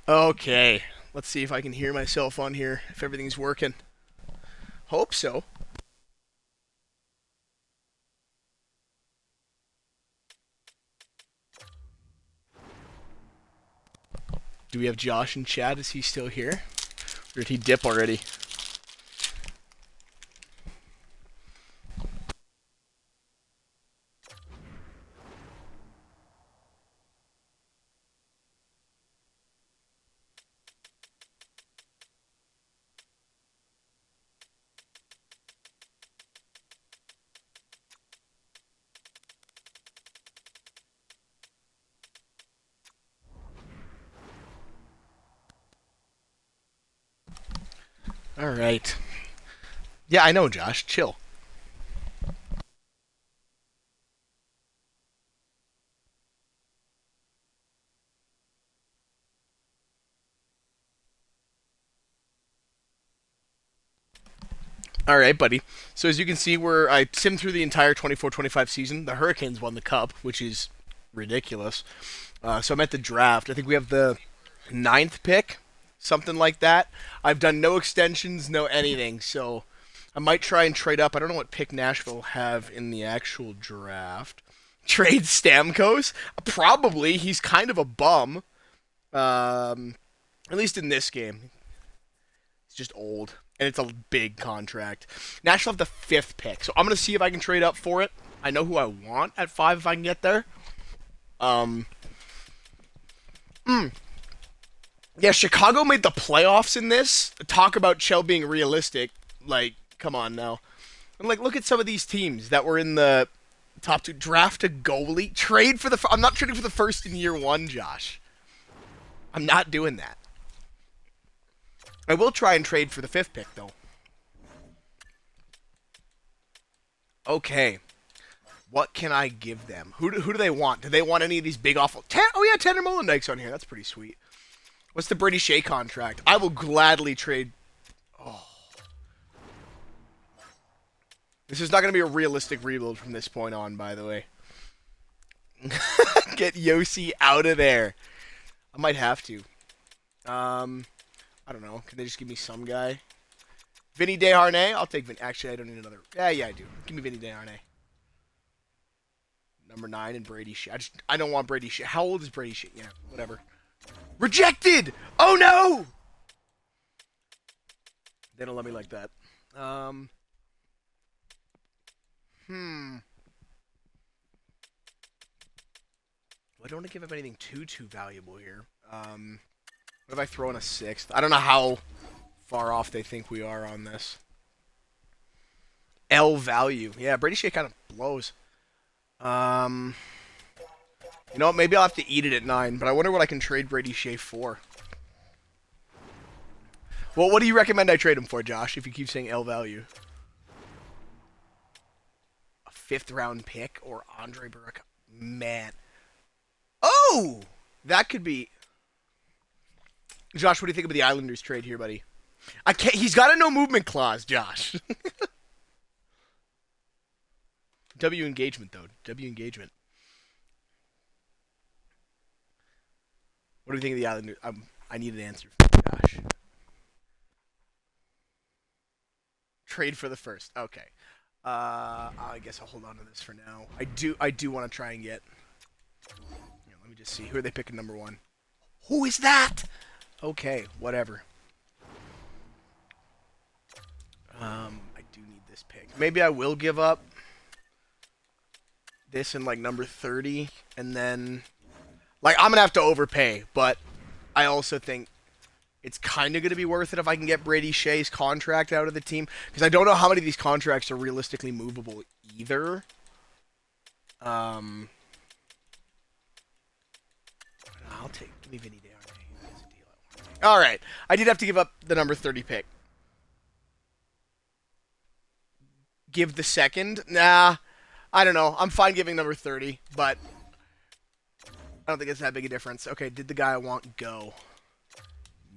Okay, let's see if I can hear myself on here, if everything's working. Hope so. Do we have Josh in chat? Is he still here? Or did he dip already? Alright. Yeah, I know, Josh. Chill. Alright, buddy. So as you can see, I simmed through the entire 24-25 season. The Hurricanes won the Cup, which is ridiculous. So I'm at the draft. I think we have the ninth pick, something like that. I've done no extensions, no anything, so I might try and trade up. I don't know what pick Nashville have in the actual draft. Trade Stamkos? Probably. He's kind of a bum. At least in this game. He's just old. And it's a big contract. Nashville have the fifth pick, so I'm going to see if I can trade up for it. I know who I want at 5 if I can get there. Um, Yeah, Chicago made the playoffs in this. Talk about Chell being realistic. Like, come on now. And like, look at some of these teams that were in the top two. Draft a goalie. Trade for the. I'm not trading for the first in year one, Josh. I'm not doing that. I will try and trade for the fifth pick, though. Okay. What can I give them? Who do they want? Do they want any of these big awful? Oh yeah, Tanner Molendyk's on here. That's pretty sweet. What's the Brady Shea contract? I will gladly trade. Oh, this is not going to be a realistic rebuild from this point on, by the way. Get Yossi out of there. I might have to. I don't know. Can they just give me some guy? Vinny Desharnais? I'll take Vinny. Actually, I don't need another. Yeah, I do. Give me Vinny Desharnais. Number 9 and Brady Shea. I don't want Brady Shea. How old is Brady Shea? Yeah, whatever. Rejected! Oh no! They don't let me like that. Um. Hmm. Well, I don't want to give up anything too valuable here. What if I throw in a sixth? I don't know how far off they think we are on this. L value. Yeah, Brady Shea kind of blows. Um. You know what? Maybe I'll have to eat it at 9, but I wonder what I can trade Brady Shea for. Well, what do you recommend I trade him for, Josh, if you keep saying L value? A 5th round pick or Andre Burakovsky? Man. Oh! That could be. Josh, what do you think of the Islanders trade here, buddy? I can't. He's got a no movement clause, Josh. W engagement, though. W engagement. What do you think of the Islanders? I need an answer from Josh. Trade for the first. Okay. I guess I'll hold on to this for now. I do want to try and get. Here, let me just see. Who are they picking number 1? Who is that? Okay, whatever. I do need this pick. Maybe I will give up this in like number 30, and then like I'm gonna have to overpay, but I also think it's kind of going to be worth it if I can get Brady Shea's contract out of the team, because I don't know how many of these contracts are realistically movable either. I'll give me Vinny Desharnais. That's a deal I want to make. All right, I did have to give up the number 30 pick. Give the second? Nah, I don't know. I'm fine giving number 30, but I don't think it's that big a difference. Okay, did the guy I want go?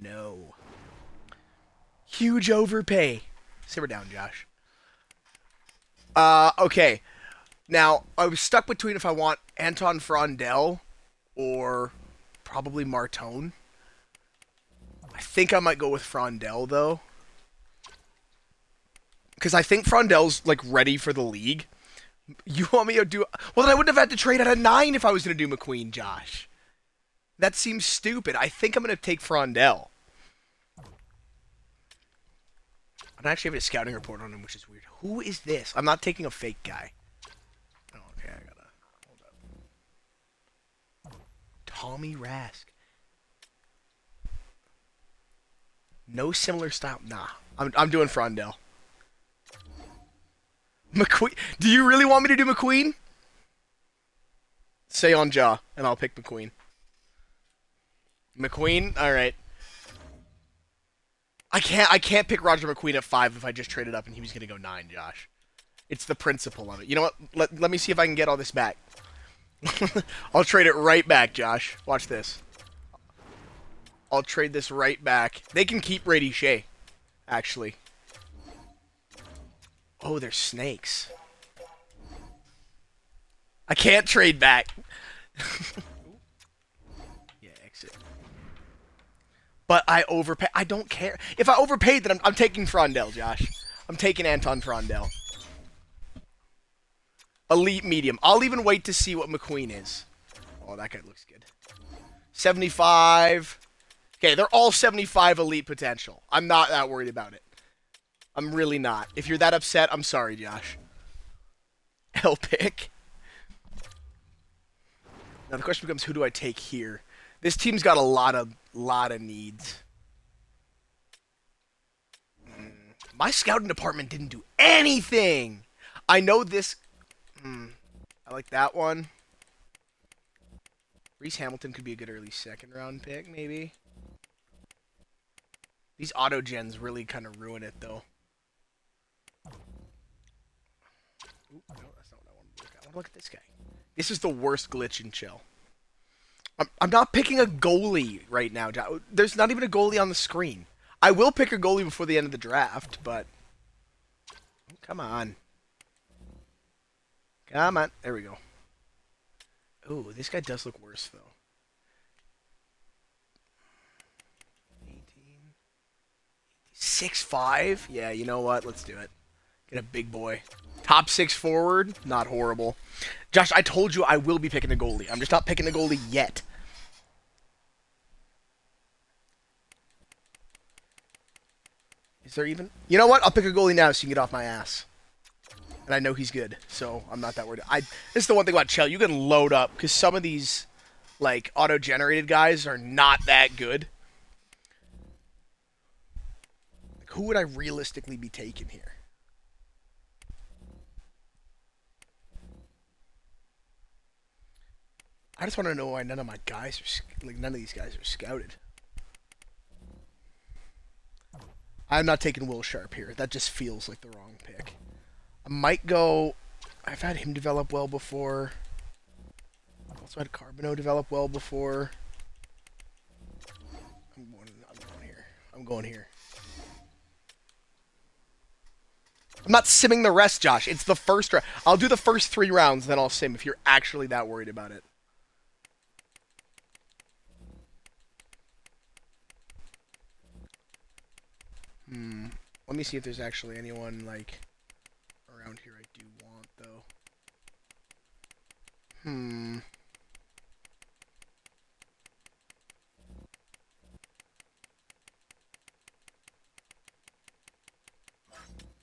No. Huge overpay. Simmer down, Josh. Okay. Now, I was stuck between if I want Anton Frondel or probably Martone. I think I might go with Frondell though, because I think Frondell's like ready for the league. You want me to do? Well, then I wouldn't have had to trade at a 9 if I was going to do McQueen, Josh. That seems stupid. I think I'm going to take Frondell. I don't actually have a scouting report on him, which is weird. Who is this? I'm not taking a fake guy. Oh, okay, I gotta hold up. Tommy Rask. No similar style. Nah, I'm doing Frondell. McQueen. Do you really want me to do McQueen? Say on jaw, and I'll pick McQueen. McQueen. All right. I can't pick Roger McQueen at 5 if I just traded up and he was gonna go 9, Josh. It's the principle of it. You know what? Let me see if I can get all this back. I'll trade it right back, Josh. Watch this. I'll trade this right back. They can keep Brady Shea, actually. Oh, they're snakes. I can't trade back. Yeah, exit. But I overpay. I don't care. If I overpaid, then I'm taking Frondell, Josh. I'm taking Anton Frondell. Elite medium. I'll even wait to see what McQueen is. Oh, that guy looks good. 75. Okay, they're all 75 elite potential. I'm not that worried about it. I'm really not. If you're that upset, I'm sorry, Josh. L pick. Now the question becomes, who do I take here? This team's got a lot of needs. My scouting department didn't do anything. I know this. I like that one. Reese Hamilton could be a good early second round pick, maybe. These auto gens really kind of ruin it, though. Ooh, no, that's not what I want to look at. I want to look at this guy. This is the worst glitch in chill. I'm not picking a goalie right now. There's not even a goalie on the screen. I will pick a goalie before the end of the draft, but... Come on. Come on. There we go. Ooh, this guy does look worse, though. 18. 6'5"? Yeah, you know what? Let's do it. Get a big boy. Top 6 forward? Not horrible. Josh, I told you I will be picking a goalie. I'm just not picking a goalie yet. Is there even... You know what? I'll pick a goalie now so you can get off my ass. And I know he's good, so I'm not that worried. This is the one thing about Chell. You can load up, because some of these, like, auto-generated guys are not that good. Like, who would I realistically be taking here? I just want to know why none of my guys are... Like, none of these guys are scouted. I'm not taking Will Sharp here. That just feels like the wrong pick. I might go... I've had him develop well before. I've also had Carbonneau develop well before. I'm going here. I'm going here. I'm not simming the rest, Josh. It's the first round. I'll do the first 3 rounds, then I'll sim if you're actually that worried about it. Let me see if there's actually anyone, like, around here I do want, though.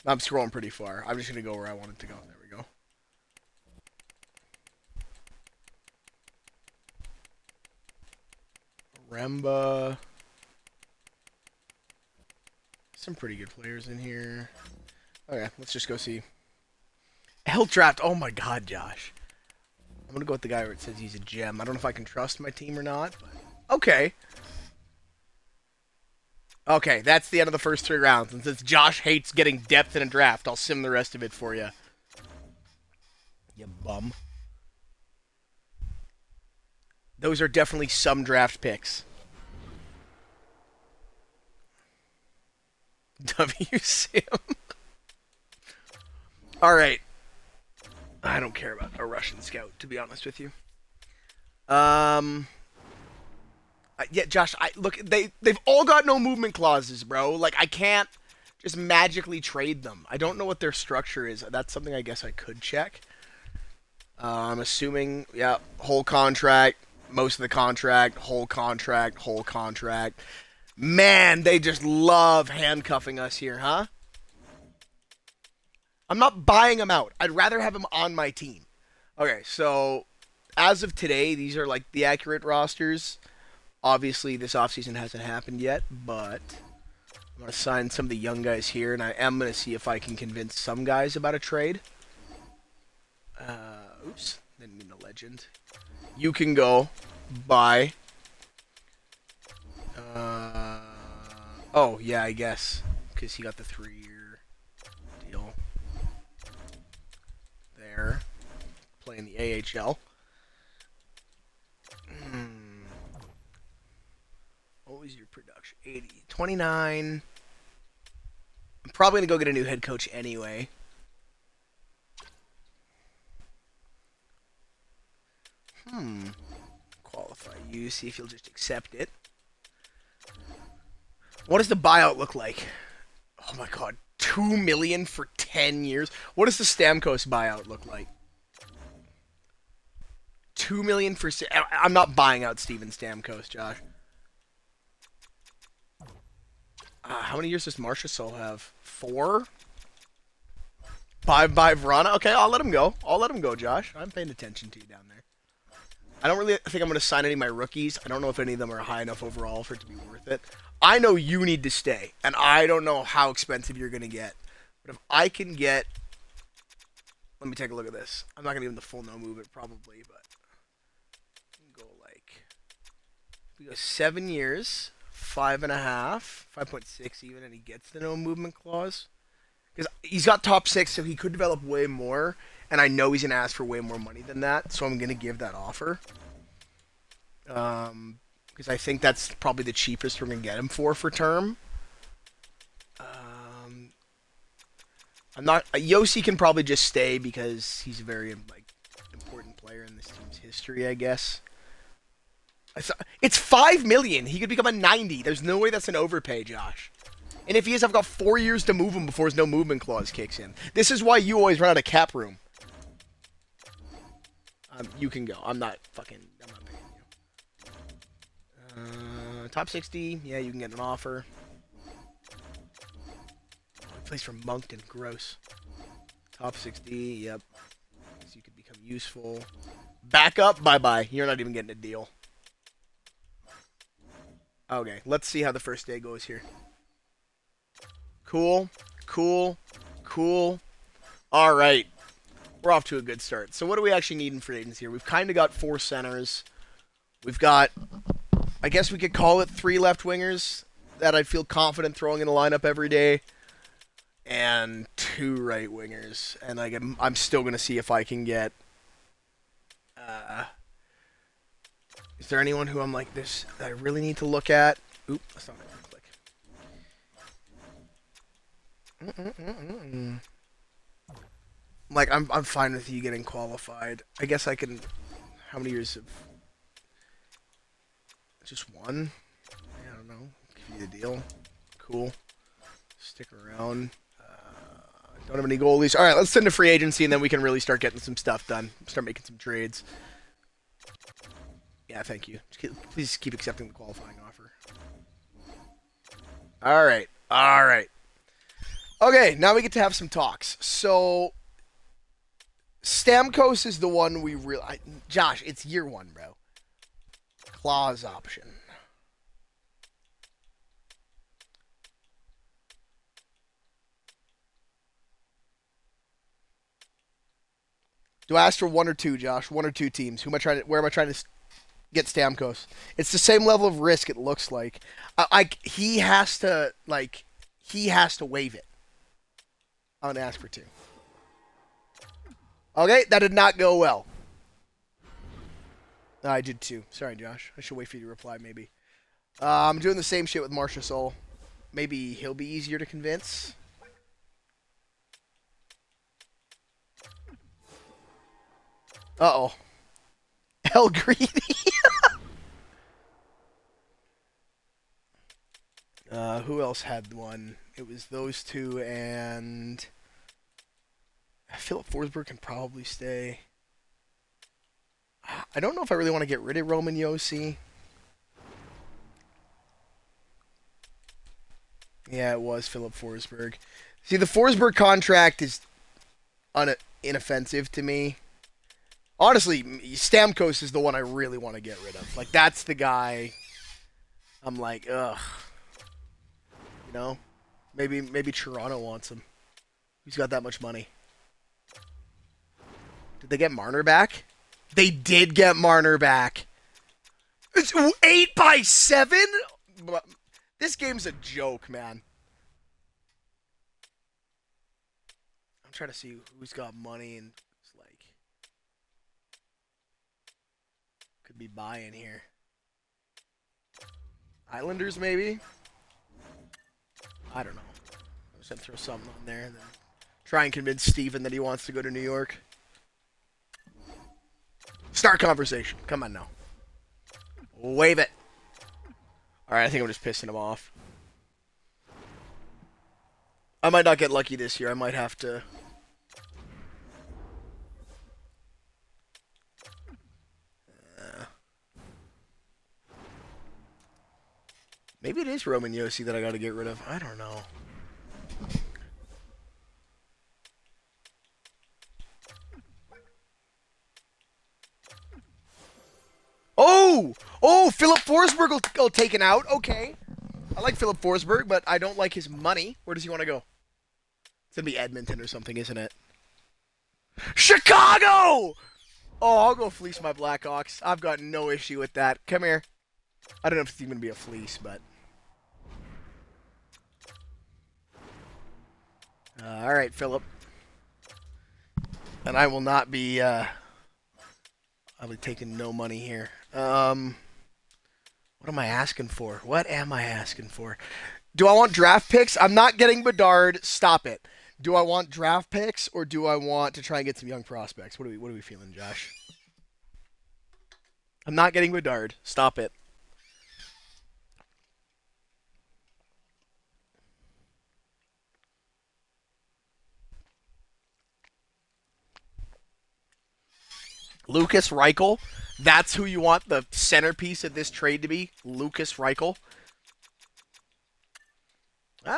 I'm scrolling pretty far. I'm just going to go where I wanted to go. There we go. Remba. Some pretty good players in here. Okay, let's just go see. Health draft. Oh my god, Josh. I'm going to go with the guy where it says he's a gem. I don't know if I can trust my team or not, but okay. Okay, that's the end of the first 3 rounds. And since Josh hates getting depth in a draft, I'll sim the rest of it for you. You bum. Those are definitely some draft picks. WSim. Alright. I don't care about a Russian scout, to be honest with you. I Yeah, Josh. Look. They've all got no movement clauses, bro. Like I can't just magically trade them. I don't know what their structure is. That's something I guess I could check. I'm assuming, yeah, whole contract, most of the contract, whole contract, whole contract. Man, they just love handcuffing us here, huh? I'm not buying them out. I'd rather have them on my team. Okay, so as of today, these are like the accurate rosters. Obviously, this offseason hasn't happened yet, but I'm going to sign some of the young guys here, and I am going to see if I can convince some guys about a trade. Oops, didn't mean the legend. You can go buy. Oh, yeah, I guess. Because he got the 3-year deal. There. Playing the AHL. What was your production? 80. 29. I'm probably going to go get a new head coach anyway. Qualify you, see if you'll just accept it. What does the buyout look like? Oh my god, $2 million for 10 years. What does the Stamkos buyout look like? $2 million for. I'm not buying out Steven Stamkos, Josh. How many years does Marchessault have? 4. 5 by Verona. Okay, I'll let him go. I'll let him go, Josh. I'm paying attention to you down there. I don't really think I'm going to sign any of my rookies. I don't know if any of them are high enough overall for it to be worth it. I know you need to stay, and I don't know how expensive you're going to get. But if I can get... Let me take a look at this. I'm not going to give him the full no movement probably, but... Go like... We go 7 years, 5.5, 5.6 even, and he gets the no movement clause. Because he's got top 6, so he could develop way more. And I know he's going to ask for way more money than that, so I'm going to give that offer. Because I think that's probably the cheapest we're going to get him for term. I'm not... Yossi can probably just stay because he's a very important player in this team's history, I guess. It's $5 million. He could become a 90. There's no way that's an overpay, Josh. And if he is, I've got 4 years to move him before his no movement clause kicks in. This is why you always run out of cap room. You can go. I'm not paying you. Top 60. Yeah, you can get an offer. He plays for Moncton. Gross. Top 60. Yep. So you could become useful. Back up. Bye-bye. You're not even getting a deal. Okay. Let's see how the first day goes here. Cool. Cool. Cool. All right. We're off to a good start. So what do we actually need in free agents here? We've kind of got 4 centers. We've got, I guess we could call it 3 left wingers that I'd feel confident throwing in a lineup every day. And 2 right wingers. And I'm still going to see if I can get... is there anyone who I'm like this that I really need to look at? Oop, that's not going to click. Like, I'm fine with you getting qualified. I guess I can... How many years of... Just 1? I don't know. Give you the deal. Cool. Stick around. Don't have any goalies. Alright, let's send to free agency, and then we can really start getting some stuff done. Start making some trades. Yeah, thank you. Please keep accepting the qualifying offer. Alright. Alright. Okay, now we get to have some talks. So... Stamkos is the one we really... Josh, it's year 1, bro. Clause option. Do I ask for 1 or 2, Josh? 1 or 2 teams? Where am I trying to get Stamkos? It's the same level of risk, it looks like. He has to waive it. I'm going to ask for 2. Okay, that did not go well. I did 2. Sorry, Josh. I should wait for you to reply, maybe. I'm doing the same shit with Marchessault. Maybe he'll be easier to convince. Uh-oh. El Greedy. Who else had one? It was those two, and Philip Forsberg can probably stay. I don't know if I really want to get rid of Roman Yossi. Yeah, it was Philip Forsberg. See, the Forsberg contract is inoffensive to me. Honestly, Stamkos is the one I really want to get rid of. Like, that's the guy I'm like, ugh. You know? Maybe Toronto wants him. He's got that much money. Did they get Marner back? They did get Marner back. It's 8-7? This game's a joke, man. I'm trying to see who's got money and it's like could be buying here. Islanders, maybe? I don't know. I'm just gonna throw something on there and then try and convince Steven that he wants to go to New York. Start conversation. Come on now. Wave it. Alright, I think I'm just pissing him off. I might not get lucky this year. I might have to... Maybe it is Roman Yossi that I gotta get rid of. I don't know. Oh, Philip Forsberg will taken out. Okay. I like Philip Forsberg, but I don't like his money. Where does he want to go? It's going to be Edmonton or something, isn't it? Chicago! Oh, I'll go fleece my Blackhawks. I've got no issue with that. Come here. I don't know if it's even going to be a fleece, but... all right, Philip. And I will not be... I'll be taking no money here. What am I asking for? What am I asking for? Do I want draft picks? I'm not getting Bedard. Stop it. Do I want draft picks or do I want to try and get some young prospects? What are we feeling, Josh? I'm not getting Bedard. Stop it. Lucas Reichel. That's who you want the centerpiece of this trade to be? Lucas Reichel.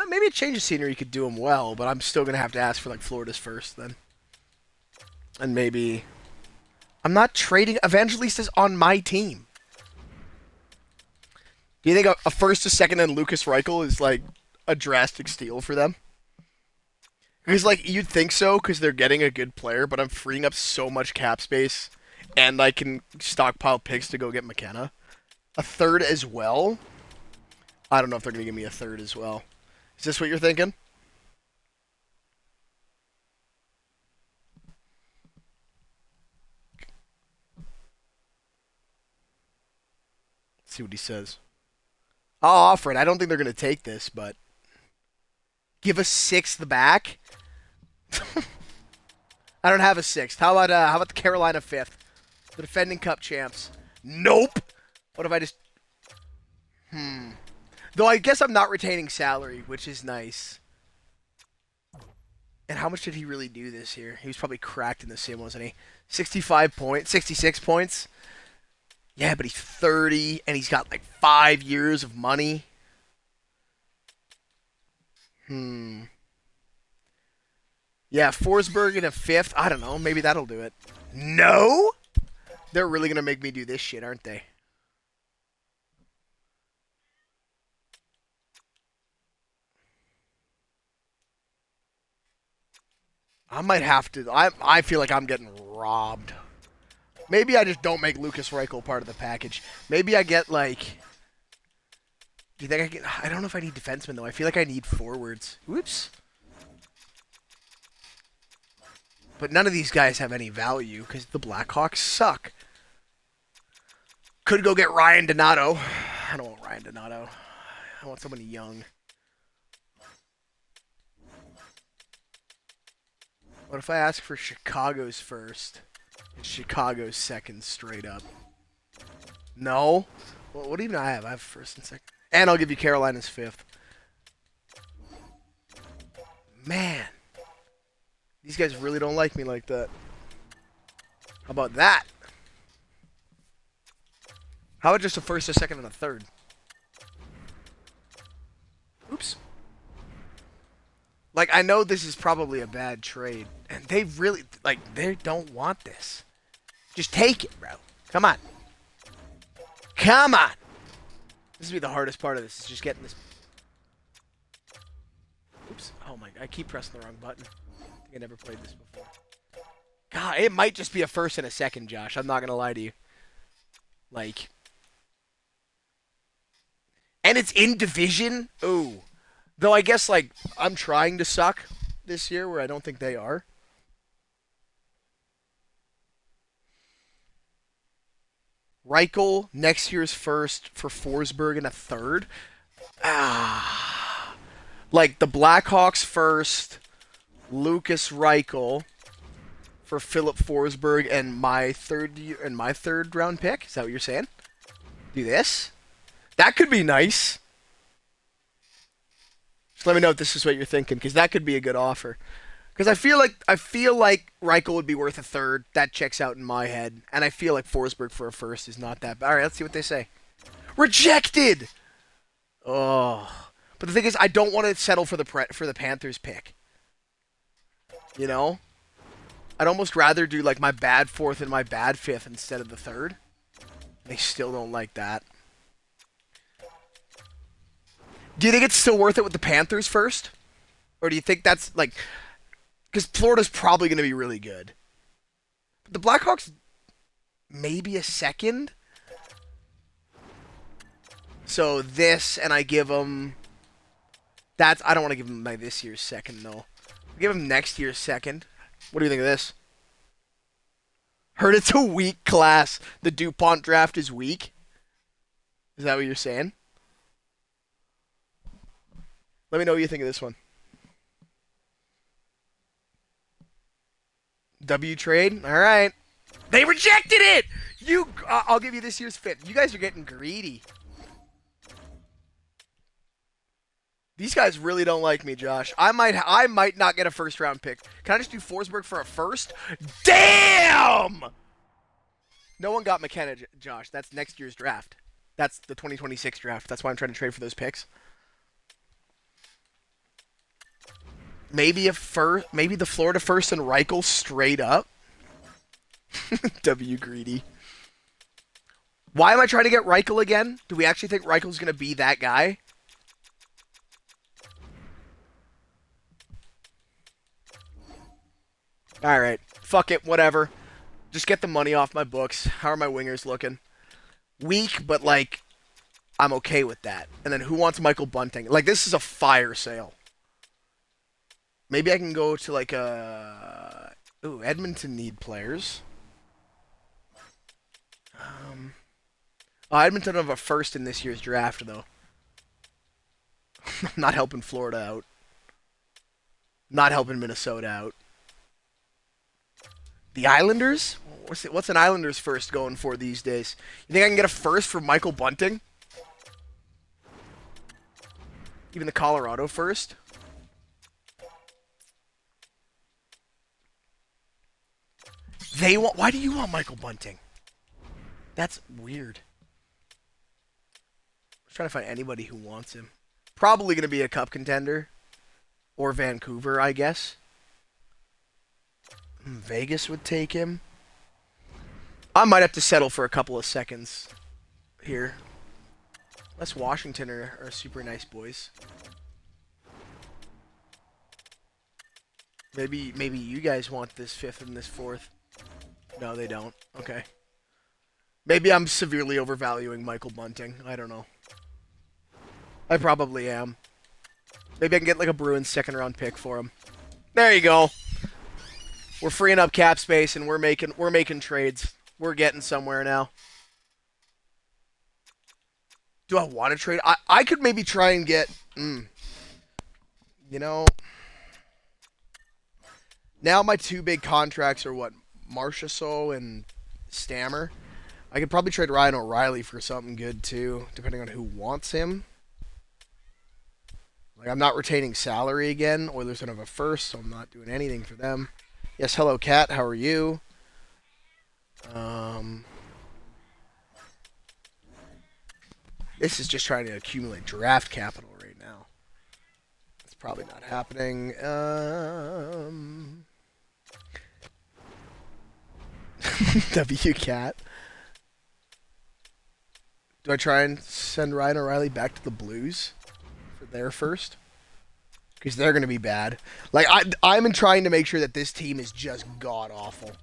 Maybe a change of scenery could do him well, but I'm still going to have to ask for like Florida's first then. And maybe... I'm not trading... Evangelistas on my team. Do you think a first, a second, and Lucas Reichel is like a drastic steal for them? Because like you'd think so because they're getting a good player, but I'm freeing up so much cap space and I can stockpile picks to go get McKenna. A third as well? I don't know if they're going to give me a third as well. Is this what you're thinking? Let's see what he says. I'll offer it. I don't think they're going to take this, but... Give a sixth back? I don't have a sixth. How about the Carolina fifth? The defending cup champs. Nope. What if I just... Though I guess I'm not retaining salary, which is nice. And how much did he really do this year? He was probably cracked in the sim, wasn't he? 65 points, 66 points. Yeah, but he's 30, and he's got like 5 years of money. Yeah, Forsberg in a fifth. I don't know. Maybe that'll do it. No? They're really going to make me do this shit, aren't they? I might have to. I feel like I'm getting robbed. Maybe I just don't make Lucas Reichel part of the package. Maybe I get like... Do you think I can... I don't know if I need defensemen, though. I feel like I need forwards. Whoops. But none of these guys have any value because the Blackhawks suck. Could go get Ryan Donato. I don't want Ryan Donato. I want someone young. What if I ask for Chicago's first and Chicago's second straight up? No? Well, what even do I have? I have first and second. And I'll give you Carolina's fifth. Man, these guys really don't like me like that. How about that? How about just a first, a second, and a third? Oops. Like, I know this is probably a bad trade, and they really, like, they don't want this. Just take it, bro. Come on. Come on. This will be the hardest part of this, is just getting this. Oops. Oh my, I keep pressing the wrong button. I think I never played this before. God, it might just be a first and a second, Josh. I'm not going to lie to you. Like. And it's in division? Ooh. Though I guess, like, I'm trying to suck this year where I don't think they are. Reichel, next year's first for Forsberg and a third. Ah. Like, the Blackhawks first, Lucas Reichel for Philip Forsberg and my third round pick. Is that what you're saying? Do this? That could be nice. Just let me know if this is what you're thinking, because that could be a good offer. Because I feel like Reichel would be worth a third. That checks out in my head, and I feel like Forsberg for a first is not that bad. All right, let's see what they say. Rejected. Oh, but the thing is, I don't want to settle for the Panthers pick. You know, I'd almost rather do like my bad fourth and my bad fifth instead of the third. They still don't like that. Do you think it's still worth it with the Panthers first? Or do you think that's like... Because Florida's probably going to be really good. But the Blackhawks, maybe a second? So this, and I give them... That's... I don't want to give them my this year's second, though. I'll give them next year's second. What do you think of this? Heard it's a weak class. The DuPont draft is weak. Is that what you're saying? Let me know what you think of this one. W trade? All right. They rejected it! I'll give you this year's fifth. You guys are getting greedy. These guys really don't like me, Josh. I might not get a first round pick. Can I just do Forsberg for a first? Damn! No one got McKenna, Josh. That's next year's draft. That's the 2026 draft. That's why I'm trying to trade for those picks. Maybe the Florida first and Reichel straight up. W greedy. Why am I trying to get Reichel again? Do we actually think Reichel's going to be that guy? All right. Fuck it. Whatever. Just get the money off my books. How are my wingers looking? Weak, but like, I'm okay with that. And then who wants Michael Bunting? Like, this is a fire sale. Maybe I can go to like a... Ooh, Edmonton need players. Edmonton have a first in this year's draft, though. Not helping Florida out. Not helping Minnesota out. The Islanders? What's an Islanders first going for these days? You think I can get a first for Michael Bunting? Even the Colorado first? Why do you want Michael Bunting? That's weird. I'm trying to find anybody who wants him. Probably going to be a cup contender. Or Vancouver, I guess. Vegas would take him. I might have to settle for a couple of seconds here. Unless Washington are super nice boys. Maybe you guys want this fifth and this fourth. No, they don't. Okay. Maybe I'm severely overvaluing Michael Bunting. I don't know. I probably am. Maybe I can get like a Bruins second round pick for him. There you go. We're freeing up cap space and we're making trades. We're getting somewhere now. Do I want to trade? I could maybe try and get... You know... Now my two big contracts are what? Marchessault and Stammer. I could probably trade Ryan O'Reilly for something good too, depending on who wants him. Like, I'm not retaining salary again. Oilers don't have a first, so I'm not doing anything for them. Yes, hello, Cat. How are you? Um, this is just trying to accumulate draft capital right now. It's probably not happening. W Cat. Do I try and send Ryan O'Reilly back to the Blues for their first? Because they're going to be bad. Like, I'm trying to make sure that this team is just god awful.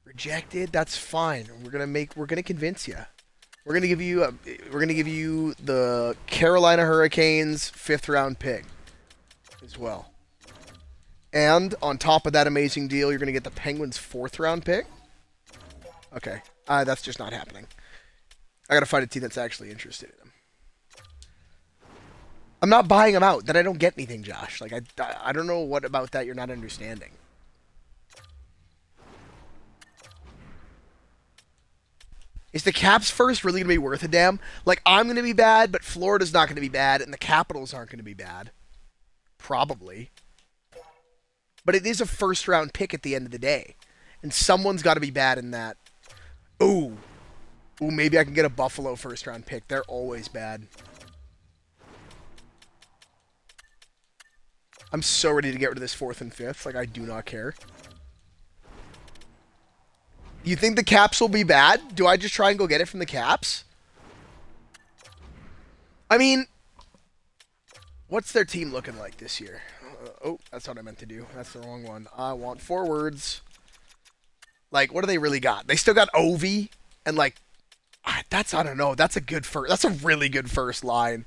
Rejected, that's fine. We're gonna convince you. We're gonna give you the Carolina Hurricanes 5th round pick as well. And on top of that amazing deal, you're gonna get the Penguins 4th round pick. Okay, that's just not happening. I gotta find a team that's actually interested in him. I'm not buying him out. Then I don't get anything, Josh. Like I don't know what about that you're not understanding. Is the Caps first really going to be worth a damn? Like, I'm going to be bad, but Florida's not going to be bad, and the Capitals aren't going to be bad. Probably. But it is a first-round pick at the end of the day. And someone's got to be bad in that. Ooh, maybe I can get a Buffalo first-round pick. They're always bad. I'm so ready to get rid of this 4th and 5th. Like, I do not care. You think the Caps will be bad? Do I just try and go get it from the Caps? I mean, what's their team looking like this year? Oh, that's what I meant to do. That's the wrong one. I want forwards. Like, what do they really got? They still got Ovi and like, I don't know. That's a good first. That's a really good first line.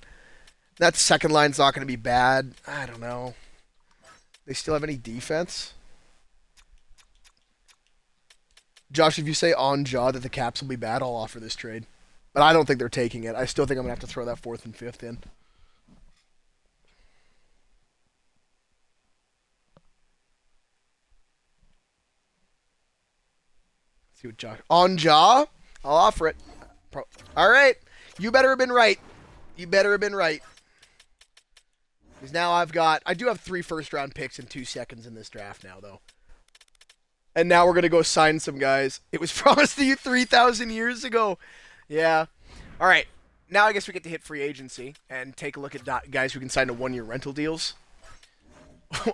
That second line's not going to be bad. I don't know. They still have any defense? Josh, if you say on jaw that the Caps will be bad, I'll offer this trade. But I don't think they're taking it. I still think I'm going to have to throw that 4th and 5th in. Let's see what Josh... On jaw? I'll offer it. All right. You better have been right. You better have been right. Because now I do have 3 first-round picks and 2 seconds in this draft now, though. And now we're going to go sign some guys. It was promised to you 3,000 years ago. Yeah. All right. Now I guess we get to hit free agency and take a look at guys who can sign to 1-year rental deals.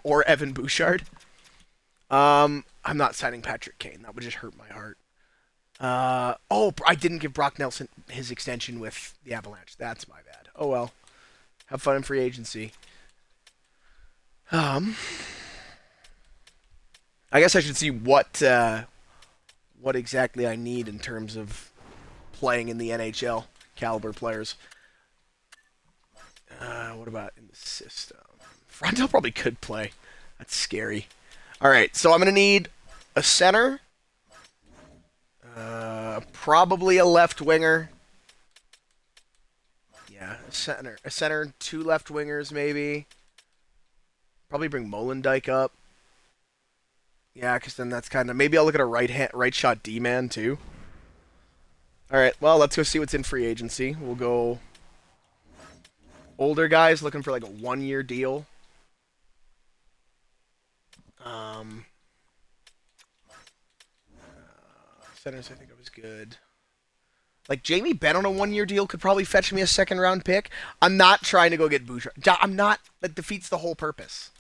Or Evan Bouchard. I'm not signing Patrick Kane. That would just hurt my heart. I didn't give Brock Nelson his extension with the Avalanche. That's my bad. Oh, well. Have fun in free agency. I guess I should see what exactly I need in terms of playing in the NHL caliber players. What about in the system? Frontal probably could play. That's scary. All right, so I'm going to need a center, probably a left winger. Yeah, a center, 2 left wingers maybe. Probably bring Molendyke up. Yeah, because then that's kind of... Maybe I'll look at a right shot D-man, too. All right, well, let's go see what's in free agency. We'll go... Older guys looking for, like, a 1-year deal. Centers, I think it was good. Like, Jamie Benn on a 1-year deal could probably fetch me a 2nd-round pick. I'm not trying to go get Bouchard. I'm not... That defeats the whole purpose.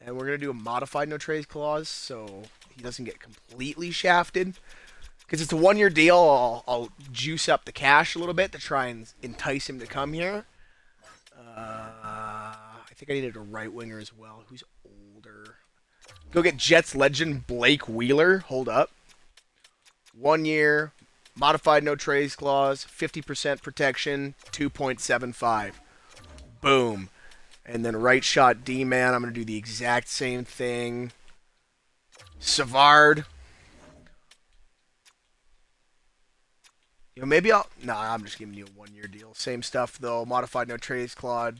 And we're going to do a modified no-trades clause, so he doesn't get completely shafted. Because it's a 1-year deal, I'll juice up the cash a little bit to try and entice him to come here. I think I needed a right winger as well. Who's older? Go get Jets legend Blake Wheeler. Hold up. 1 year, modified no-trades clause, 50% protection, 2.75. Boom. And then right shot D-man, I'm going to do the exact same thing. Savard. You know, maybe I'll... Nah, I'm just giving you a 1-year deal. Same stuff, though. Modified no trades clause.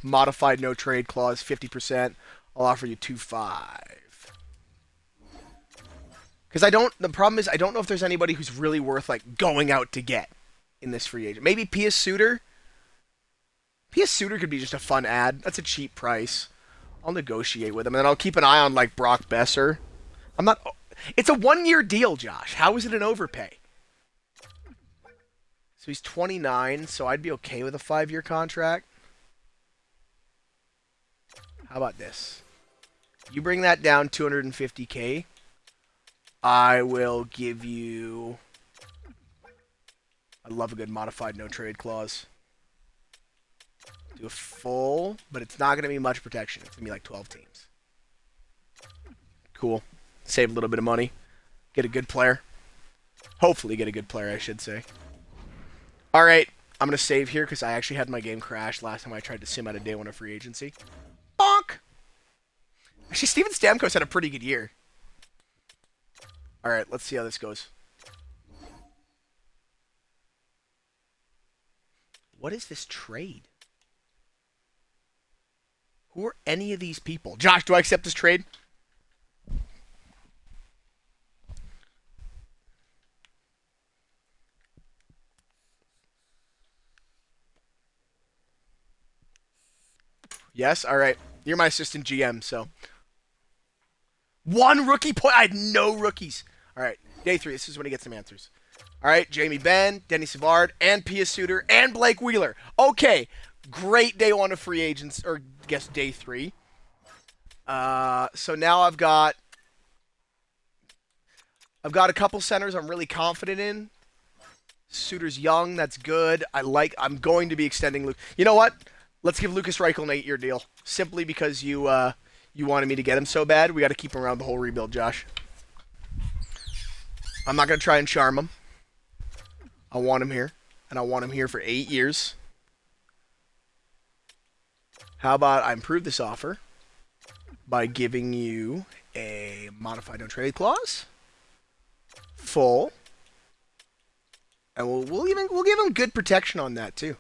Modified no trade clause, 50%. I'll offer you 2.5. Because the problem is I don't know if there's anybody who's really worth, like, going out to get in this free agent. Maybe Pius Suter. P.S. Suter could be just a fun ad. That's a cheap price. I'll negotiate with him, and then I'll keep an eye on like Brock Besser. I'm not. It's a 1-year deal, Josh. How is it an overpay? So he's 29, so I'd be okay with a 5-year contract. How about this? You bring that down 250K. I will give you. I love a good modified no trade clause. Do a full, but it's not going to be much protection. It's going to be like 12 teams. Cool. Save a little bit of money. Get a good player. Hopefully get a good player, I should say. All right. I'm going to save here because I actually had my game crash last time I tried to sim out a day one of free agency. Bonk! Actually, Steven Stamkos had a pretty good year. All right. Let's see how this goes. What is this trade? Who are any of these people? Josh, do I accept this trade? Yes? All right. You're my assistant GM, so. 1 rookie point. I had no rookies. All right. Day 3. This is when he gets some answers. All right. Jamie Benn, Denny Savard, and P.S. Suter, and Blake Wheeler. Okay. Great day 1 of free agents, or I guess day 3. So now I've got a couple centers I'm really confident in. Suter's young. That's good. I'm going to be extending Luke. You know what? Let's give Lucas Reichel an 8-year deal. Simply because you wanted me to get him so bad. We got to keep him around the whole rebuild, Josh. I'm not going to try and charm him. I want him here. And I want him here for 8 years. How about I improve this offer by giving you a modified no trade clause, full, and we'll give him good protection on that too.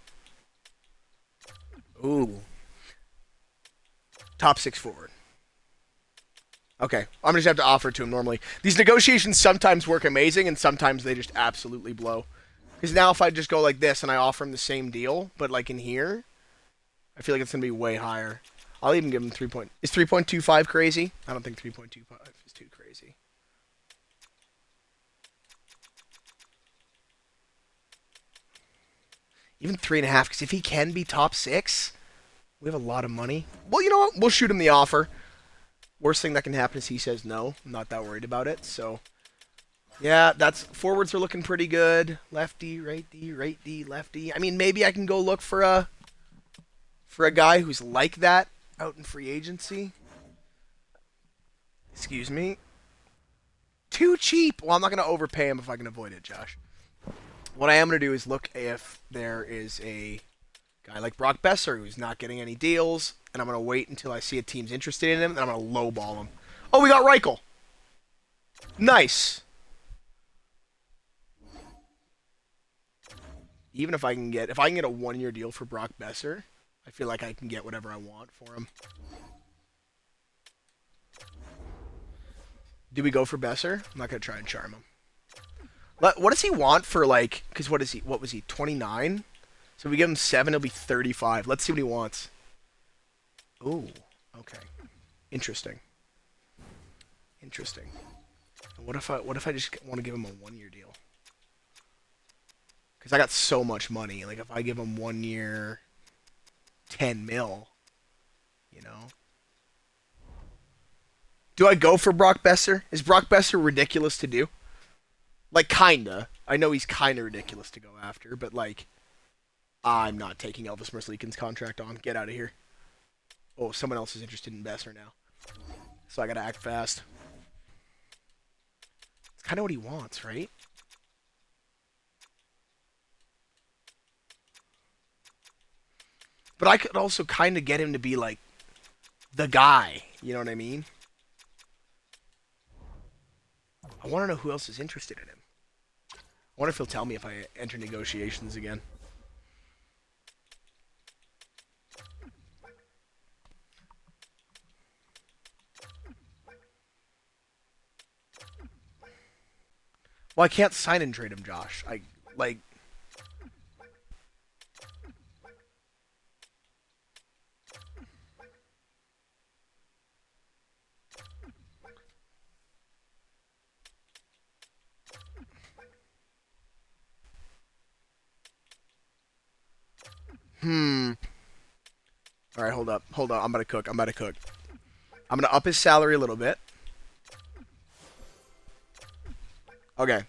Ooh, top 6 forward. Okay, I'm gonna just have to offer it to him normally. These negotiations sometimes work amazing, and sometimes they just absolutely blow. Because now if I just go like this and I offer him the same deal, but like in here, I feel like it's going to be way higher. I'll even give him 3 point. Is 3.25 crazy? I don't think 3.25 is too crazy. Even 3.5, because if he can be top 6, we have a lot of money. Well, you know what? We'll shoot him the offer. Worst thing that can happen is he says no. I'm not that worried about it. So, yeah, forwards are looking pretty good. Lefty, right D, lefty. I mean, maybe I can go look for a guy who's like that out in free agency. Excuse me. Too cheap. Well, I'm not going to overpay him if I can avoid it, Josh. What I am going to do is look if there is a guy like Brock Besser who's not getting any deals, and I'm going to wait until I see a team's interested in him, and I'm going to lowball him. Oh, we got Reichel. Nice. Even if I can get a 1-year deal for Brock Besser, I feel like I can get whatever I want for him. Do we go for Besser? I'm not going to try and charm him. What does he want for, like, because what was he, 29? So if we give him 7, he'll be 35. Let's see what he wants. Ooh, okay. Interesting. What if I just want to give him a 1-year deal? Because I got so much money. Like, if I give him 1 year, 10 mil, you know? Do I go for Brock Besser? Is Brock Besser ridiculous to do? Like, kinda. I know he's kinda ridiculous to go after, but, like, I'm not taking Elvis Merzlikins' contract on. Get out of here. Oh, someone else is interested in Besser now. So I gotta act fast. It's kinda what he wants, right? But I could also kind of get him to be, like, the guy. You know what I mean? I want to know who else is interested in him. I wonder if he'll tell me if I enter negotiations again. Well, I can't sign and trade him, Josh. All right, hold up. Hold on. I'm about to cook. I'm about to cook. I'm going to up his salary a little bit. Okay.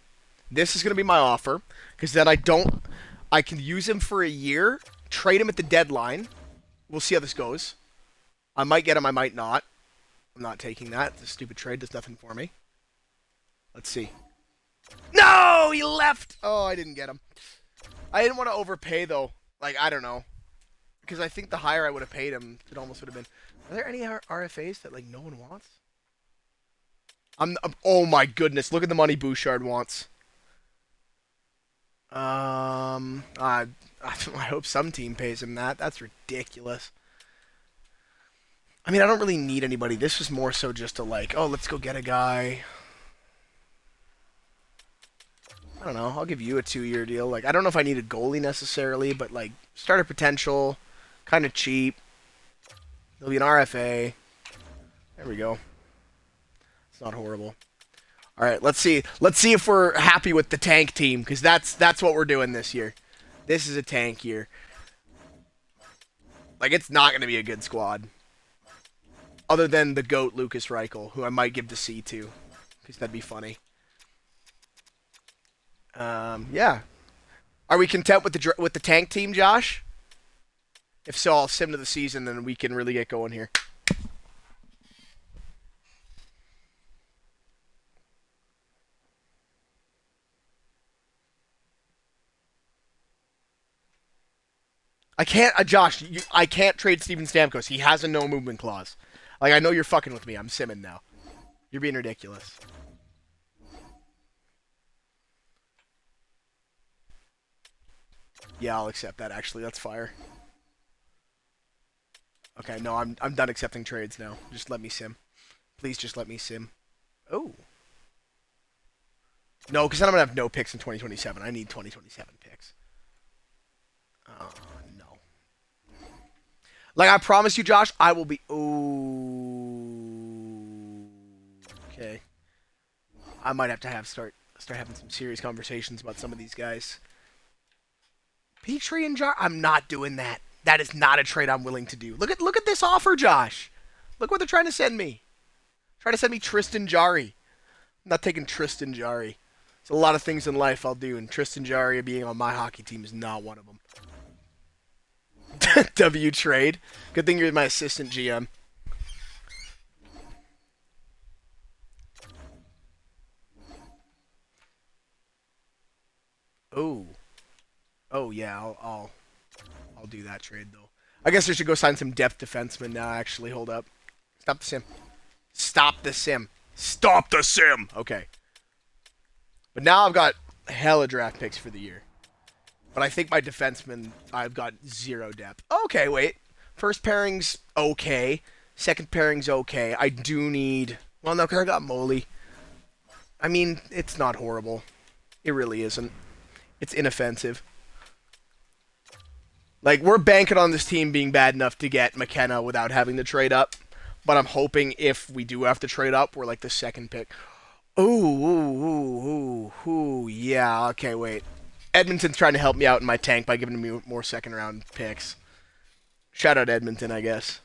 This is going to be my offer. Because then I can use him for a year, trade him at the deadline. We'll see how this goes. I might get him, I might not. I'm not taking that. This stupid trade does nothing for me. Let's see. No! He left! Oh, I didn't get him. I didn't want to overpay, though. Like, I don't know. Because I think the higher I would have paid him, it almost would have been... Are there any RFAs that, like, no one wants? Oh, my goodness. Look at the money Bouchard wants. I hope some team pays him that. That's ridiculous. I mean, I don't really need anybody. This was more so just to, like, oh, let's go get a guy. I don't know. I'll give you a 2-year deal. Like, I don't know if I need a goalie necessarily, but, like, starter potential, kind of cheap. There'll be an RFA. There we go. It's not horrible. All right, let's see. Let's see if we're happy with the tank team, because that's what we're doing this year. This is a tank year. Like, it's not going to be a good squad. Other than the GOAT, Lucas Reichel, who I might give the C to, because that'd be funny. Yeah. Are we content with the tank team, Josh? If so, I'll sim to the season, then we can really get going here. I can't, Josh. I can't trade Steven Stamkos. He has a no movement clause. Like, I know you're fucking with me. I'm simming now. You're being ridiculous. Yeah, I'll accept that. Actually, that's fire. Okay, no, I'm done accepting trades now. Just let me sim. Please, just let me sim. Oh. No, because then I'm gonna have no picks in 2027. I need 2027 picks. No. Like I promise you, Josh, I will be. Ooh. Okay. I might have to start having some serious conversations about some of these guys. Petrie and Jar. I'm not doing that. That is not a trade I'm willing to do. Look at this offer, Josh. Look what they're trying to send me. Trying to send me Tristan Jarry. I'm not taking Tristan Jarry. There's a lot of things in life I'll do, and Tristan Jarry being on my hockey team is not one of them. W trade. Good thing you're my assistant GM. Oh. Oh yeah, I'll do that trade though. I guess I should go sign some depth defensemen now. Actually, hold up. Stop the sim. Stop the sim. Stop the sim. Okay. But now I've got hella draft picks for the year. But I think my defensemen, I've got zero depth. Okay, wait. First pairing's okay. Second pairing's okay. I do need... Well, no, because I got Moley. I mean, it's not horrible. It really isn't. It's inoffensive. Like, we're banking on this team being bad enough to get McKenna without having to trade up. But I'm hoping if we do have to trade up, we're like the second pick. Ooh, yeah, okay, wait. Edmonton's trying to help me out in my tank by giving me more second-round picks. Shout out Edmonton, I guess.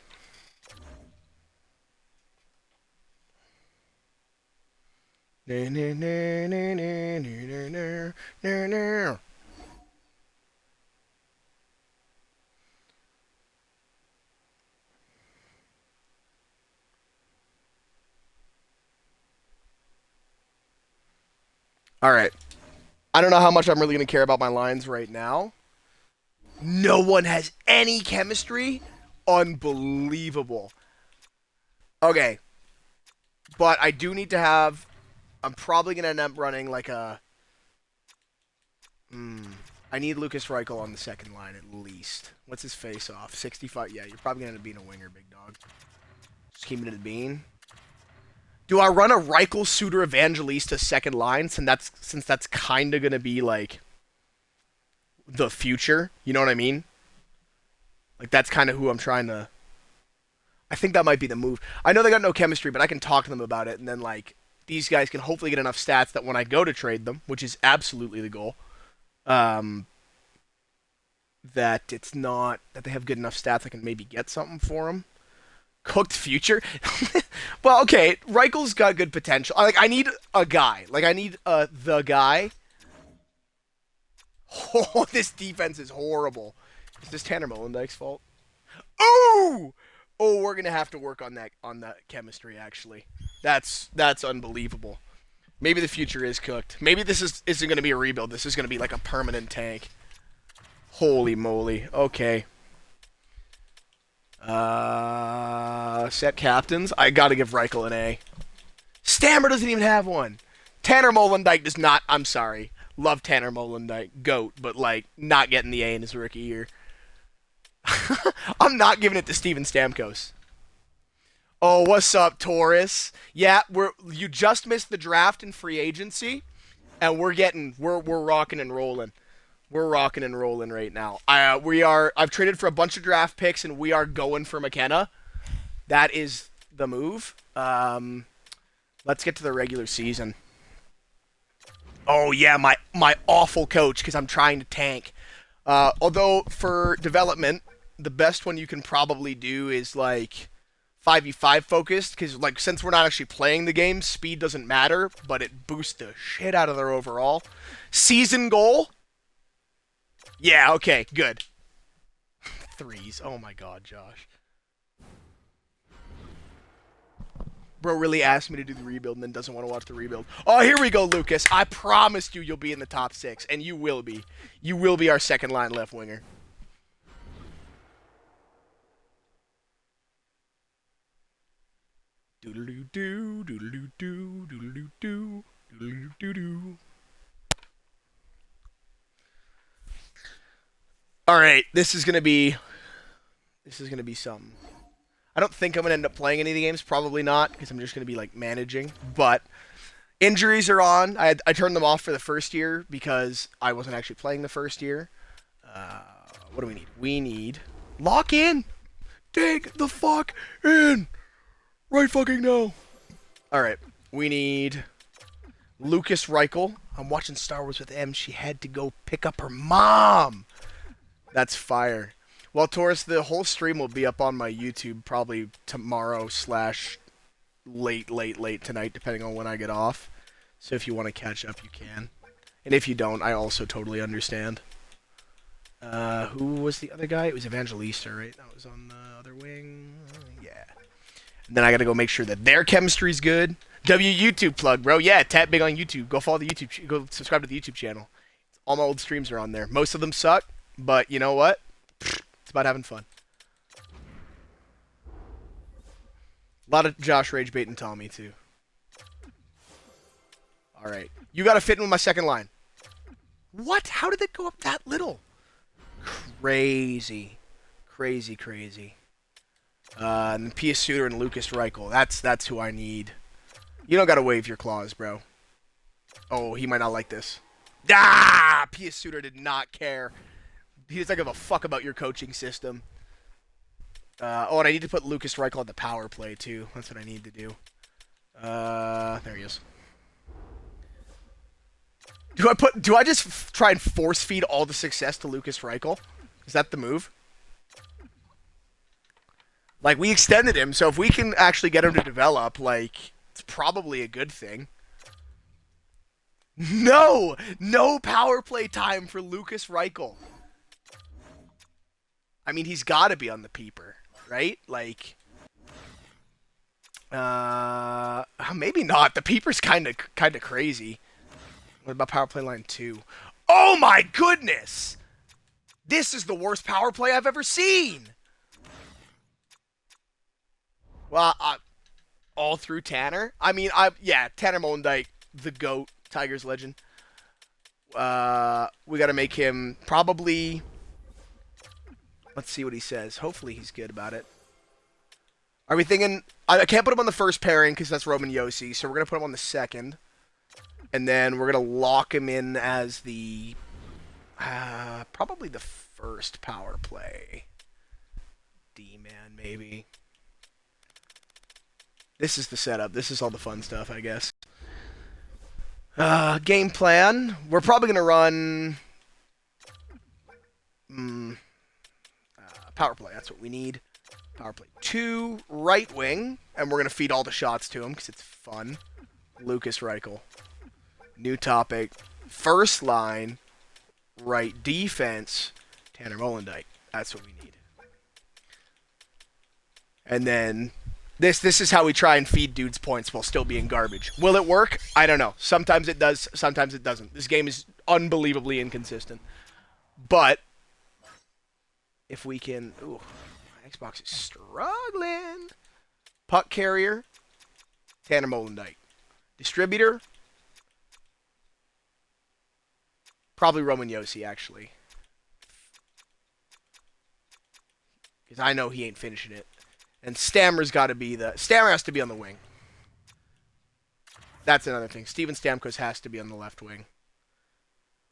All right. I don't know how much I'm really going to care about my lines right now. No one has any chemistry? Unbelievable. Okay. But I do need to have... I'm probably going to end up running like a... I need Lucas Reichel on the second line at least. What's his face-off? 65? Yeah, you're probably going to end up being a winger, big dog. Just keeping it a bean. Do I run a Reichel, Suter, Evangelista second line since that's kind of going to be like the future? You know what I mean? Like that's kind of who I'm trying to... I think that might be the move. I know they got no chemistry, but I can talk to them about it, and then like these guys can hopefully get enough stats that when I go to trade them, which is absolutely the goal, that it's not that they have good enough stats I can maybe get something for him. Cooked future. Well, okay, Reichel's got good potential. Like I need a guy. Like I need the guy. Oh, this defense is horrible. Is this Tanner Molendijk's fault? Oh, oh, we're gonna have to work on that chemistry. Actually, that's unbelievable. Maybe the future is cooked. Maybe isn't gonna be a rebuild. This is gonna be like a permanent tank. Holy moly. Okay. Set captains. I gotta give Reichel an A. Stammer doesn't even have one. Tanner Molendijk does not. I'm sorry. Love Tanner Molendijk. GOAT, but like not getting the A in his rookie year. I'm not giving it to Steven Stamkos. Oh, what's up, Taurus? Yeah, you just missed the draft and free agency, and we're rocking and rolling. We're rocking and rolling right now. I've traded for a bunch of draft picks, and we are going for McKenna. That is the move. Let's get to the regular season. Oh yeah, my awful coach because I'm trying to tank. Although for development, the best one you can probably do is like 5v5 focused because like since we're not actually playing the game, speed doesn't matter, but it boosts the shit out of their overall. Season goal? Yeah, okay, good. Threes. Oh my god, Josh. Bro really asked me to do the rebuild and then doesn't want to watch the rebuild. Oh, here we go, Lucas. I promised you'll be in the top 6, and you will be. You will be our second line left winger. Doodle-doo-doo, doodle-doo-doo, doodle-doo-doo, doodle-doo-doo. All right, this is gonna be something. I don't think I'm going to end up playing any of the games. Probably not, because I'm just going to be, like, managing. But injuries are on. I turned them off for the first year because I wasn't actually playing the first year. What do we need? We need... Lock in! Dig the fuck in! Right fucking now! Alright. We need... Lucas Reichel. I'm watching Star Wars with M. She had to go pick up her mom! That's fire. Well, Taurus, the whole stream will be up on my YouTube probably tomorrow / late tonight, depending on when I get off. So if you want to catch up, you can. And if you don't, I also totally understand. Who was the other guy? It was Evangelista, right? That was on the other wing. Yeah. And then I got to go make sure that their chemistry's good. YouTube plug, bro. Yeah, tap big on YouTube. Go follow the YouTube. Go subscribe to the YouTube channel. All my old streams are on there. Most of them suck, but you know what? It's about having fun. A lot of Josh Rage Bait and Tommy, too. Alright. You gotta fit in with my second line. What? How did it go up that little? Crazy. Crazy. And Pia Suter and Lucas Reichel. That's who I need. You don't gotta wave your claws, bro. Oh, he might not like this. Ah! Pia Suter did not care. He doesn't give a fuck about your coaching system. And I need to put Lucas Reichel on the power play, too. That's what I need to do. There he is. Do I just try and force feed all the success to Lucas Reichel? Is that the move? Like, we extended him, so if we can actually get him to develop, like, it's probably a good thing. No! No power play time for Lucas Reichel. I mean, he's got to be on the peeper, right? Like, maybe not. The peeper's kind of crazy. What about power play line 2? Oh my goodness! This is the worst power play I've ever seen. Well, all through Tanner. I mean, yeah, Tanner Molendijk, the GOAT, Tigers legend. We got to make him probably. Let's see what he says. Hopefully he's good about it. Are we thinking... I can't put him on the first pairing because that's Roman Yossi, so we're going to put him on the second. And then we're going to lock him in as the... probably the first power play. D-man, maybe. This is the setup. This is all the fun stuff, I guess. Game plan. We're probably going to run... Mm, Power play. That's what we need. Power play 2, right wing, and we're gonna feed all the shots to him because it's fun. Lucas Reichel. New topic. First line, right defense, Tanner Molendijk. That's what we need. And then this is how we try and feed dudes points while still being garbage. Will it work? I don't know. Sometimes it does, sometimes it doesn't. This game is unbelievably inconsistent. But if we can... Ooh, my Xbox is struggling. Puck carrier, Tanner Molendijk. Distributor, probably Roman Josi, actually. Because I know he ain't finishing it. And Stammer's got to be the... Stammer has to be on the wing. That's another thing. Steven Stamkos has to be on the left wing.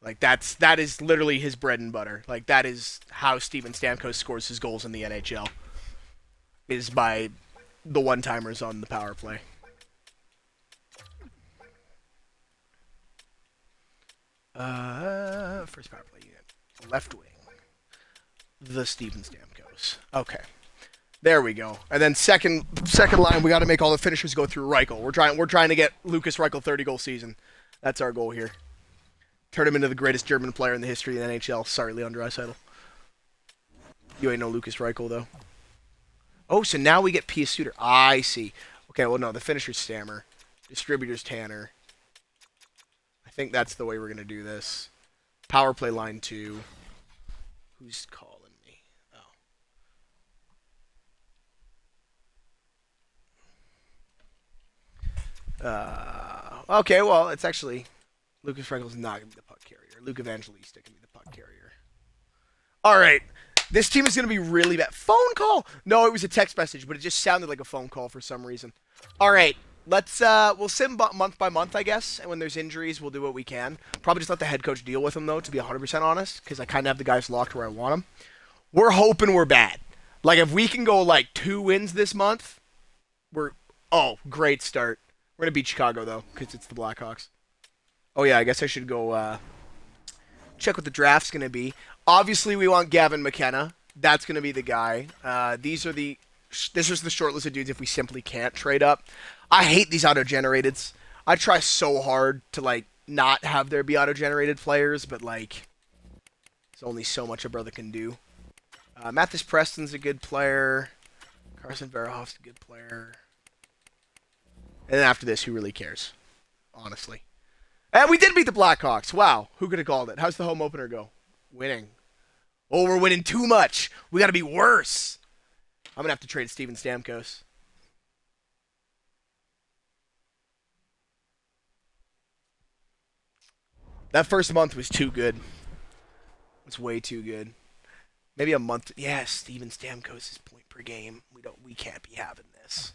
Like, that is literally his bread and butter. Like, that is how Steven Stamkos scores his goals in the NHL. Is by the one-timers on the power play. First power play unit. Left wing. The Steven Stamkos. Okay. There we go. And then second line, we got to make all the finishers go through Reichel. We're trying to get Lucas Reichel 30-goal season. That's our goal here. Turn him into the greatest German player in the history of the NHL. Sorry, Leon Draisaitl. You ain't no Lucas Reichel, though. Oh, so now we get Pia Suter. I see. Okay, well, no, the finisher's Stammer. Distributor's Tanner. I think that's the way we're going to do this. Power play line 2. Who's calling me? Oh. Okay, well, it's actually... Lucas Reichel's not going to be the puck carrier. Luke Evangelista can be the puck carrier. All right. This team is going to be really bad. Phone call? No, it was a text message, but it just sounded like a phone call for some reason. All right. We'll sim month by month, I guess, and when there's injuries, we'll do what we can. Probably just let the head coach deal with them, though, to be 100% honest, because I kind of have the guys locked where I want them. We're hoping we're bad. Like, if we can go, like, 2 wins this month, great start. We're going to beat Chicago, though, because it's the Blackhawks. Oh, yeah, I guess I should go check what the draft's going to be. Obviously, we want Gavin McKenna. That's going to be the guy. This is the short list of dudes if we simply can't trade up. I hate these auto-generateds. I try so hard to, like, not have there be auto-generated players, but, like, there's only so much a brother can do. Mathis Preston's a good player. Carson Verhoff's a good player. And then after this, who really cares? Honestly. And we did beat the Blackhawks. Wow. Who could have called it? How's the home opener go? Winning. Oh, we're winning too much. We got to be worse. I'm going to have to trade Steven Stamkos. That first month was too good. It's way too good. Maybe a month. Yeah, Steven Stamkos' point per game. We can't be having this.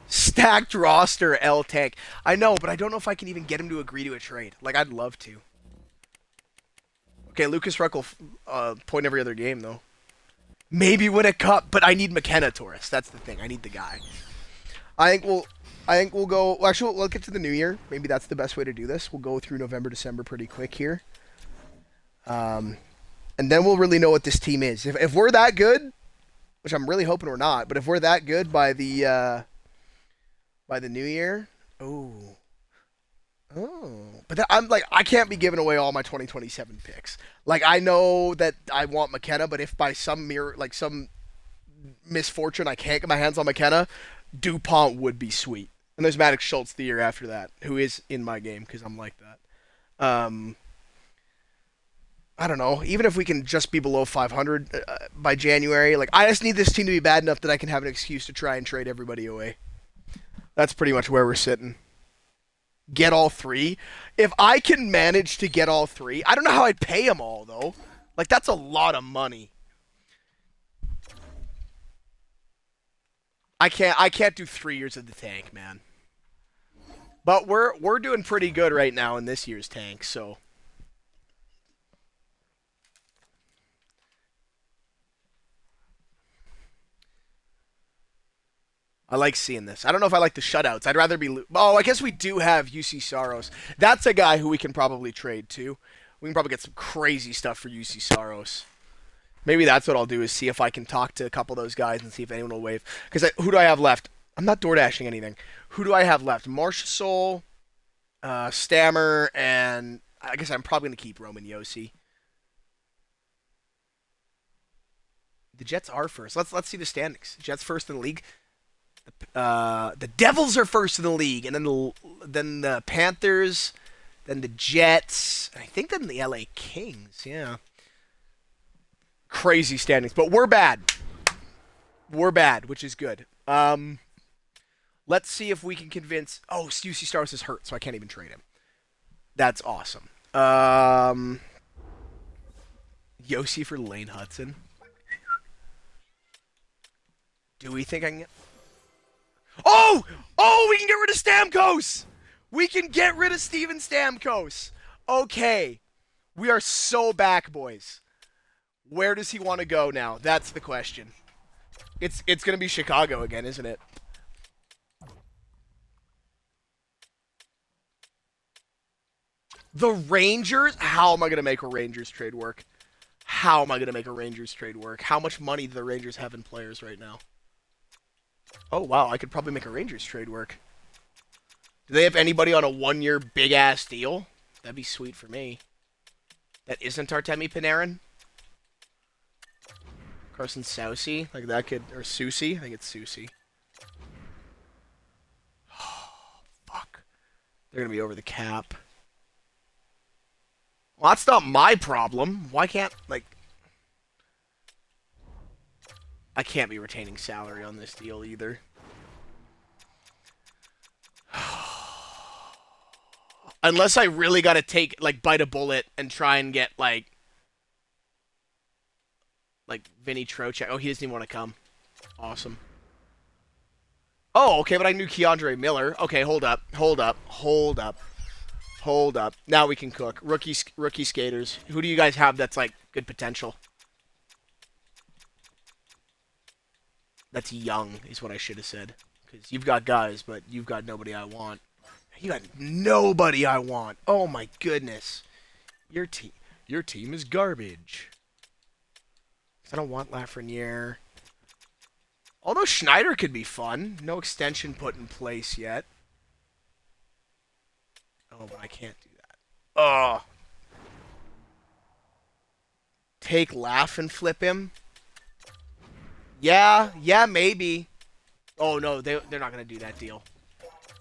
Stacked roster, L Tank. I know, but I don't know if I can even get him to agree to a trade. Like, I'd love to. Okay, Lucas Reichel, point every other game, though. Maybe win a cup, but I need McKenna Torres. That's the thing. I need the guy. I think we'll go... Well, actually, we'll get to the new year. Maybe that's the best way to do this. We'll go through November, December pretty quick here. And then we'll really know what this team is. If we're that good, which I'm really hoping we're not, but if we're that good by the new year, but I can't be giving away all my 2027 picks. Like, I know that I want McKenna, but if by some misfortune I can't get my hands on McKenna, DuPont would be sweet. And there's Maddox Schultz the year after that, who is in my game because I'm like that. I don't know. Even if we can just be below 500 by January, like, I just need this team to be bad enough that I can have an excuse to try and trade everybody away. That's pretty much where we're sitting. Get all 3. If I can manage to get all 3, I don't know how I'd pay them all, though. Like, that's a lot of money. I can't do 3 years of the tank, man. But we're doing pretty good right now in this year's tank, so... I like seeing this. I don't know if I like the shutouts. I'd rather be... Oh, I guess we do have UC Saros. That's a guy who we can probably trade to. We can probably get some crazy stuff for UC Saros. Maybe that's what I'll do is see if I can talk to a couple of those guys and see if anyone will wave. Because who do I have left? I'm not door dashing anything. Who do I have left? Marshall, Stammer, and I guess I'm probably going to keep Roman Yossi. The Jets are first. Let's see the standings. Jets first in the league. The Devils are first in the league, and then the Panthers, then the Jets, and I think then the LA Kings. Yeah. Crazy standings, but we're bad. We're bad, which is good. Let's see if we can convince. Oh, UC Stars is hurt, so I can't even trade him. That's awesome. Yossi for Lane Hudson. Do we think I can get... Oh! Oh, we can get rid of Stamkos! We can get rid of Steven Stamkos. Okay. We are so back, boys. Where does he want to go now? That's the question. It's going to be Chicago again, isn't it? The Rangers? How am I going to make a Rangers trade work? How am I going to make a Rangers trade work? How much money do the Rangers have in players right now? Oh, wow. I could probably make a Rangers trade work. Do they have anybody on a one-year big-ass deal? That'd be sweet for me. That isn't Artemi Panarin? Carson Soucy? Like that kid. Or Soucy? I think it's Soucy. Oh, fuck. They're going to be over the cap. Well, that's not my problem. Why can't, like... I can't be retaining salary on this deal either. Unless I really gotta take, like, bite a bullet and try and get, like Vinny Trocheck. Oh, he doesn't even want to come. Awesome. Oh, okay, but I knew Keandre Miller. Okay, hold up. Now we can cook. Rookie skaters. Who do you guys have that's, like, good potential? That's young, is what I should have said. Because you've got guys, but you've got nobody I want. You got nobody I want. Oh my goodness. Your team is garbage. I don't want Lafreniere. Although Schneider could be fun. No extension put in place yet. Oh, but I can't do that. Oh. Take Laugh and flip him. Yeah, maybe. Oh, no, they're not going to do that deal.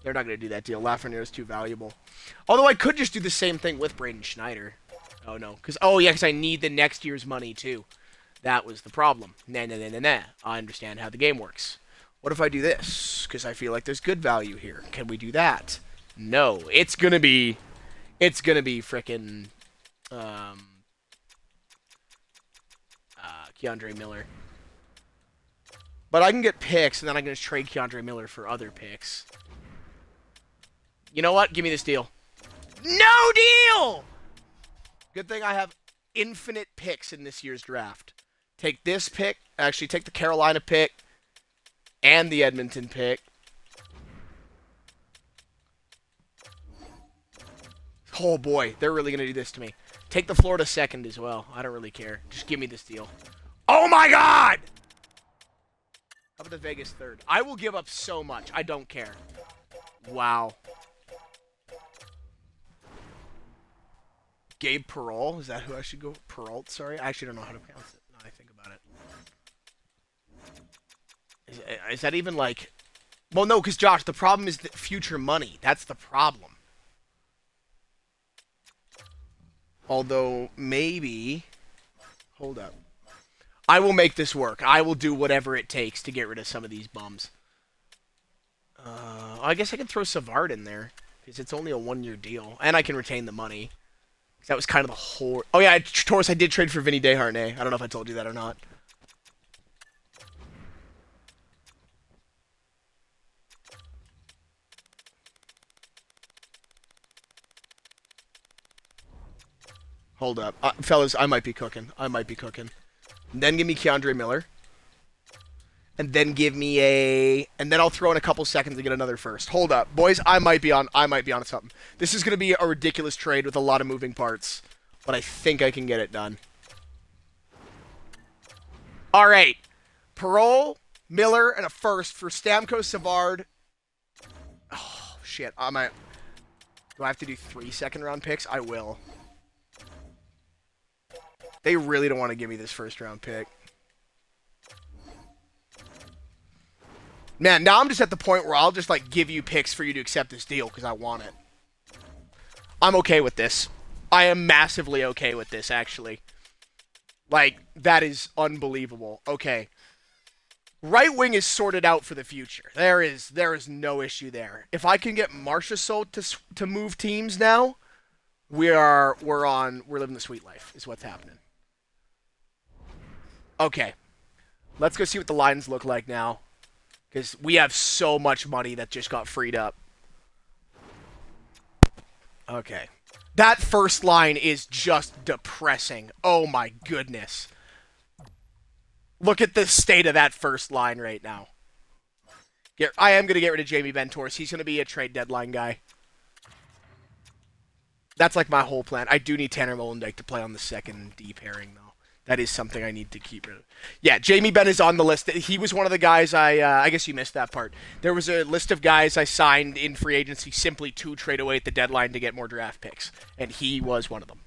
They're not going to do that deal. Lafreniere is too valuable. Although I could just do the same thing with Braden Schneider. Oh, no. Because I need the next year's money, too. That was the problem. Nah. I understand how the game works. What if I do this? Because I feel like there's good value here. Can we do that? No. It's going to be frickin' Keandre Miller. But I can get picks, and then I can just trade Keandre Miller for other picks. You know what? Give me this deal. No deal! Good thing I have infinite picks in this year's draft. Take this pick. Actually, take the Carolina pick and the Edmonton pick. Oh, boy. They're really going to do this to me. Take the Florida second as well. I don't really care. Just give me this deal. Oh, my God! How about the Vegas third? I will give up so much. I don't care. Wow. Gabe Perreault? Is that who I should go? Perreault, sorry. I actually don't know how to pronounce it now I think about it. Is that even like... Well, no, because Josh, the problem is the future money. That's the problem. Although, maybe... Hold up. I will make this work. I will do whatever it takes to get rid of some of these bums. I guess I can throw Savard in there. Because it's only a one-year deal. And I can retain the money. That was kind of the whole... Oh, yeah, Taurus, I did trade for Vinny Desharnais. I don't know if I told you that or not. Hold up. Fellas, I might be cooking. And then give me Keandre Miller. And then give me a... And then I'll throw in a couple seconds to get another first. Hold up. Boys, I might be on something. This is going to be a ridiculous trade with a lot of moving parts. but I think I can get it done. All right. Parole, Miller, and a first for Stamkos, Savard. Oh, shit. Do I have to do 3 second-round picks? I will. They really don't want to give me this first-round pick. Man, now I'm just at the point where I'll just, like, give you picks for you to accept this deal because I want it. I'm okay with this. I am massively okay with this, actually. Like, that is unbelievable. Okay. Right wing is sorted out for the future. There is no issue there. If I can get Marchessault to move teams now, we're living the sweet life is what's happening. Okay. Let's go see what the lines look like now. Because we have so much money that just got freed up. Okay. That first line is just depressing. Oh my goodness. Look at the state of that first line right now. I am going to get rid of Jamie Benn-Torres. He's going to be a trade deadline guy. That's like my whole plan. I do need Tanner Molendyk to play on the second D pairing, though. That is something I need to keep rid of. Yeah, Jamie Benn is on the list. He was one of the guys I guess you missed that part. There was a list of guys I signed in free agency simply to trade away at the deadline to get more draft picks, and he was one of them.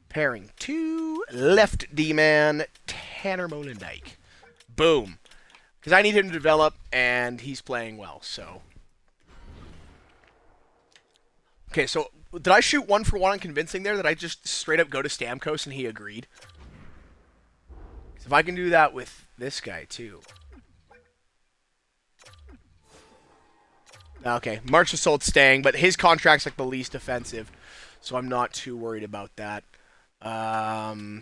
Pairing 2, left D-man, Tanner Molendyk. Boom. Because I need him to develop, and he's playing well, so. Okay, so did I shoot 1-for-1 on convincing there? That I just straight up go to Stamkos and he agreed? If I can do that with this guy, too. Okay, Marchessault's staying, but his contract's like the least offensive, so I'm not too worried about that. I'll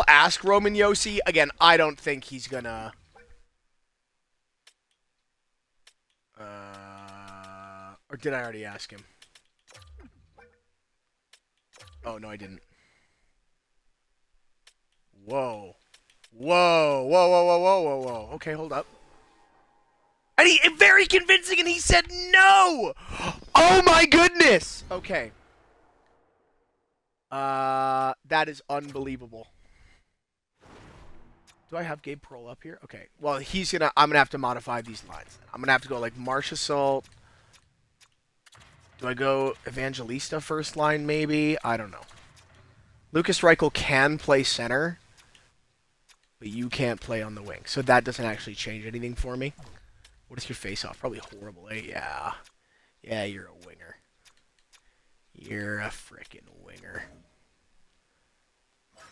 ask Roman Josi. Again, I don't think he's gonna... or did I already ask him? Oh, no, I didn't. Whoa. Whoa, whoa, whoa, whoa, whoa, whoa, whoa. Okay, hold up. And he very convincing, and he said no! Oh my goodness! Okay. That is unbelievable. Do I have Gabe Perreault up here? Okay. Well, I'm gonna have to modify these lines. I'm gonna have to go like Marchessault. Do I go Evangelista first line, maybe? I don't know. Lucas Reichel can play center, but you can't play on the wing. So that doesn't actually change anything for me. What is your face-off? Probably horrible, eh? Yeah. Yeah, you're a winger. You're a frickin' winger.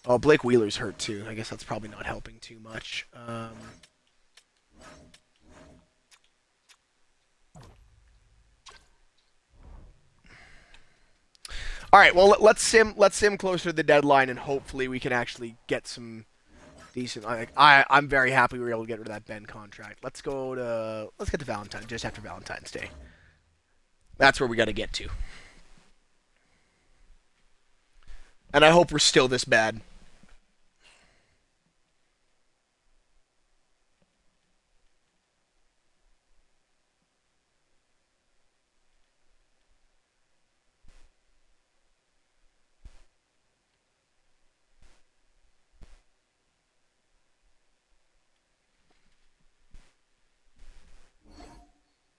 Oh, Blake Wheeler's hurt, too. I guess that's probably not helping too much. All right, well, let's sim closer to the deadline, and hopefully we can actually get some decent. I'm very happy we were able to get rid of that Ben contract. Let's get to Valentine, just after Valentine's Day. That's where we got to get to. And I hope we're still this bad.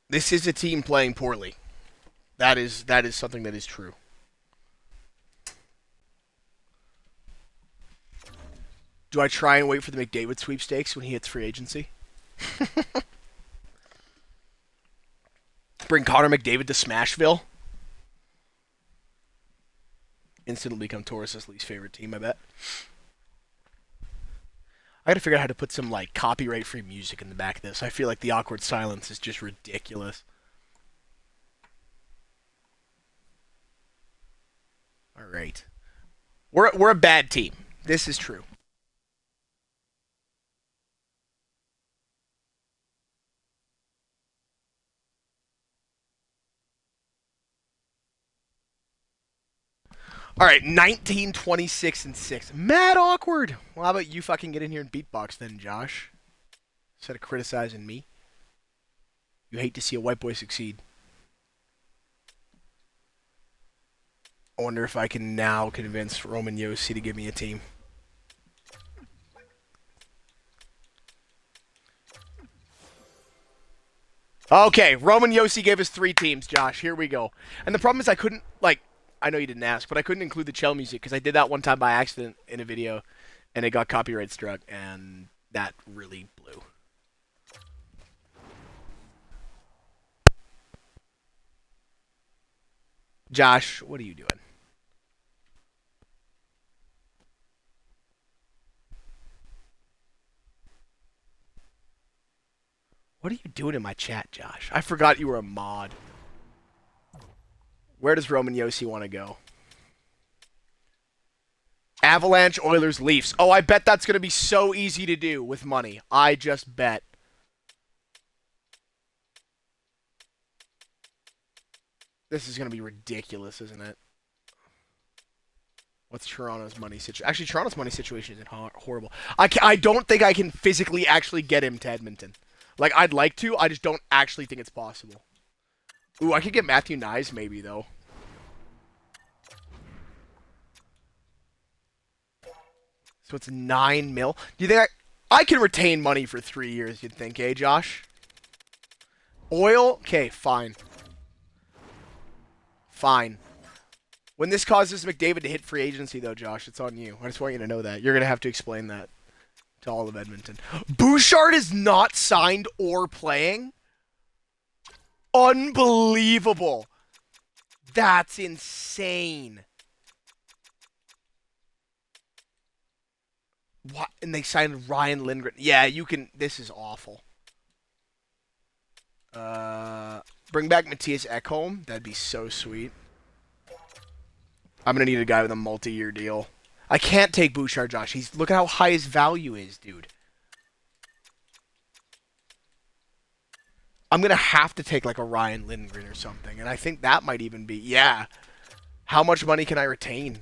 This is a team playing poorly. That is something that is true. Do I try and wait for the McDavid sweepstakes when he hits free agency? Bring Connor McDavid to Smashville? Instantly become Torres' least favorite team, I bet. I gotta figure out how to put some, like, copyright-free music in the back of this. I feel like the awkward silence is just ridiculous. Alright. We're a bad team. This is true. All right, 19, 26, and 6. Mad awkward. Well, how about you fucking get in here and beatbox then, Josh? Instead of criticizing me. You hate to see a white boy succeed. I wonder if I can now convince Roman Yossi to give me a team. Okay, Roman Yossi gave us 3 teams, Josh. Here we go. And the problem is I couldn't, like, I know you didn't ask, but I couldn't include the Chell music because I did that one time by accident in a video, and it got copyright struck, and that really blew. Josh, what are you doing? What are you doing in my chat, Josh? I forgot you were a mod. Where does Roman Yossi want to go? Avalanche, Oilers, Leafs. Oh, I bet that's going to be so easy to do with money. I just bet. This is going to be ridiculous, isn't it? What's Toronto's money situation? Actually, Toronto's money situation isn't horrible. I don't think I can physically actually get him to Edmonton. Like, I'd like to. I just don't actually think it's possible. Ooh, I could get Matthew Nyes maybe, though. So it's 9 mil. Do you think I can retain money for 3 years, you'd think, eh, Josh? Oil? Okay, fine. Fine. When this causes McDavid to hit free agency, though, Josh, it's on you. I just want you to know that. You're going to have to explain that to all of Edmonton. Bouchard is not signed or playing? Unbelievable. That's insane. What? And they signed Ryan Lindgren. Yeah, you can. This is awful. Bring back Matthias Ekholm. That'd be so sweet. I'm going to need a guy with a multi-year deal. I can't take Bouchard, Josh. Look at how high his value is, dude. I'm going to have to take like a Ryan Lindgren or something. And I think that might even be... Yeah. How much money can I retain?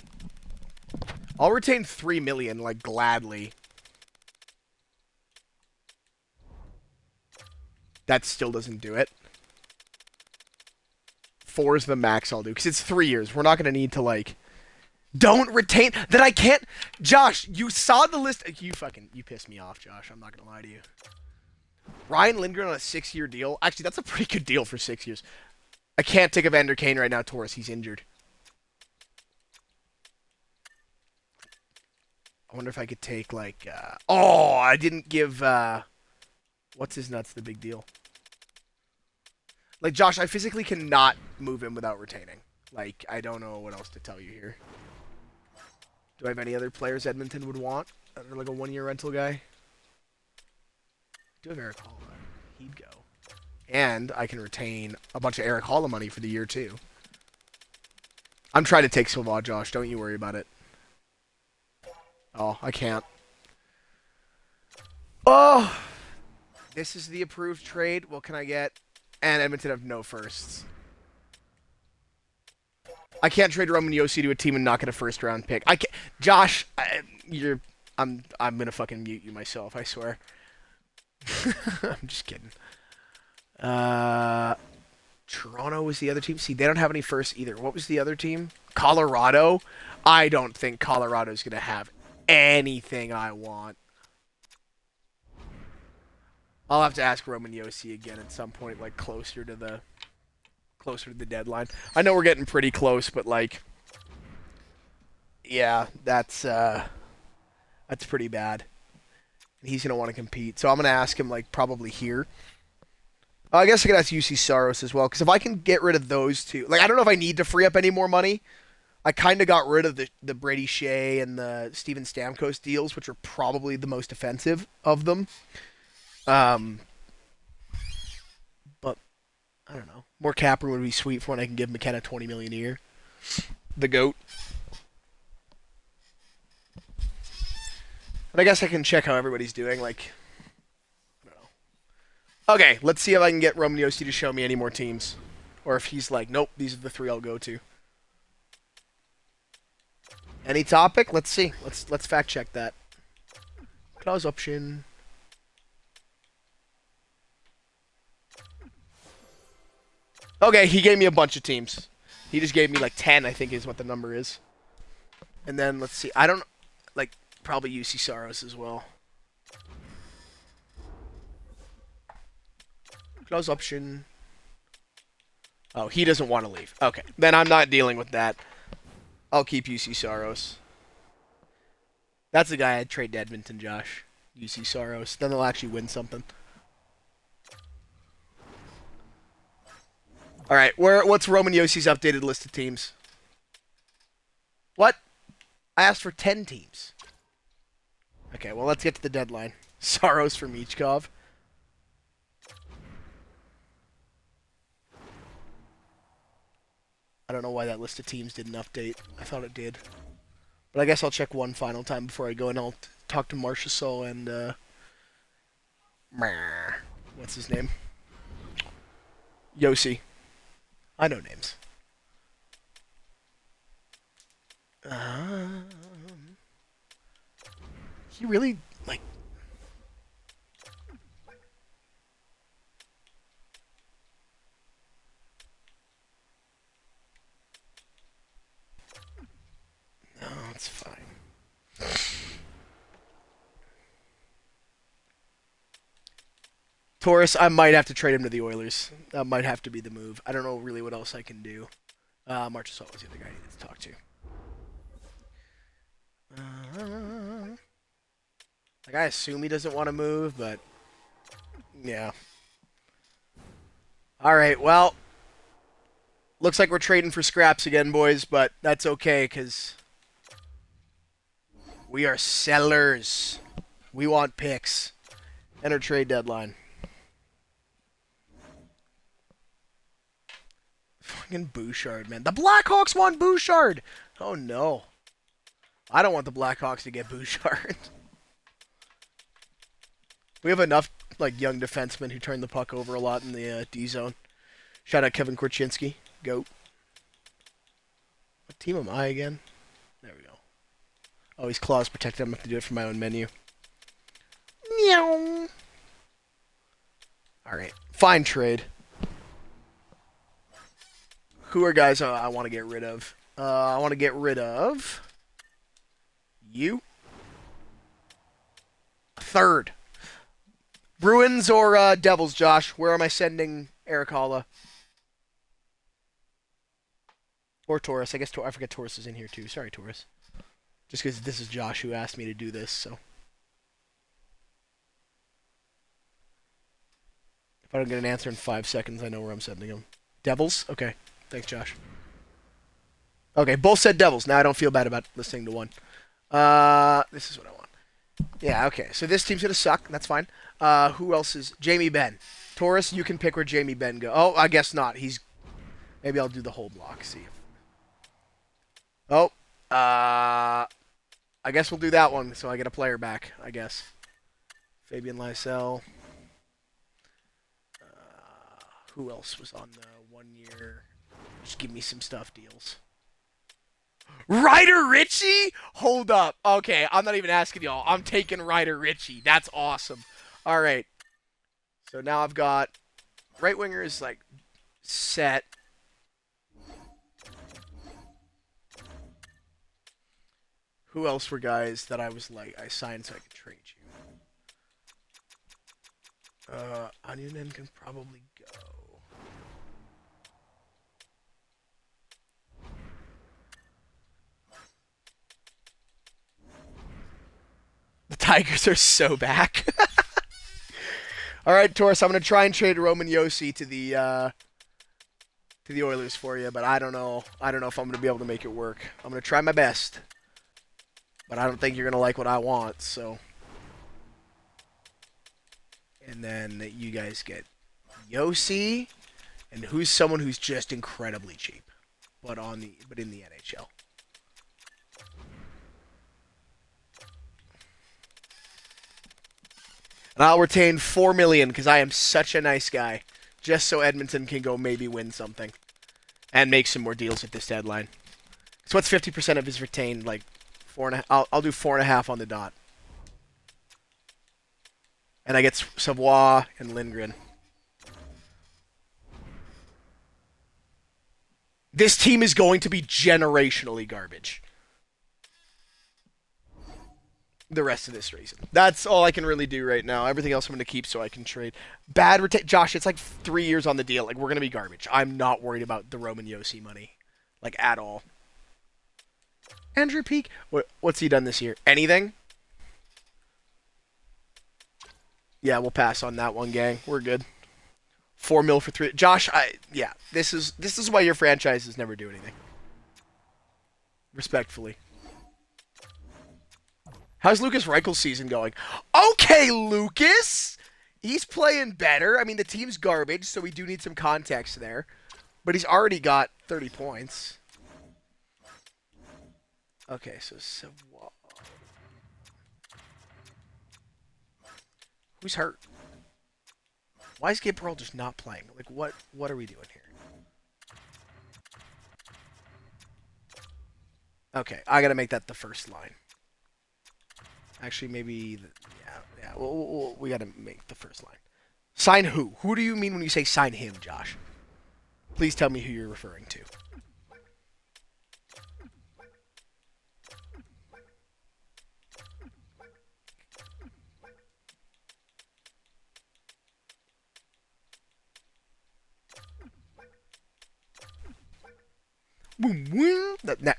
I'll retain $3 million, like, gladly. That still doesn't do it. 4 is the max I'll do. Because it's 3 years. We're not going to need to, like... Don't retain... That I can't... Josh, you saw the list... You pissed me off, Josh. I'm not going to lie to you. Ryan Lindgren on a 6-year deal. Actually, that's a pretty good deal for 6 years. I can't take Evander Kane right now, Taurus. He's injured. I wonder if I could take, like... Oh, I didn't give... What's his nuts the big deal? Like, Josh, I physically cannot move him without retaining. Like, I don't know what else to tell you here. Do I have any other players Edmonton would want? Or like a 1-year rental guy? I do have Eric Halla. He'd go. And I can retain a bunch of Eric Halla money for the year, too. I'm trying to take Silva, Josh. Don't you worry about it. Oh, I can't. Oh! This is the approved trade. What can I get? And Edmonton have no firsts. I can't trade Roman Yossi to a team and not get a first-round pick. I can't. Josh, I'm gonna fucking mute you myself. I swear. I'm just kidding. Toronto was the other team. See, they don't have any firsts either. What was the other team? Colorado. I don't think Colorado's gonna have anything I want. I'll have to ask Roman Yossi again at some point, like closer to the deadline. I know we're getting pretty close, but like, yeah, that's pretty bad. He's gonna want to compete, so I'm gonna ask him like probably here. I guess I could ask UC Saros as well, because if I can get rid of those two, like I don't know if I need to free up any more money. I kind of got rid of the Brady Shea and the Steven Stamkos deals, which are probably the most offensive of them. But I don't know. More cap room would be sweet for when I can give McKenna $20 million a year. The GOAT. And I guess I can check how everybody's doing. Like, I don't know. Okay, let's see if I can get Roman Yossi to show me any more teams, or if he's like, nope, these are the 3 I'll go to. Any topic? Let's see. Let's fact check that. Close option. Okay, he gave me a bunch of teams. He just gave me like 10, I think is what the number is. And then let's see. I don't like probably UC Saros as well. Close option. Oh, he doesn't want to leave. Okay, then I'm not dealing with that. I'll keep UC Saros. That's the guy I'd trade to Edmonton, Josh. UC Saros. Then they'll actually win something. All right, what's Roman Yossi's updated list of teams? What? I asked for 10 teams. Okay, well, let's get to the deadline. Saros for Michkov. I don't know why that list of teams didn't update. I thought it did. But I guess I'll check one final time before I go, and I'll talk to Marchessault and, what's his name? Yossi. I know names. He really, like... No, it's fine. Torres, I might have to trade him to the Oilers. That might have to be the move. I don't know really what else I can do. Marchessault was the other guy I needed to talk to. Like, I assume he doesn't want to move, but... Yeah. Alright, well... Looks like we're trading for scraps again, boys, but that's okay, because... We are sellers. We want picks. Enter trade deadline. Fucking Bouchard, man. The Blackhawks want Bouchard! Oh, no. I don't want the Blackhawks to get Bouchard. We have enough like young defensemen who turn the puck over a lot in the D zone. Shout out Kevin Korchinski. Goat. What team am I again? There we go. Oh, he's clause protected. I'm going to have to do it from my own menu. Meow. Alright. Fine trade. Who are guys I want to get rid of? I want to get rid of... You. Third. Bruins or Devils, Josh? Where am I sending Eric Holla? Or Taurus. I guess I forget Taurus is in here too. Sorry, Taurus. Just because this is Josh who asked me to do this, so. If I don't get an answer in 5 seconds, I know where I'm sending him. Devils? Okay. Thanks, Josh. Okay, both said Devils. Now I don't feel bad about listening to one. This is what I want. Yeah, okay. So this team's going to suck. That's fine. Who else is... Jamie Benn. Taurus, you can pick where Jamie Benn go. Oh, I guess not. He's... Maybe I'll do the whole block. See. Oh. I guess we'll do that one so I get a player back, I guess. Fabian Lysell. Who else was on the 1 year? Just give me some stuff deals. Ryder Ritchie? Hold up. Okay, I'm not even asking y'all. I'm taking Ryder Ritchie. That's awesome. All right. So now I've got right winger is like set. Who else were guys that I was like I signed so I could trade you? Onionen can probably go. The Tigers are so back. All right, Taurus, I'm gonna try and trade Roman Josi to the Oilers for you, but I don't know. I don't know if I'm gonna be able to make it work. I'm gonna try my best, but I don't think you're gonna like what I want. So, and then you guys get Josi, and who's someone who's just incredibly cheap, but in the NHL. And I'll retain $4 million because I am such a nice guy, just so Edmonton can go maybe win something, and make some more deals at this deadline. So what's 50% of his retained? Like 4.5. I'll do 4.5 on the dot, and I get Savoie and Lindgren. This team is going to be generationally garbage the rest of this season. That's all I can really do right now. Everything else I'm going to keep so I can trade. Josh, it's like 3 years on the deal. Like, we're going to be garbage. I'm not worried about the Roman Yossi money. Like, at all. Andrew Peak? What's he done this year? Anything? Yeah, we'll pass on that one, gang. We're good. 4 mil for 3. Josh, this is why your franchises never do anything. Respectfully. How's Lucas Reichel's season going? Okay, Lucas! He's playing better. I mean, the team's garbage, so we do need some context there. But he's already got 30 points. Okay, so... Who's hurt? Why is Gabe Pearl just not playing? Like, what are we doing here? Okay, I gotta make that the first line. Actually, maybe... Yeah, we gotta make the first line. Sign who? Who do you mean when you say sign him, Josh? Please tell me who you're referring to.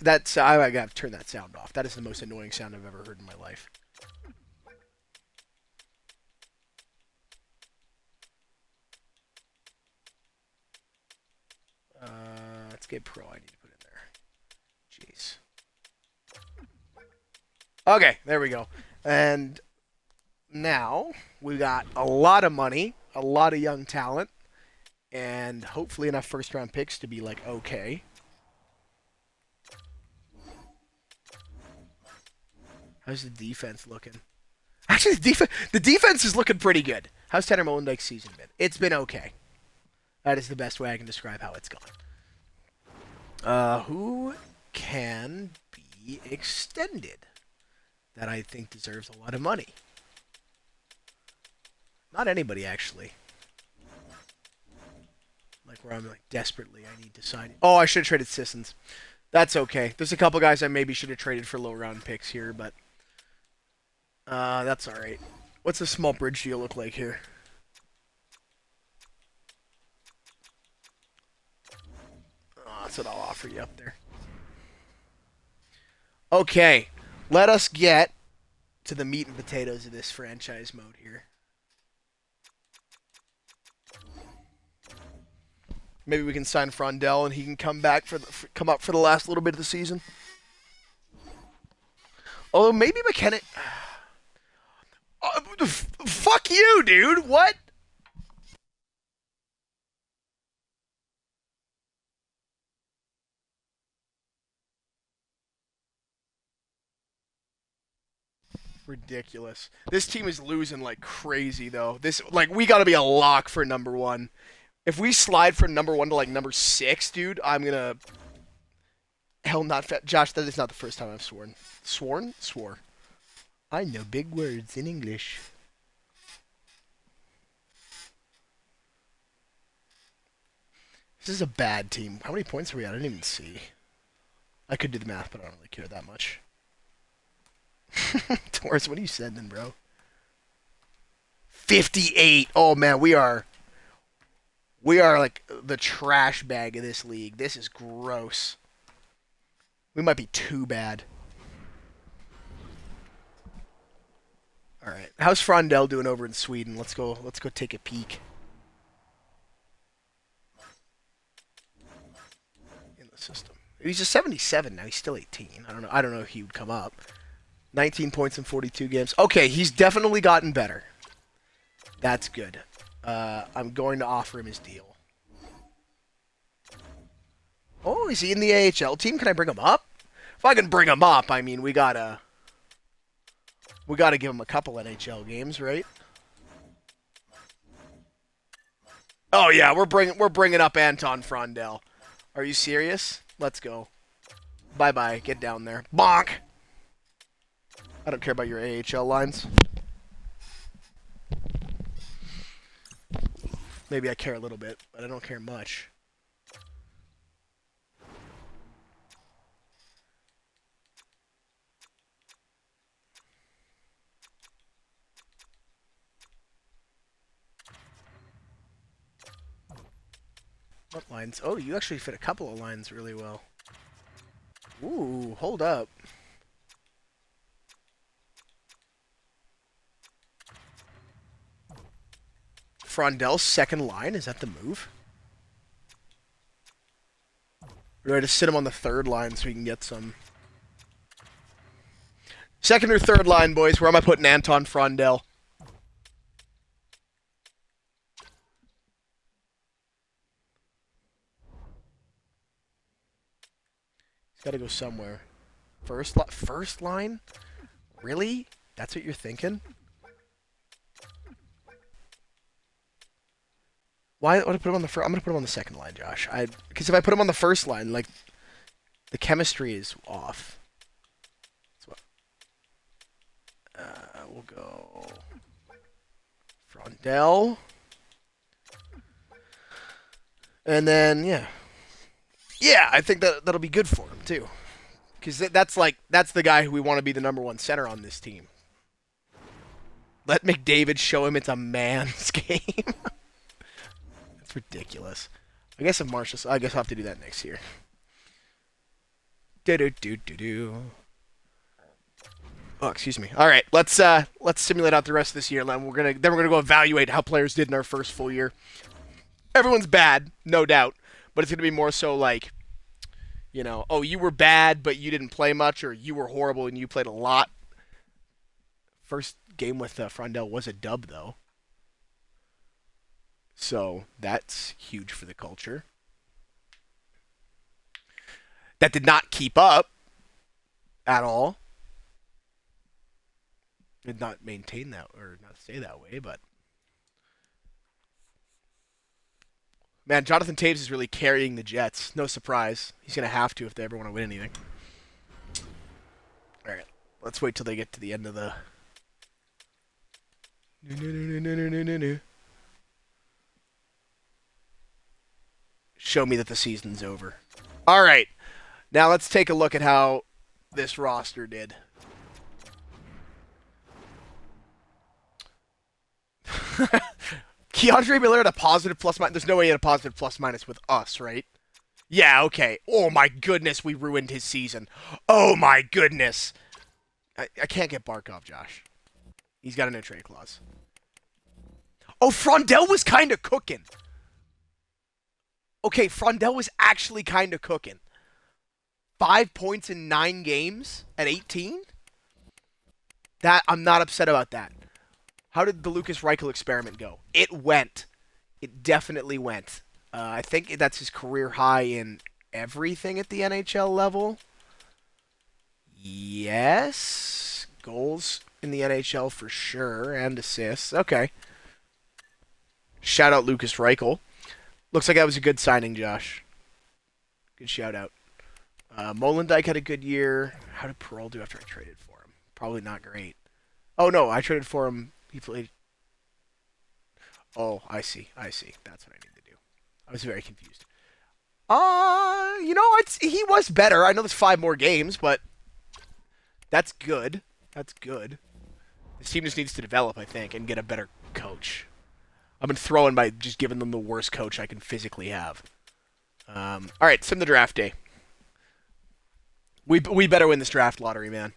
That's I gotta turn that sound off. That is the most annoying sound I've ever heard in my life. Let's get pro. I need to put in there. Jeez. Okay, there we go. And now we got a lot of money, a lot of young talent, and hopefully enough first-round picks to be like okay. How's the defense looking? Actually, the defense is looking pretty good. How's Tanner Molendyke's season been? It's been okay. That is the best way I can describe how it's gone. Who can be extended that I think deserves a lot of money? Not anybody, actually. Like, where I'm like, desperately, I need to sign. Oh, I should have traded Sissons. That's okay. There's a couple guys I maybe should have traded for low-round picks here, but... that's alright. What's a small bridge deal look like here? Oh, that's what I'll offer you up there. Okay. Let us get to the meat and potatoes of this franchise mode here. Maybe we can sign Frondell and he can come back come up for the last little bit of the season. Although maybe McKenna... fuck you, dude! What? Ridiculous. This team is losing like crazy, though. We gotta be a lock for number 1. If we slide from number 1 to like number 6, dude, I'm gonna... Hell, not fat. Josh, that is not the first time I've sworn. Sworn? Swore. I know big words in English. This is a bad team. How many points are we at? I didn't even see. I could do the math, but I don't really care that much. Taurus, what are you sending, bro? 58. Oh, man, we are like the trash bag of this league. This is gross. We might be too bad. All right. How's Frondell doing over in Sweden? Let's go take a peek. In the system. He's a 77 now. He's still 18. I don't know if he would come up. 19 points in 42 games. Okay, he's definitely gotten better. That's good. I'm going to offer him his deal. Oh, is he in the AHL team? Can I bring him up? If I can bring him up, I mean, we gotta give him a couple NHL games, right? Oh yeah, we're bringing up Anton Frondell. Are you serious? Let's go. Bye bye. Get down there. Bonk. I don't care about your AHL lines. Maybe I care a little bit, but I don't care much. What lines? Oh, you actually fit a couple of lines really well. Ooh, hold up. Frondell's second line, is that the move? We're going to sit him on the third line so we can get some. Second or third line, boys. Where am I putting Anton Frondell? He's got to go somewhere. First line? Really? That's what you're thinking? Why would I put him on the first? I'm gonna put him on the second line, Josh. Because if I put him on the first line, like the chemistry is off. So, we'll go Frondell, and then yeah, I think that'll be good for him too. Because that's the guy who we want to be the number one center on this team. Let McDavid show him it's a man's game. That's ridiculous. I guess if Marshall, I guess I'll have to do that next year. Oh, excuse me. All right, let's simulate out the rest of this year. Then we're gonna go evaluate how players did in our first full year. Everyone's bad, no doubt, but it's gonna be more so like, oh, you were bad, but you didn't play much, or you were horrible and you played a lot. First game with Frondell was a dub, though. So that's huge for the culture. That did not keep up at all. Did not maintain that, or not stay that way, but... Man, Jonathan Toews is really carrying the Jets. No surprise. He's going to have to if they ever want to win anything. All right. Let's wait till they get to the end of the... Show me that the season's over. All right. Now let's take a look at how this roster did. Keandre Miller at a positive plus minus. There's no way he had a positive plus minus with us, right? Yeah, okay. Oh my goodness, we ruined his season. Oh my goodness. I can't get Barkov, Josh. He's got a no trade clause. Oh, Frondell was kind of cooking. Okay, Frondell was actually kind of cooking. 5 points in 9 games at 18? I'm not upset about that. How did the Lucas Reichel experiment go? It went. It definitely went. I think that's his career high in everything at the NHL level. Yes. Goals in the NHL for sure, and assists. Okay. Shout out Lucas Reichel. Looks like that was a good signing, Josh. Good shout out. Molendijk had a good year. How did Perreault do after I traded for him? Probably not great. Oh, no, I traded for him. He played... Oh, I see. That's what I need to do. I was very confused. He was better. I know there's 5 more games, but that's good. That's good. This team just needs to develop, I think, and get a better coach. I've been throwing by just giving them the worst coach I can physically have. All right, sim the draft day. We better win this draft lottery, man.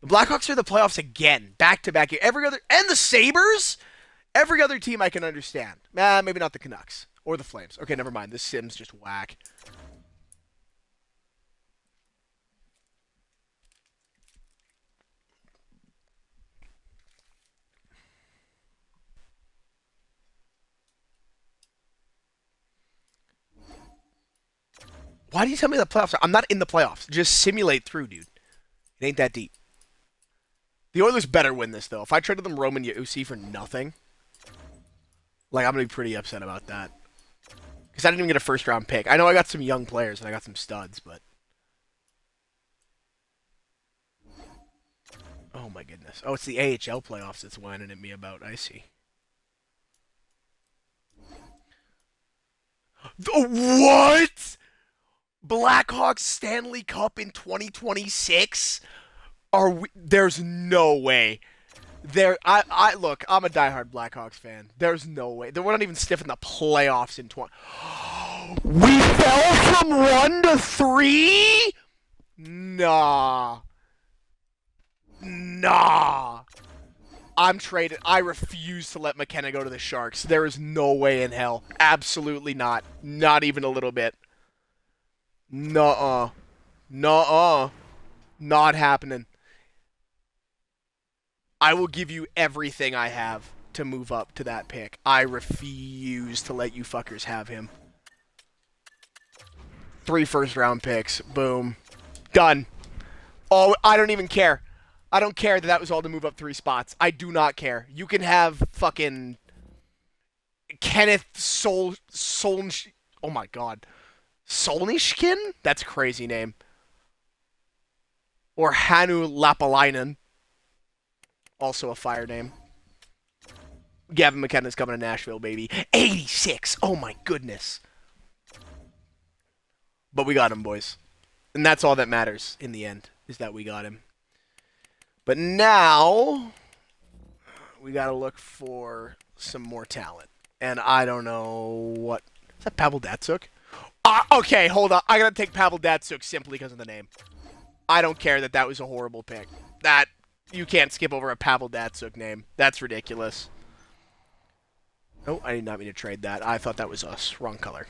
The Blackhawks are the playoffs again, back to back. And the Sabres. Every other team I can understand. Maybe not the Canucks or the Flames. Okay, never mind. This sim's just whack. Why do you tell me the playoffs I'm not in the playoffs. Just simulate through, dude. It ain't that deep. The Oilers better win this, though. If I traded them Roman Yossi for nothing, I'm going to be pretty upset about that. Because I didn't even get a first-round pick. I know I got some young players and I got some studs, but... Oh, my goodness. Oh, it's the AHL playoffs that's whining at me about. I see. What? Blackhawks Stanley Cup in 2026? There's no way. Look, I'm a diehard Blackhawks fan. There's no way. We're not even stiff in the playoffs in 20. We fell from 1 to 3? Nah. Nah. I'm traded. I refuse to let McKenna go to the Sharks. There is no way in hell. Absolutely not. Not even a little bit. Nuh-uh. Nuh-uh. Not happening. I will give you everything I have to move up to that pick. I refuse to let you fuckers have him. 3 first-round picks. Boom. Done. Oh, I don't even care. I don't care that that was all to move up 3 spots. I do not care. You can have fucking Kenneth oh my god. Solnishkin? That's a crazy name. Or Hanu Lapalainen. Also a fire name. Gavin McKenna's coming to Nashville, baby. 86! Oh my goodness. But we got him, boys. And that's all that matters in the end, is that we got him. But now, we got to look for some more talent. And I don't know what... Is that Pavel Datsyuk? Okay, hold on. I got to take Pavel Datsyuk simply because of the name. I don't care that that was a horrible pick. That... You can't skip over a Pavel Datsyuk name. That's ridiculous. Oh, I did not mean to trade that. I thought that was us. Wrong color.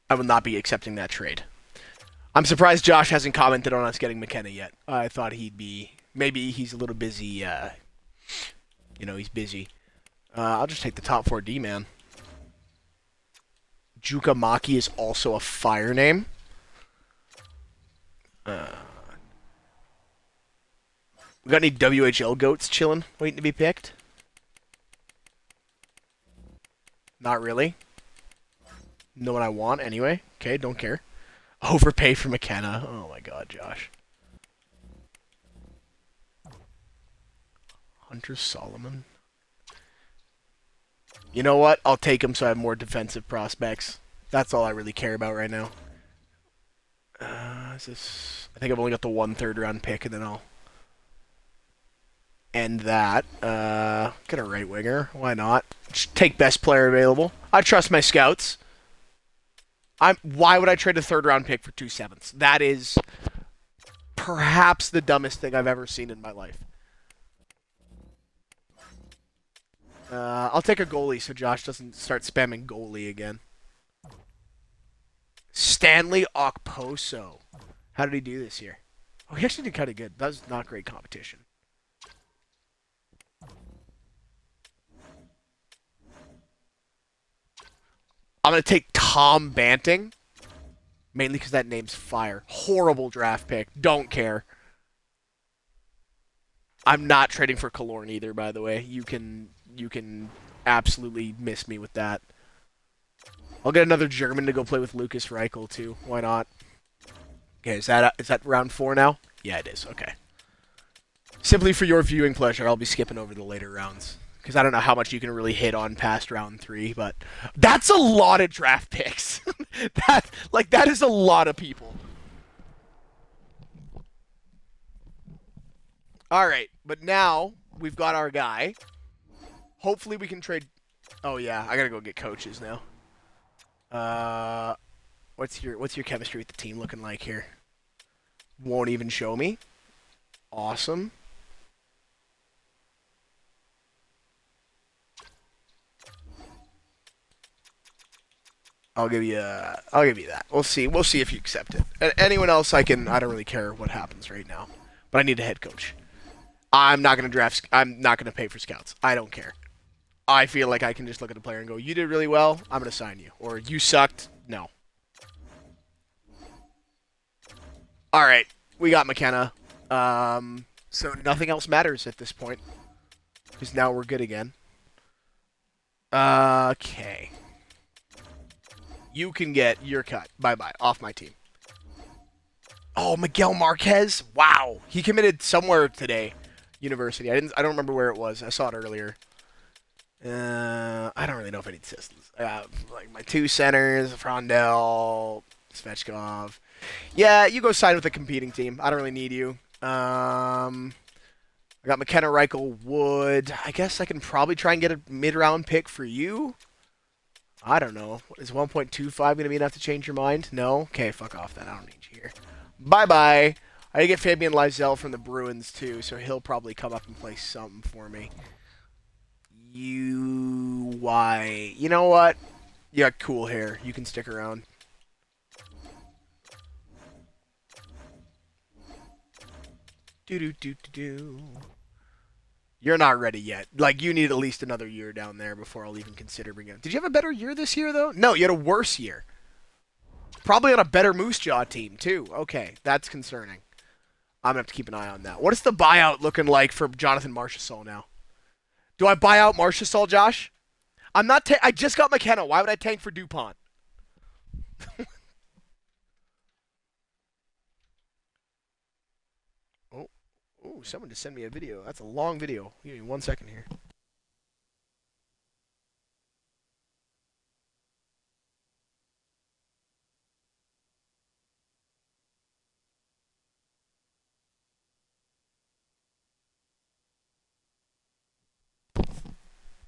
I will not be accepting that trade. I'm surprised Josh hasn't commented on us getting McKenna yet. I thought he'd be... Maybe he's a little busy. He's busy. I'll just take the top 4D, man. Juka Maki is also a fire name. We got any WHL goats chilling, waiting to be picked? Not really. Know what I want anyway. Okay, don't care. Overpay for McKenna. Oh my god, Josh. Hunter Solomon. You know what? I'll take him so I have more defensive prospects. That's all I really care about right now. Is this... I think I've only got the 1 third-round pick, and then I'll end that. Get a right winger. Why not? Just take best player available. I trust my scouts. Why would I trade a 3rd-round pick for 2 sevenths? That is perhaps the dumbest thing I've ever seen in my life. I'll take a goalie so Josh doesn't start spamming goalie again. Stanley Okposo. How did he do this year? Oh, he actually did kind of good. That was not great competition. I'm going to take Tom Banting. Mainly because that name's fire. Horrible draft pick. Don't care. I'm not trading for Killorn either, by the way. You can absolutely miss me with that. I'll get another German to go play with Lucas Reichel, too. Why not? Okay, is that round 4 now? Yeah, it is. Okay. Simply for your viewing pleasure, I'll be skipping over the later rounds. Because I don't know how much you can really hit on past round 3, but that's a lot of draft picks. that is a lot of people. All right, but now we've got our guy. Hopefully we can trade... Oh, yeah, I got to go get coaches now. What's your chemistry with the team looking like here? Won't even show me. Awesome. I'll give you that. We'll see if you accept it. Anyone else I don't really care what happens right now. But I need a head coach. I'm not going to pay for scouts. I don't care. I feel like I can just look at a player and go, you did really well, I'm going to sign you. Or you sucked, no. Alright, we got McKenna. So nothing else matters at this point. Because now we're good again. Okay. You can get your cut. Bye-bye. Off my team. Oh, Miguel Marquez? Wow. He committed somewhere today. University. I don't remember where it was. I saw it earlier. I don't really know if I need systems. Like my 2 centers, Frondell, Svechkov. Yeah, you go sign with a competing team. I don't really need you. I got McKenna, Reichel, Wood. I guess I can probably try and get a mid-round pick for you. I don't know. Is 1.25 going to be enough to change your mind? No? Okay, fuck off then. I don't need you here. Bye-bye. I did get Fabian Lysell from the Bruins, too, so he'll probably come up and play something for me. Why? You know what? You got cool hair. You can stick around. Do. You're not ready yet. Like, you need at least another year down there before I'll even consider bringing him. Did you have a better year this year, though? No, you had a worse year. Probably on a better Moose Jaw team, too. Okay, that's concerning. I'm going to have to keep an eye on that. What is the buyout looking like for Jonathan Marchessault now? Do I buy out Marchessault, Josh? I'm not. I just got McKenna. Why would I tank for DuPont? oh, someone just sent me a video. That's a long video. Give me 1 second here.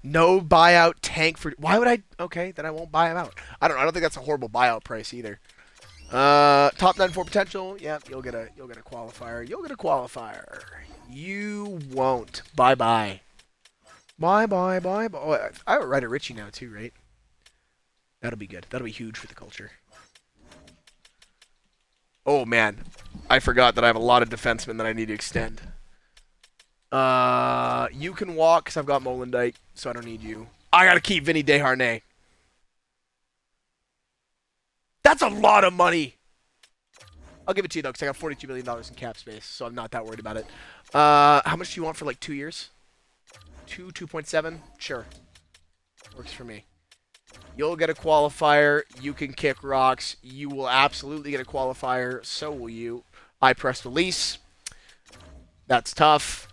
No buyout tank for. Why would I? Okay, then I won't buy him out. I don't know. I don't think that's a horrible buyout price either. Top 9 for potential. Yeah, you'll get a qualifier. You'll get a qualifier. You won't. Bye. Bye. Oh, I have a Ryder Ritchie now too, right? That'll be good. That'll be huge for the culture. Oh man, I forgot that I have a lot of defensemen that I need to extend. You can walk because I've got Molendijk, so I don't need you. I gotta keep Vinny Desharnais. That's a lot of money. I'll give it to you though, because I got $42 million in cap space, so I'm not that worried about it. How much do you want for like 2 years? 2.7? Sure. Works for me. You'll get a qualifier. You can kick rocks. You will absolutely get a qualifier. So will you. I press release. That's tough.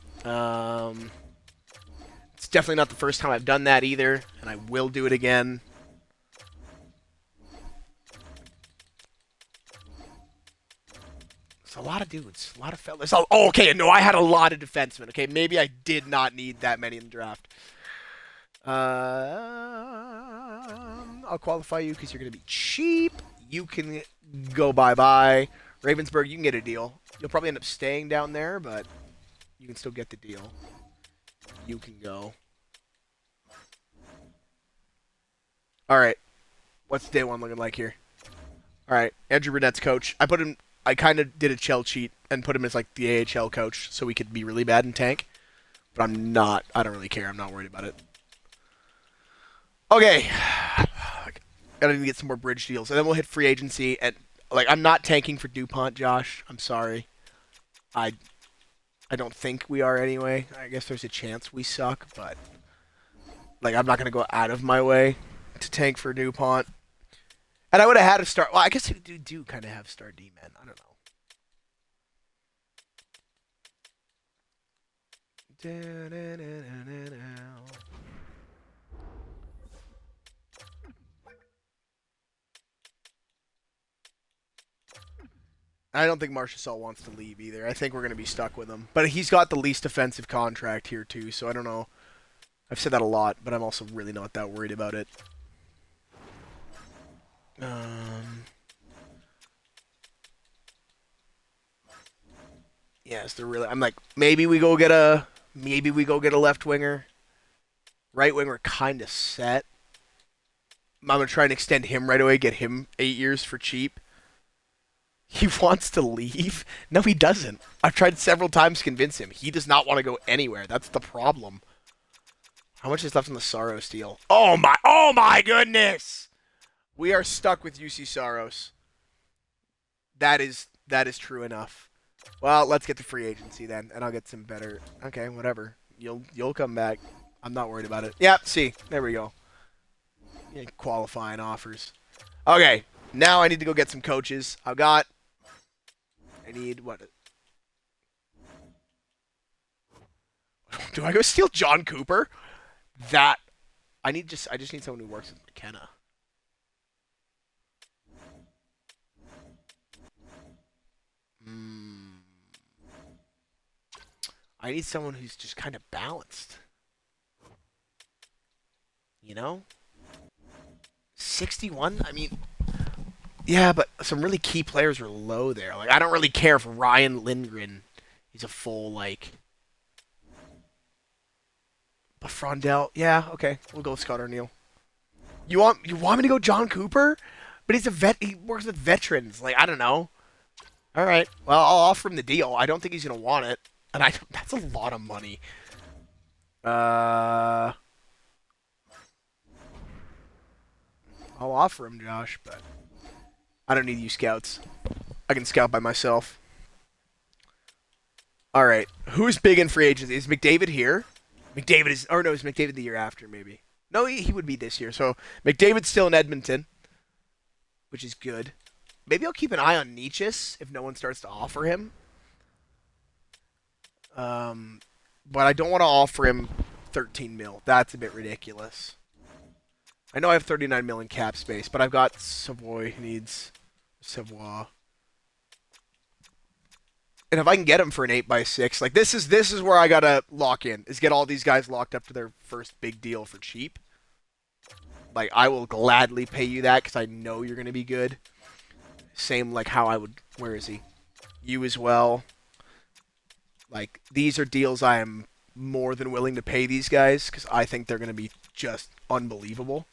It's definitely not the first time I've done that either, and I will do it again. It's a lot of dudes, a lot of fellas. Oh, okay, no, I had a lot of defensemen. Okay, maybe I did not need that many in the draft. I'll qualify you because you're going to be cheap. You can go bye-bye. Ravensburg, you can get a deal. You'll probably end up staying down there, but you can still get the deal. You can go. All right. What's day one looking like here? All right. Andrew Burnett's coach. I kind of did a shell cheat and put him as like the AHL coach so he could be really bad in tank. But I'm not. I don't really care. I'm not worried about it. Okay. Gotta get some more bridge deals. And then we'll hit free agency. And like, I'm not tanking for DuPont, Josh. I'm sorry. I don't think we are anyway. I guess there's a chance we suck, but like, I'm not gonna go out of my way to tank for DuPont. And I would have had to start. Well, I guess we do kind of have star D-men. I don't know. I don't think Marchessault wants to leave either. I think we're going to be stuck with him. But he's got the least offensive contract here, too, so I don't know. I've said that a lot, but I'm also really not that worried about it. Yes, they're really. I'm like, maybe we go get a left winger. Right winger kind of set. I'm gonna try and extend him right away. Get him 8 years for cheap. He wants to leave? No, he doesn't. I've tried several times to convince him. He does not want to go anywhere. That's the problem. How much is left on the Saros deal? Oh my goodness! We are stuck with UC Saros. That is true enough. Well, let's get to free agency then, and I'll get some better. Okay, whatever. You'll come back. I'm not worried about it. Yep, see, there we go. Yeah, qualifying offers. Okay, now I need to go get some coaches. I need what? Do I go steal John Cooper? I just need someone who works with McKenna. I need someone who's just kind of balanced. You know? 61? I mean, yeah, but some really key players were low there. Like, I don't really care if Ryan Lindgren is a full, like... But Frondell, yeah, okay. We'll go with Scott O'Neill. You want me to go John Cooper? But he's a vet. He works with veterans. Like, I don't know. All right. Well, I'll offer him the deal. I don't think he's gonna want it, and that's a lot of money. Uh, I'll offer him, Josh, but I don't need you scouts. I can scout by myself. All right. Who's big in free agency? Is McDavid here? McDavid is, or no, is McDavid the year after, maybe? No, he would be this year. So McDavid's still in Edmonton, which is good. Maybe I'll keep an eye on Nietzsche's if no one starts to offer him. But I don't want to offer him 13 mil. That's a bit ridiculous. I know I have 39 mil in cap space, but I've got Savoy who needs Savoy. And if I can get him for an 8x6, like this is where I gotta lock in, is get all these guys locked up to their first big deal for cheap. Like, I will gladly pay you that because I know you're gonna be good. Same like how I would. Where is he? You as well. Like, these are deals I am more than willing to pay these guys because I think they're gonna be just unbelievable.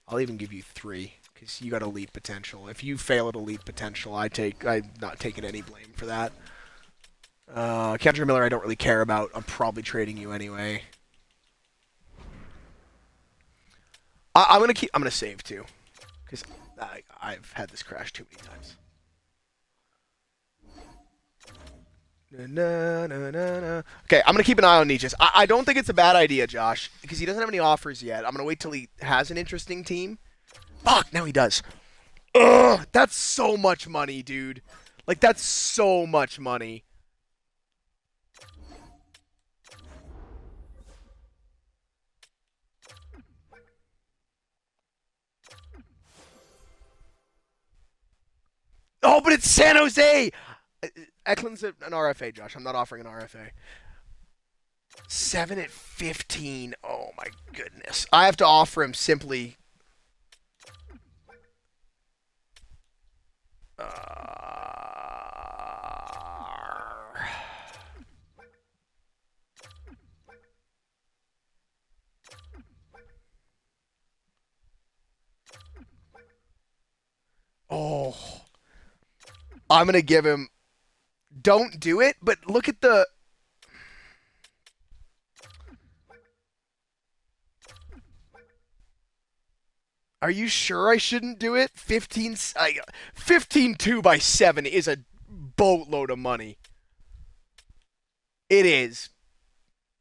I'll even give you 3. Because you got elite potential. If you fail at elite potential, I'm not taking any blame for that. Kendra Miller, I don't really care about. I'm probably trading you anyway. I'm gonna save too, because I've had this crash too many times. Okay, I'm gonna keep an eye on Nietzsche's. I don't think it's a bad idea, Josh, because he doesn't have any offers yet. I'm gonna wait till he has an interesting team. Fuck, now he does. Ugh, that's so much money, dude. Like, that's so much money. Oh, but it's San Jose! Eklund's an RFA, Josh. I'm not offering an RFA. 7 at 15. Oh, my goodness. I have to offer him simply... Oh. I'm going to give him... Don't do it, but look at the... Are you sure I shouldn't do it? 15-2 by 7 is a boatload of money. It is.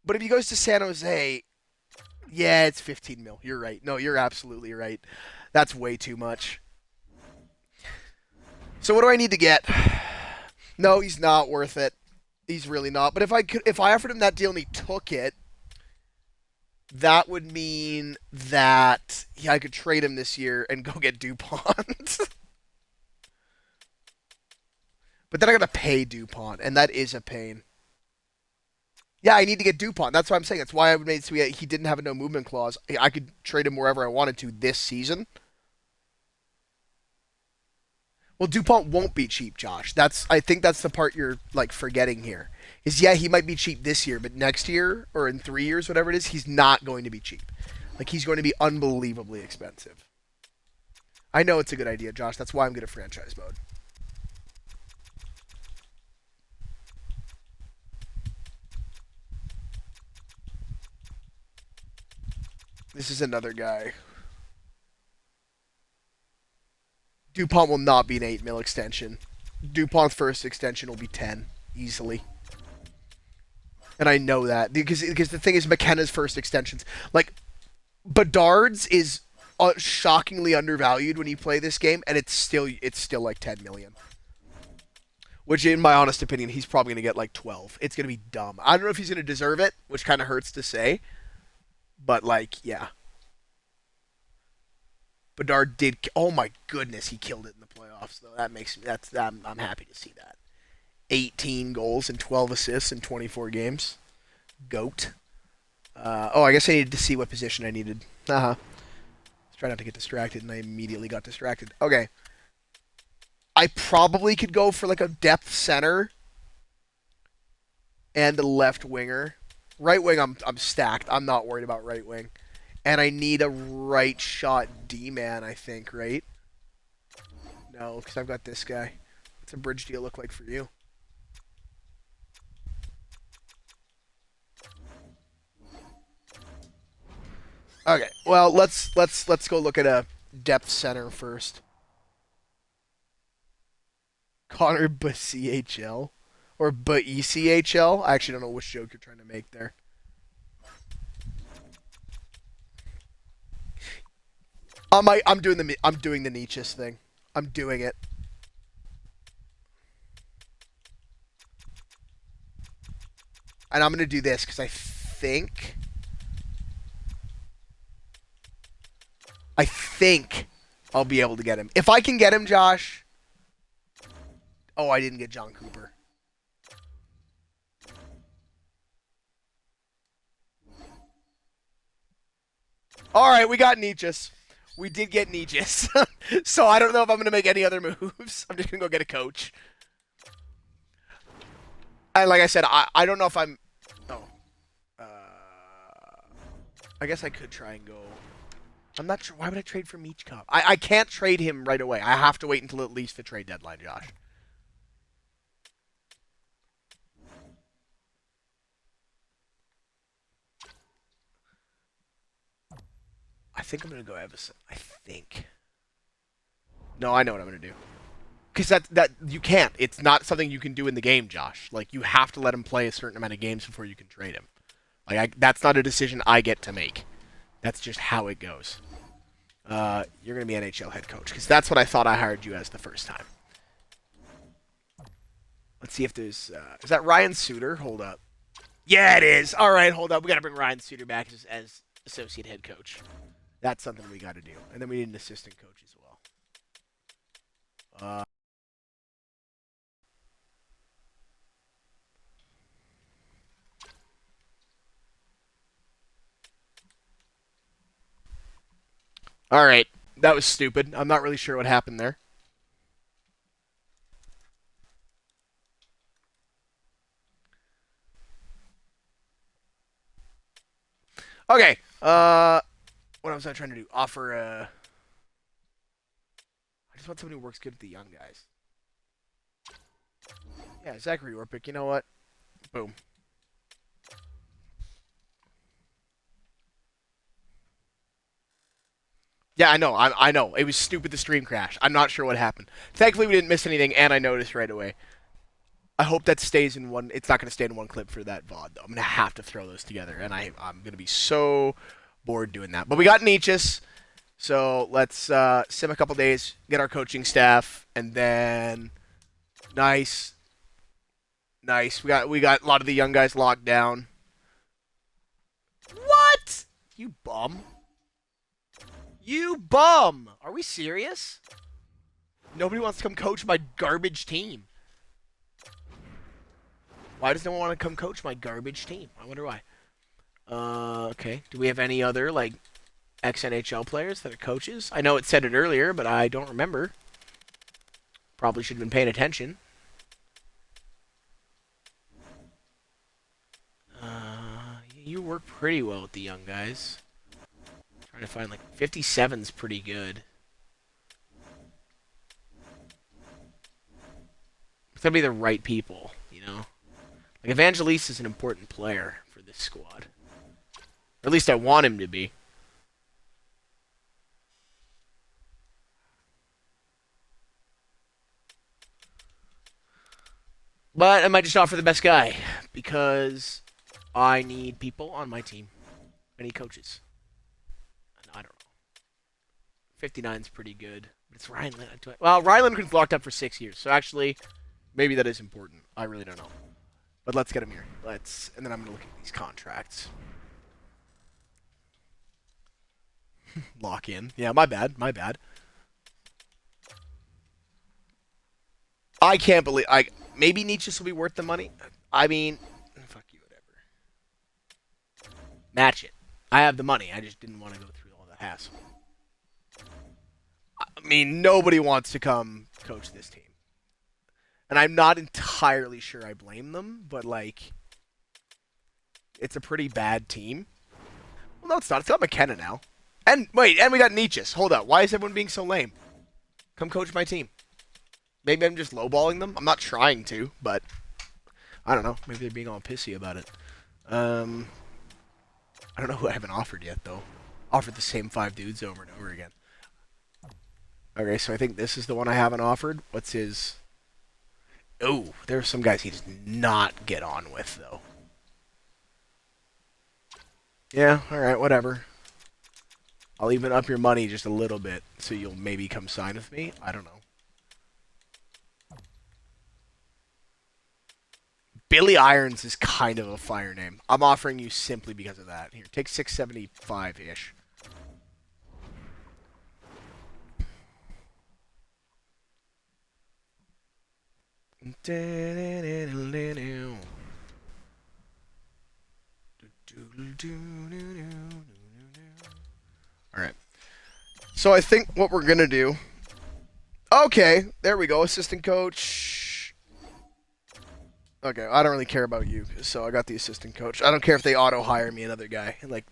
But if he goes to San Jose, yeah, it's 15 mil. You're right. No, you're absolutely right. That's way too much. So what do I need to get? No, he's not worth it. He's really not. But if I offered him that deal and he took it, that would mean that I could trade him this year and go get DuPont. But then I gotta pay DuPont, and that is a pain. Yeah, I need to get DuPont. That's what I'm saying. That's why I made it so he didn't have a no movement clause. I could trade him wherever I wanted to this season. Well, DuPont won't be cheap, Josh. I think that's the part you're like forgetting here. Is yeah, he might be cheap this year, but next year or in 3 years, whatever it is, he's not going to be cheap. Like, he's going to be unbelievably expensive. I know it's a good idea, Josh. That's why I'm good at franchise mode. This is another guy. DuPont will not be an 8 mil extension. DuPont's first extension will be 10 easily. And I know that because the thing is, McKenna's first extensions, like Bedard's, is shockingly undervalued when you play this game, and it's still like 10 million. Which, in my honest opinion, he's probably gonna get like 12. It's gonna be dumb. I don't know if he's gonna deserve it, which kind of hurts to say, but like, yeah. Bedard did. Oh my goodness, he killed it in the playoffs, though. I'm happy to see that. 18 goals and 12 assists in 24 games. Goat. Oh, I guess I needed to see what position I needed. Uh-huh. Try not to get distracted, and I immediately got distracted. Okay. I probably could go for like a depth center and a left winger. Right wing, I'm stacked. I'm not worried about right wing. And I need a right shot D-man, I think, right? No, because I've got this guy. What's a bridge deal look like for you? Okay, well let's go look at a depth center first. Connor BCHL or BECHL. I actually don't know which joke you're trying to make there. I'm doing the Nietzsche's thing. I'm doing it. And I'm gonna do this because I think I'll be able to get him. If I can get him, Josh. Oh, I didn't get John Cooper. All right, we got Nietzsche's. We did get Nietzsche's. So I don't know if I'm gonna make any other moves. I'm just gonna go get a coach. And like I said, I don't know if I'm. Oh. Uh, I guess I could try and go. I'm not sure. Why would I trade for Meach Cup? I can't trade him right away. I have to wait until at least the trade deadline, Josh. I think I'm going to go Evison. I think. No, I know what I'm going to do. Because that you can't. It's not something you can do in the game, Josh. Like, you have to let him play a certain amount of games before you can trade him. Like, that's not a decision I get to make. That's just how it goes. You're going to be NHL head coach. Because that's what I thought I hired you as the first time. Let's see if there's... is that Ryan Suter? Hold up. Yeah, it is. All right, hold up. We got to bring Ryan Suter back as associate head coach. That's something we got to do. And then we need an assistant coach as well. All right. That was stupid. I'm not really sure what happened there. Okay. What was I trying to do? Offer a... I just want somebody who works good with the young guys. Yeah, Zachary Orpik. You know what? Boom. Yeah, I know. I know. It was stupid. The stream crashed. I'm not sure what happened. Thankfully, we didn't miss anything, and I noticed right away. I hope that stays in one. It's not going to stay in one clip for that VOD, though. I'm going to have to throw those together, and I'm going to be so bored doing that. But we got Nietzsche's, so let's sim a couple days, get our coaching staff, and then nice. We got a lot of the young guys locked down. What? You bum. You bum. Are we serious? Nobody wants to come coach my garbage team. Why does no one want to come coach my garbage team? I wonder why. Okay. Do we have any other, like, ex-NHL players that are coaches? I know it said it earlier, but I don't remember. Probably should have been paying attention. You work pretty well with the young guys. Trying to find, like, 57's pretty good. It's gotta be the right people, you know? Like, Evangeliste is an important player for this squad. Or at least I want him to be. But I might just offer the best guy. Because I need people on my team. I need coaches. I don't know. 59's pretty good. But it's Ryan Lindgren. Well, Ryan Lindgren's locked up for 6 years. So actually, maybe that is important. I really don't know. But let's get him here. And then I'm going to look at these contracts. Lock in. Yeah, my bad. I can't believe Maybe Nietzsche's will be worth the money. I mean, fuck you, whatever. Match it. I have the money. I just didn't want to go through all the hassle. I mean, nobody wants to come coach this team. And I'm not entirely sure I blame them, but, like, it's a pretty bad team. Well, no, it's not. It's got McKenna now. And, wait, and we got Nietzsche's. Hold up. Why is everyone being so lame? Come coach my team. Maybe I'm just lowballing them. I'm not trying to, but I don't know. Maybe they're being all pissy about it. I don't know who I haven't offered yet, though. Offered the same 5 dudes over and over again. Okay, so I think this is the one I haven't offered. What's his... Oh, there's some guys he does not get on with, though. Yeah, alright, whatever. I'll even up your money just a little bit, so you'll maybe come sign with me. I don't know. Billy Irons is kind of a fire name. I'm offering you simply because of that. Here, take 675-ish. Alright. So I think what we're going to do... Okay, there we go. Assistant coach... Okay, I don't really care about you, so I got the assistant coach. I don't care if they auto-hire me another guy. Like,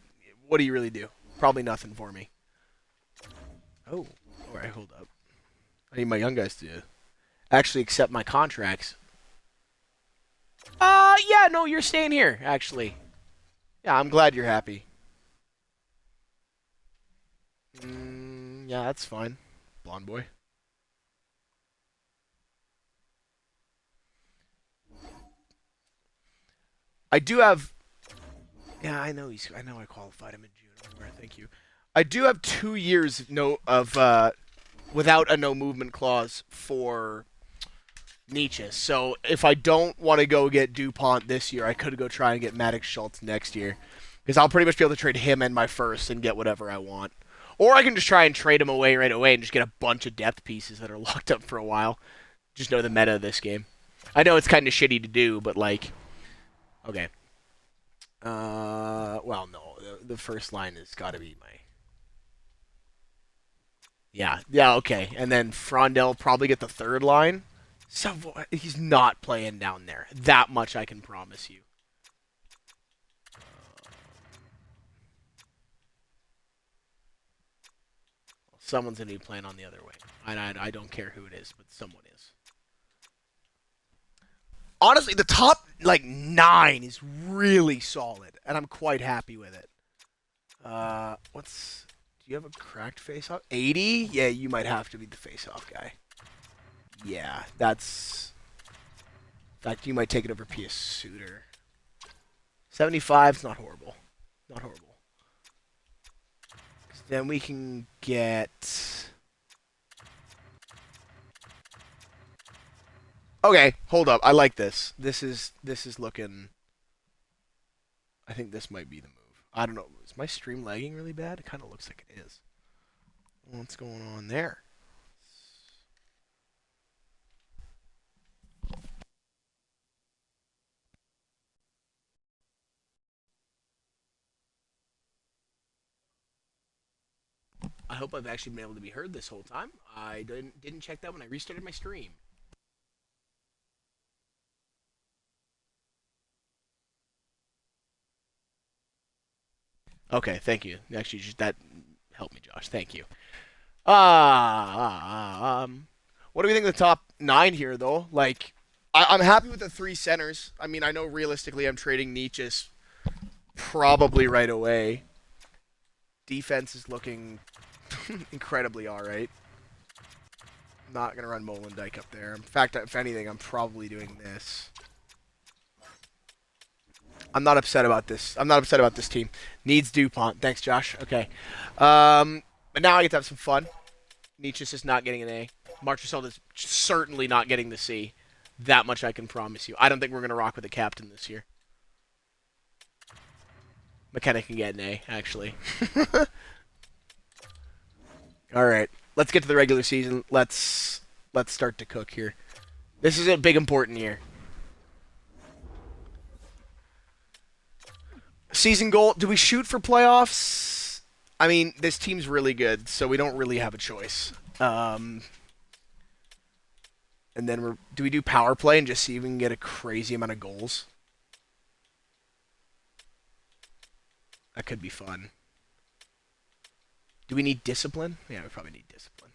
what do you really do? Probably nothing for me. Oh, alright, hold up. I need my young guys to actually accept my contracts. Yeah, no, you're staying here, actually. Yeah, I'm glad you're happy. Yeah, that's fine. Blonde boy. I do have... Yeah, I know I know I qualified him in June. Thank you. I do have 2 years without a no movement clause for Nietzsche. So if I don't want to go get DuPont this year, I could go try and get Maddox Schultz next year. Because I'll pretty much be able to trade him and my first and get whatever I want. Or I can just try and trade him away right away and just get a bunch of depth pieces that are locked up for a while. Just know the meta of this game. I know it's kind of shitty to do, but like... Okay. Well, no. The first line has got to be my... Yeah, okay. And then Frondell probably get the third line. So he's not playing down there. That much I can promise you. Someone's going to be playing on the other way. I don't care who it is, but someone is. Honestly, the top, 9 is really solid, and I'm quite happy with it. Do you have a cracked face-off? 80? Yeah, you might have to be the face-off guy. Yeah, that's... In fact, you might take it over P.S. Suter. 75's not horrible. Not horrible. Then we can get... Okay, hold up. I like this. This is looking... I think this might be the move. I don't know. Is my stream lagging really bad? It kind of looks like it is. What's going on there? I hope I've actually been able to be heard this whole time. I didn't check that when I restarted my stream. Okay, thank you. Actually, that helped me, Josh. Thank you. What do we think of the top 9 here, though? Like, I'm happy with the 3 centers. I mean, I know realistically I'm trading Nietzsche's probably right away. Defense is looking incredibly alright. Not going to run Molendijk up there. In fact, if anything, I'm probably doing this. I'm not upset about this. I'm not upset about this team. Needs DuPont. Thanks, Josh. Okay. But now I get to have some fun. Nietzsche's just not getting an A. Marchessault is certainly not getting the C. That much I can promise you. I don't think we're going to rock with the captain this year. McKenna can get an A, actually. All right. Let's get to the regular season. Let's start to cook here. This is a big important year. Season goal. Do we shoot for playoffs? I mean, this team's really good, so we don't really have a choice. And then do we do power play and just see if we can get a crazy amount of goals? That could be fun. Do we need discipline? Yeah, we probably need discipline.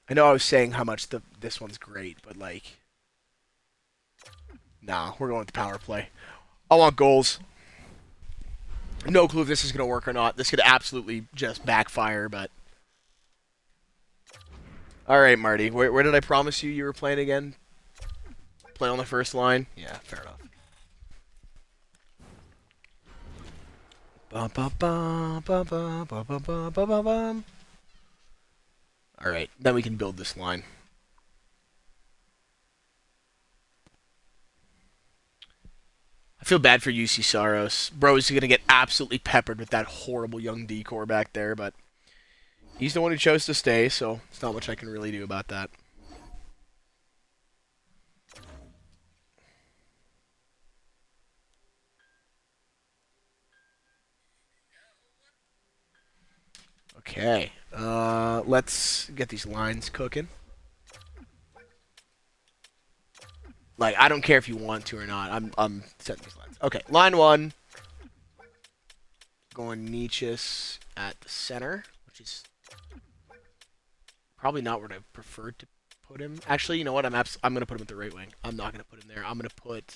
I know I was saying how much this one's great, but like, nah, we're going with the power play. I want goals. No clue if this is going to work or not. This could absolutely just backfire, but... All right, Marty. Where did I promise you were playing again? Play on the first line? Yeah, fair enough. All right, then we can build this line. I feel bad for UC Saros. Bro is going to get absolutely peppered with that horrible young decor back there, but he's the one who chose to stay, so there's not much I can really do about that. Okay, let's get these lines cooking. Like, I don't care if you want to or not. I'm setting these lines. Okay, line one. Going Nietzsche's at the center, which is probably not where I preferred to put him. Actually, you know what? I'm going to put him at the right wing. I'm not going to put him there. I'm going to put...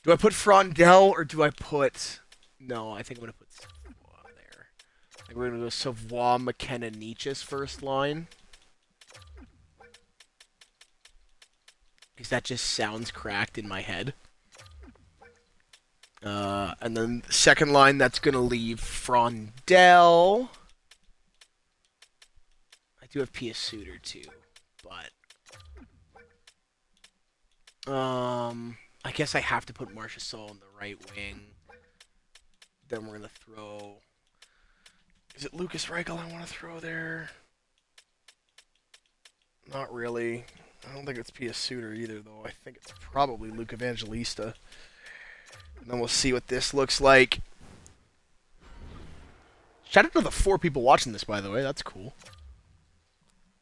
Do I put Frondel or do I put... No, I think I'm going to put Savoie there. I think we're going to go Savoie, McKenna, Nietzsche's first line. Because that just sounds cracked in my head. And then the second line, that's going to leave Frondel. I do have Pia Suter too, but... I guess I have to put Marcia Sol on the right wing. Then we're going to throw... Is it Lucas Reichel I want to throw there? Not really. I don't think it's Pia Suter either, though. I think it's probably Luke Evangelista. And then we'll see what this looks like. Shout out to the 4 people watching this, by the way. That's cool.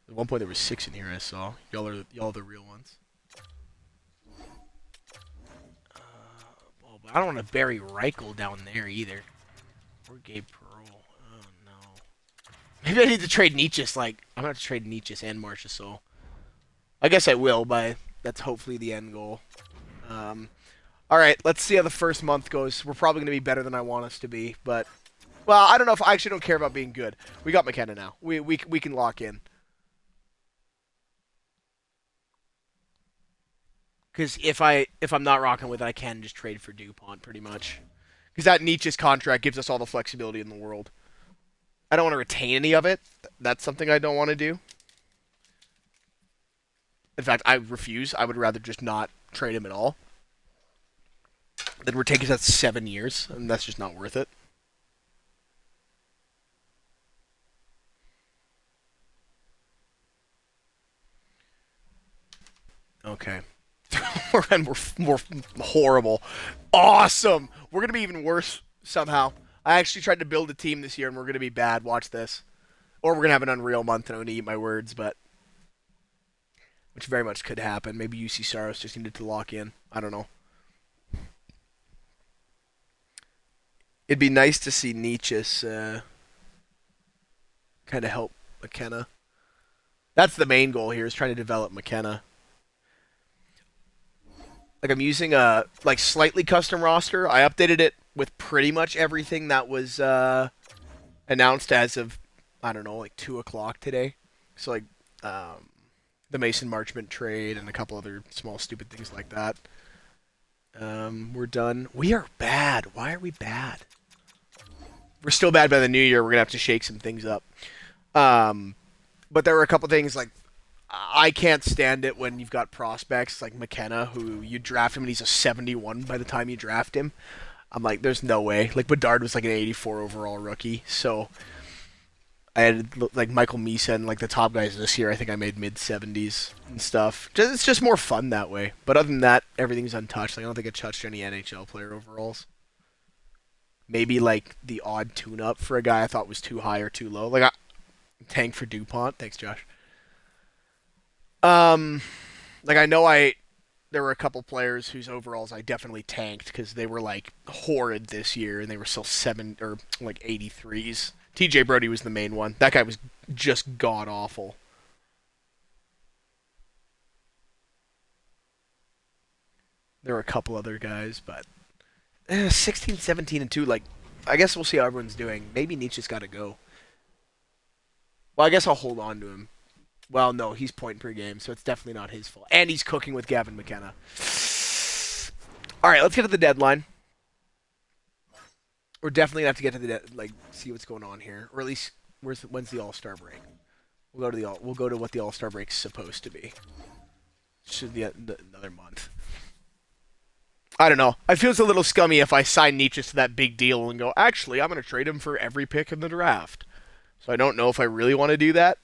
At one point there was 6 in here I saw. Y'all are the real ones. Well, but I don't want to bury Reichel down there either. Or Gabe Pearl. Oh, no. Maybe I need to trade Nietzsche's. Like, I'm going to have to trade Nietzsche's and Marcia Sol. I guess I will, but that's hopefully the end goal. Alright, let's see how the first month goes. We're probably going to be better than I want us to be, but... Well, I don't know if I actually don't care about being good. We got McKenna now. We can lock in. Because if I'm not rocking with it, I can just trade for DuPont, pretty much. Because that Nietzsche's contract gives us all the flexibility in the world. I don't want to retain any of it. That's something I don't want to do. In fact, I refuse. I would rather just not trade him at all. Then we're taking that 7 years, and that's just not worth it. Okay. we're horrible. Awesome! We're going to be even worse somehow. I actually tried to build a team this year, and we're going to be bad. Watch this. Or we're going to have an unreal month, and I'm going to eat my words, but... Which very much could happen. Maybe UC Saros just needed to lock in. I don't know. It'd be nice to see Nietzsche's kind of help McKenna. That's the main goal here, is trying to develop McKenna. Like, I'm using a slightly custom roster. I updated it with pretty much everything that was announced as of, I don't know, like 2 o'clock today. So, like, the Mason Marchment trade and a couple other small stupid things like that. We're done. We are bad. Why are we bad? We're still bad by the new year. We're going to have to shake some things up. But there were a couple things like I can't stand it when you've got prospects like McKenna who you draft him and he's a 71 by the time you draft him. I'm like, there's no way. Like, Bedard was like an 84 overall rookie. So I had like Michael Misa and like the top guys this year. I think I made mid 70s and stuff. It's just more fun that way. But other than that, everything's untouched. Like, I don't think I touched any NHL player overalls. Maybe like the odd tune-up for a guy I thought was too high or too low. Like tank for DuPont. Thanks, Josh. Um, like I know there were a couple players whose overalls I definitely tanked because they were like horrid this year and they were still 83s. TJ Brody was the main one. That guy was just god awful. There were a couple other guys, but 16, 17, and 2, like, I guess we'll see how everyone's doing. Maybe Nietzsche's got to go. Well, I guess I'll hold on to him. Well, no, he's point per game, so it's definitely not his fault. And he's cooking with Gavin McKenna. All right, let's get to the deadline. We're definitely gonna have to get to the see what's going on here, or at least when's the All-Star break? We'll go to what the All-Star break's supposed to be. Should be another month. I don't know. I feel it's a little scummy if I sign Nietzsche to that big deal and go, actually, I'm going to trade him for every pick in the draft. So I don't know if I really want to do that.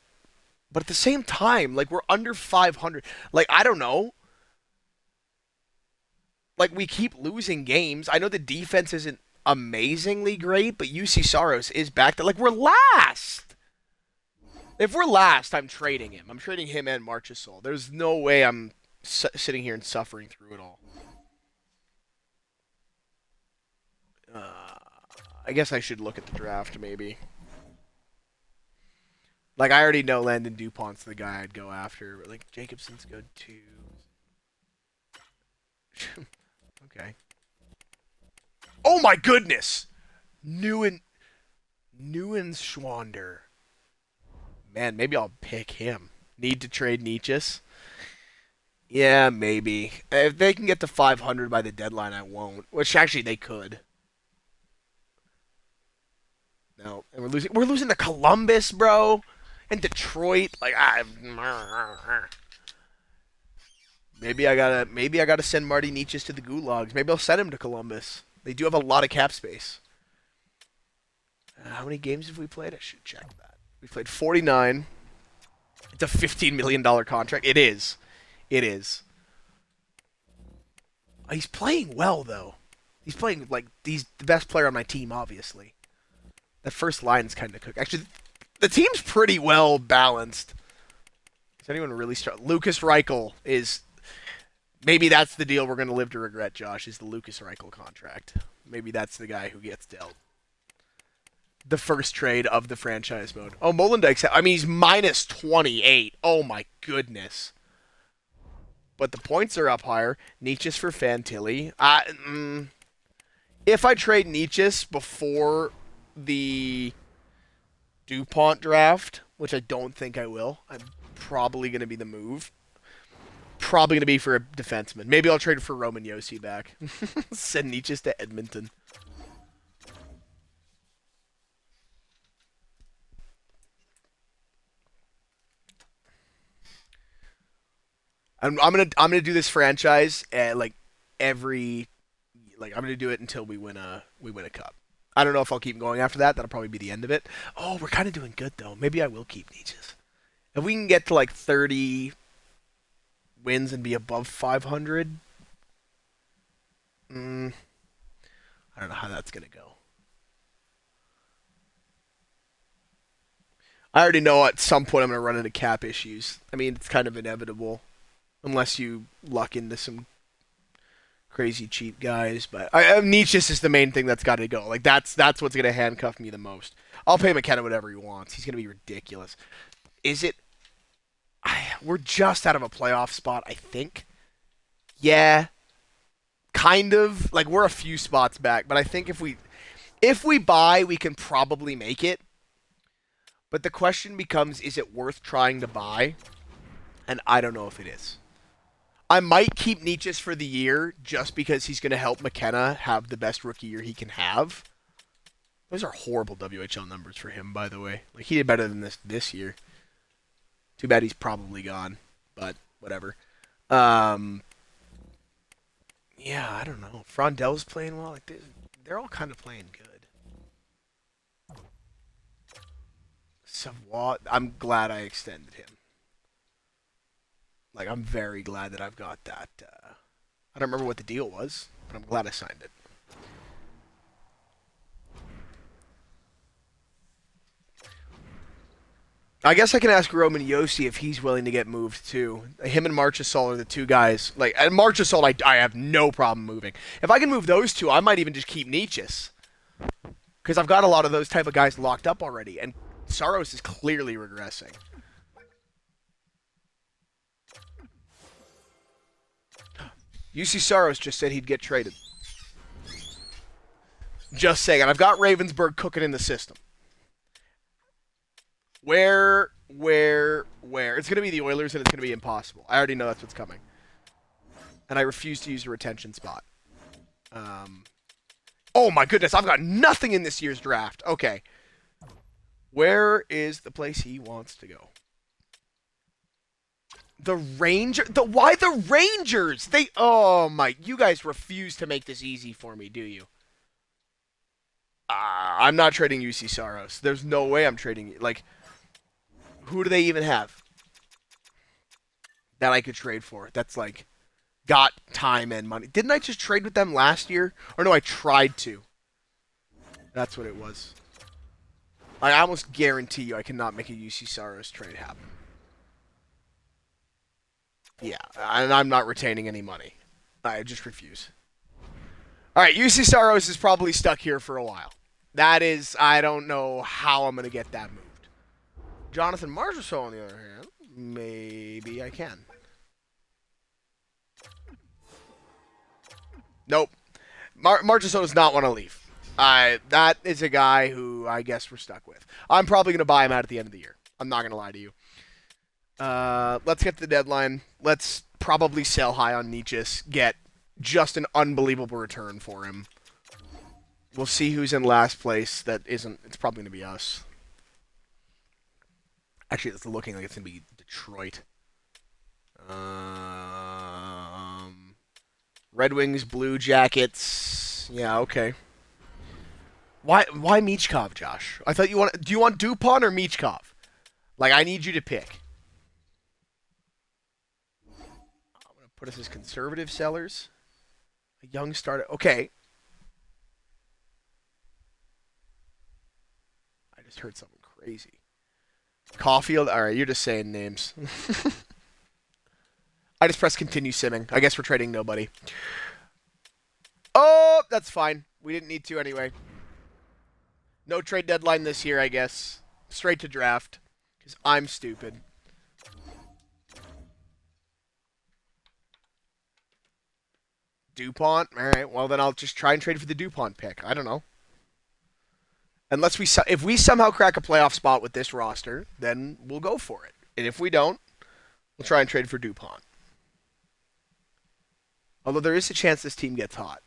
But at the same time, like, we're under 500. Like, I don't know. Like, we keep losing games. I know the defense isn't amazingly great, but UC Saros is back to, like, we're last. If we're last, I'm trading him. I'm trading him and Marchesol. There's no way I'm sitting here and suffering through it all. I guess I should look at the draft, maybe. Like, I already know Landon DuPont's the guy I'd go after, but, like, Jacobson's good, too. Okay. Oh, my goodness! Newen Schwander. Man, maybe I'll pick him. Need to trade Nietzsche's? Yeah, maybe. If they can get to 500 by the deadline, I won't. Which, actually, they could. No, and we're losing to Columbus, bro, and Detroit. Like, maybe I gotta send Marty Nietzsche's to the gulags. Maybe I'll send him to Columbus. They do have a lot of cap space. How many games have we played? I should check that. We played 49. It's a $15 million contract. It is. It is. He's playing well, though. He's playing like he's the best player on my team, obviously. That first line's kind of cooked. Actually, the team's pretty well balanced. Is anyone really Lucas Reichel is... Maybe that's the deal we're going to live to regret, Josh, is the Lucas Reichel contract. Maybe that's the guy who gets dealt. The first trade of the franchise mode. Oh, Molendyk's... I mean, he's minus 28. Oh, my goodness. But the points are up higher. Nietzsche's for Fantilli. If I trade Nietzsche's before the DuPont draft, which I don't think I will, I'm probably going to be the move. Probably going to be for a defenseman. Maybe I'll trade for Roman Josi back. Send Nietzsche's to Edmonton. I'm gonna do this franchise like every I'm gonna do it until we win a cup. I don't know if I'll keep going after that. That'll probably be the end of it. Oh, we're kind of doing good, though. Maybe I will keep Nietzsche's. If we can get to, like, 30 wins and be above 500, I don't know how that's going to go. I already know at some point I'm going to run into cap issues. I mean, it's kind of inevitable. Unless you luck into some crazy cheap guys, but Nietzsche's is the main thing that's got to go. Like that's what's gonna handcuff me the most. I'll pay McKenna whatever he wants. He's gonna be ridiculous. Is it? We're just out of a playoff spot, I think. Yeah, kind of. Like we're a few spots back, but I think if we buy, we can probably make it. But the question becomes: is it worth trying to buy? And I don't know if it is. I might keep Nietzsche's for the year just because he's going to help McKenna have the best rookie year he can have. Those are horrible WHL numbers for him, by the way. Like he did better than this year. Too bad he's probably gone, but whatever. Yeah, I don't know. Frondell's playing well. Like they're all kind of playing good. Savoie. I'm glad I extended him. Like, I'm very glad that I've got that. I don't remember what the deal was, but I'm glad I signed it. I guess I can ask Roman Yossi if he's willing to get moved too. Him and Marchesol are the two guys. Like, and Marchesol, I have no problem moving. If I can move those two, I might even just keep Nietzsche's. Because I've got a lot of those type of guys locked up already, and Saros is clearly regressing. UC Saros just said he'd get traded. Just saying, and I've got Ravensburg cooking in the system. Where? It's going to be the Oilers, and it's going to be impossible. I already know that's what's coming. And I refuse to use a retention spot. Oh my goodness, I've got nothing in this year's draft. Okay. Where is the place he wants to go? The why the Rangers? Oh my, you guys refuse to make this easy for me, do you? I'm not trading UC Saros. There's no way I'm trading, like, who do they even have that I could trade for? That's like got time and money. Didn't I just trade with them last year? Or no, I tried to. That's what it was. I almost guarantee you I cannot make a UC Saros trade happen. Yeah, and I'm not retaining any money. I just refuse. All right, UC Saros is probably stuck here for a while. That is, I don't know how I'm going to get that moved. Jonathan Marchessault, on the other hand, maybe I can. Nope. Marchessault does not want to leave. That is a guy who I guess we're stuck with. I'm probably going to buy him out at the end of the year. I'm not going to lie to you. Let's get to the deadline. Let's probably sell high on Nietzsche's. Get just an unbelievable return for him. We'll see who's in last place. That isn't. It's probably going to be us. Actually, it's looking like it's going to be Detroit. Red Wings, Blue Jackets. Yeah, okay. Why Michkov, Josh? I thought you want. Do you want Dupont or Michkov? Like, I need you to pick. I'm going to put us as conservative sellers. A young starter. Okay. I just heard something crazy. Caulfield. All right, you're just saying names. I just pressed continue simming. I guess we're trading nobody. Oh, that's fine. We didn't need to anyway. No trade deadline this year, I guess. Straight to draft. Because I'm stupid. Dupont? Alright, well then I'll just try and trade for the Dupont pick. I don't know. Unless if we somehow crack a playoff spot with this roster, then we'll go for it. And if we don't, we'll try and trade for Dupont. Although there is a chance this team gets hot.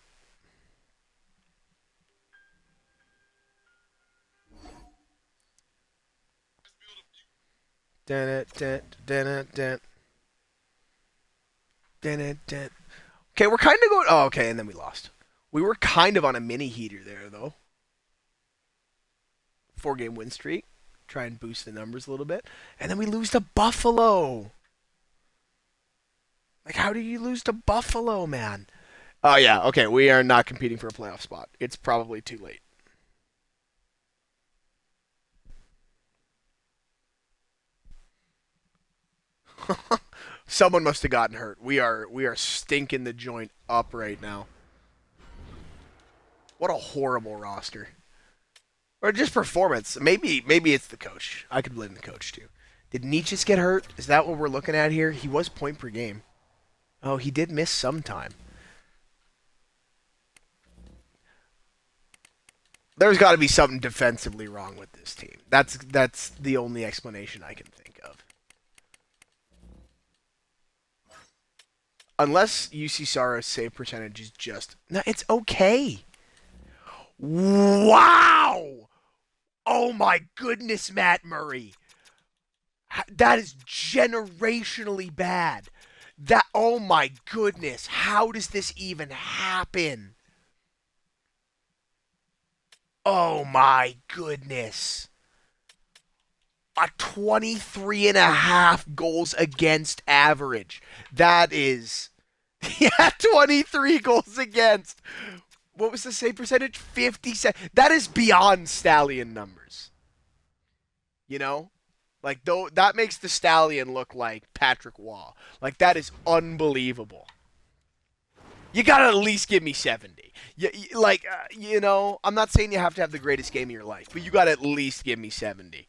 Okay, we're kind of going. Oh, okay, and then we lost. We were kind of on a mini heater there, though. 4-game win streak. Try and boost the numbers a little bit. And then we lose to Buffalo. Like, how do you lose to Buffalo, man? Oh, yeah, okay, we are not competing for a playoff spot. It's probably too late. Someone must have gotten hurt. We are stinking the joint up right now. What a horrible roster. Or just performance. Maybe it's the coach. I could blame the coach too. Did Nietzsche get hurt? Is that what we're looking at here? He was point per game. Oh, he did miss some time. There's got to be something defensively wrong with this team. That's the only explanation I can think of. Unless UC Saros' save percentage is just... No, it's okay. Wow! Oh my goodness, Matt Murray. That is generationally bad. Oh my goodness. How does this even happen? Oh my goodness. A 23 and a half goals against average. That is, yeah, 23 goals against. What was the save percentage? 57. That is beyond Stallion numbers. You know? Like, though, that makes the Stallion look like Patrick Waugh. Like, that is unbelievable. You gotta at least give me 70. I'm not saying you have to have the greatest game of your life, but you gotta at least give me 70.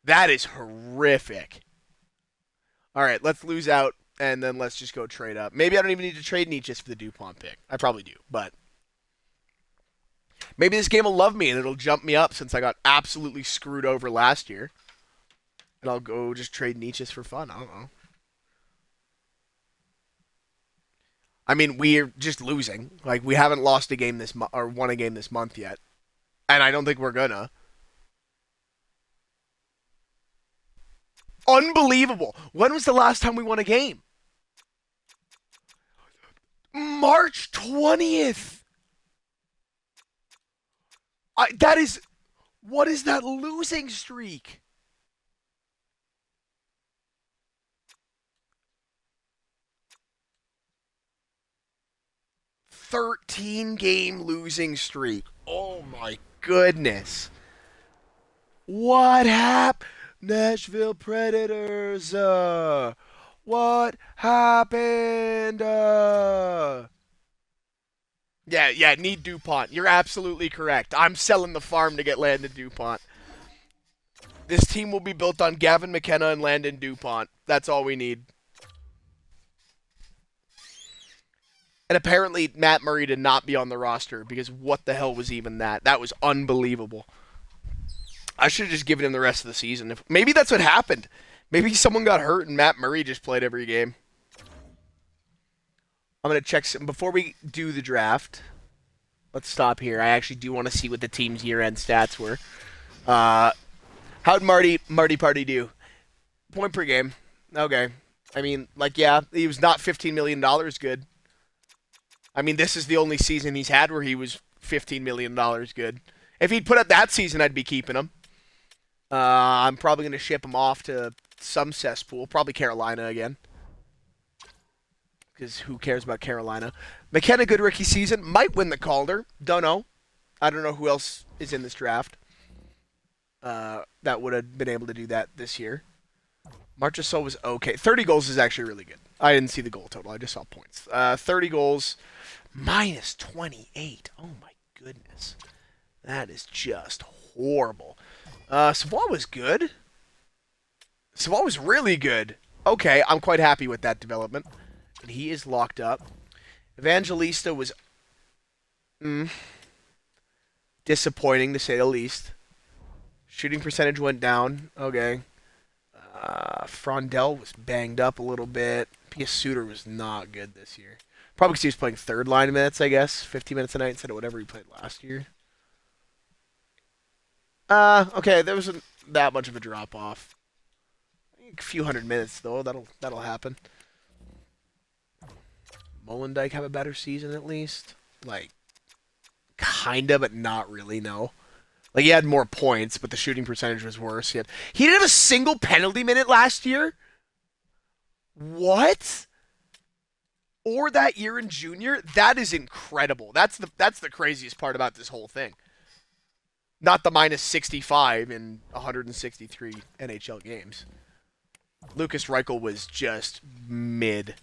That is horrific. All right, let's lose out, and then let's just go trade up. Maybe I don't even need to trade Nietzsche for the DuPont pick. I probably do, but maybe this game will love me, and it'll jump me up since I got absolutely screwed over last year. And I'll go just trade Nietzsche for fun. I don't know. I mean, we're just losing. Like, we haven't lost a game this month or won a game this month yet. And I don't think we're gonna. Unbelievable. When was the last time we won a game? March 20th. That is. What is that losing streak? 13-game losing streak. Oh my goodness. What happened? Nashville Predators. What happened? Yeah, need DuPont. You're absolutely correct. I'm selling the farm to get Landon DuPont. This team will be built on Gavin McKenna and Landon DuPont. That's all we need. And apparently Matt Murray did not be on the roster because what the hell was even that? That was unbelievable. I should have just given him the rest of the season. Maybe that's what happened. Maybe someone got hurt and Matt Murray just played every game. I'm going to check some. Before we do the draft, let's stop here. I actually do want to see what the team's year-end stats were. How'd Marty Party do? Point per game. Okay. I mean, yeah, he was not $15 million good. I mean, this is the only season he's had where he was $15 million good. If he'd put up that season, I'd be keeping him. I'm probably going to ship him off to some cesspool, probably Carolina again. Because who cares about Carolina? McKenna, good rookie season. Might win the Calder. Don't know. I don't know who else is in this draft that would have been able to do that this year. Marchessault was okay. 30 goals is actually really good. I didn't see the goal total. I just saw points. 30 goals, minus 28. Oh, my goodness. That is just horrible. Savoie was good. Savoie was really good. Okay, I'm quite happy with that development. And he is locked up. Evangelista was disappointing, to say the least. Shooting percentage went down. Okay. Frondell was banged up a little bit. P.S. Suter was not good this year. Probably because he was playing third line minutes, I guess. 50 minutes a night instead of whatever he played last year. Okay, there wasn't that much of a drop off. A few hundred minutes though, that'll happen. Molendyke have a better season at least? Kinda, but not really, no. He had more points, but the shooting percentage was worse. He didn't have a single penalty minute last year? What? Or that year in junior? That is incredible. That's the craziest part about this whole thing. Not the minus 65 in 163 NHL games. Lucas Reichel was just mid.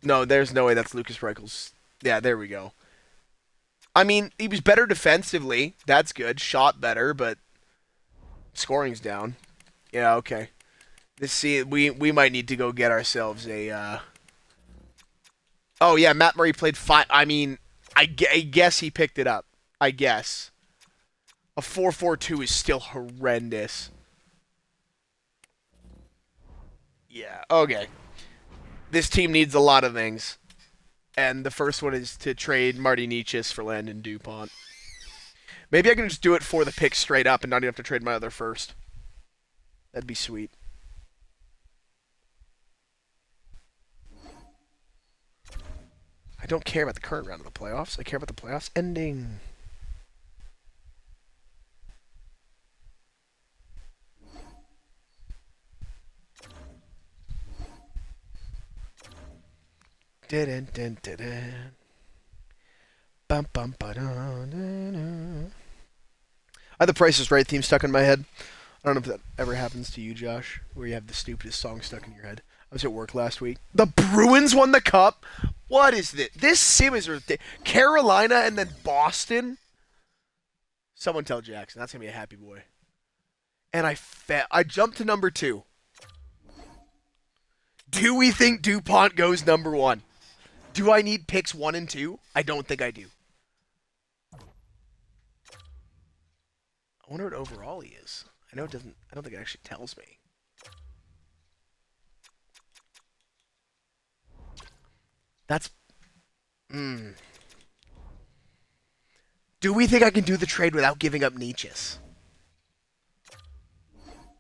No, there's no way that's Lucas Reichel's. Yeah, there we go. I mean, he was better defensively. That's good. Shot better, but scoring's down. Yeah, okay. We might need to go get ourselves a. Oh yeah, Matt Murray played 5. I mean, I guess he picked it up. I guess. A 4-4-2 is still horrendous. Yeah, okay. This team needs a lot of things. And the first one is to trade Marty Nietzsche for Landon DuPont. Maybe I can just do it for the pick straight up and not even have to trade my other first. That'd be sweet. I don't care about the current round of the playoffs. I care about the playoffs ending. Dun, dun, dun, dun. Bum, bum, ba-dun. I have the Price is Right theme stuck in my head. I don't know if that ever happens to you, Josh, where you have the stupidest song stuck in your head. I was at work last week. The Bruins won the cup? What is this? This sim is ridiculous. Carolina and then Boston? Someone tell Jackson. That's going to be a happy boy. And I jumped to number 2. Do we think DuPont goes number 1? Do I need picks 1 and 2? I don't think I do. I wonder what overall he is. I know it doesn't. I don't think it actually tells me. That's. Do we think I can do the trade without giving up Nietzsche's?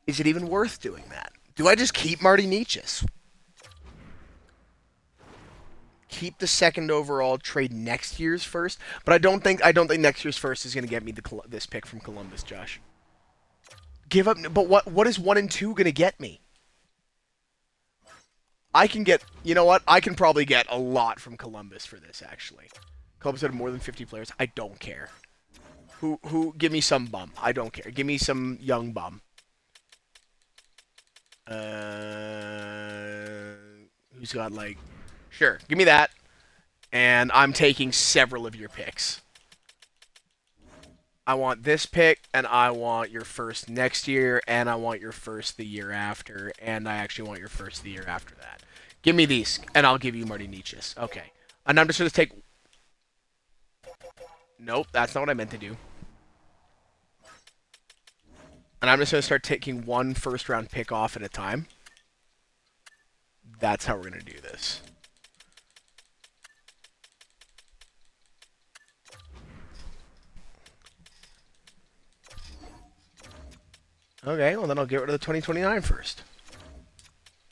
Is it even worth doing that? Do I just keep Marty Nietzsche's? Keep the second overall, trade next year's first, but I don't think next year's first is going to get me this pick from Columbus, Josh. Give up, but what is 1 and 2 going to get me? I can get, you know what? I can probably get a lot from Columbus for this, actually. Columbus had more than 50 players. I don't care. Who? Give me some bum. I don't care. Give me some young bum. Who's got like? Sure, give me that. And I'm taking several of your picks. I want this pick, and I want your first next year, and I want your first the year after, and I actually want your first the year after that. Give me these, and I'll give you Marty Nietzsche's. Okay. And I'm just going to take... Nope, that's not what I meant to do. And I'm just going to start taking one first-round pick off at a time. That's how we're going to do this. Okay, well then I'll get rid of the 2029 first.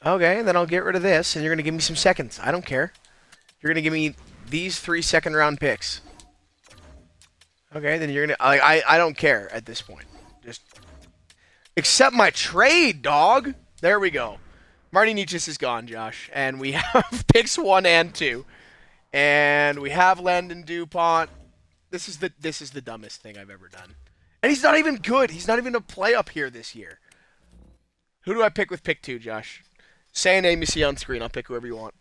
Okay, and then I'll get rid of this, and you're going to give me some seconds. I don't care. You're going to give me these 3 second-round picks. Okay, then you're going to... I don't care at this point. Just accept my trade, dog! There we go. Marty Nietzsche's is gone, Josh. And we have picks 1 and 2. And we have Landon DuPont. This is the dumbest thing I've ever done. And he's not even good. He's not even a play up here this year. Who do I pick with pick 2, Josh? Say a name you see on screen. I'll pick whoever you want.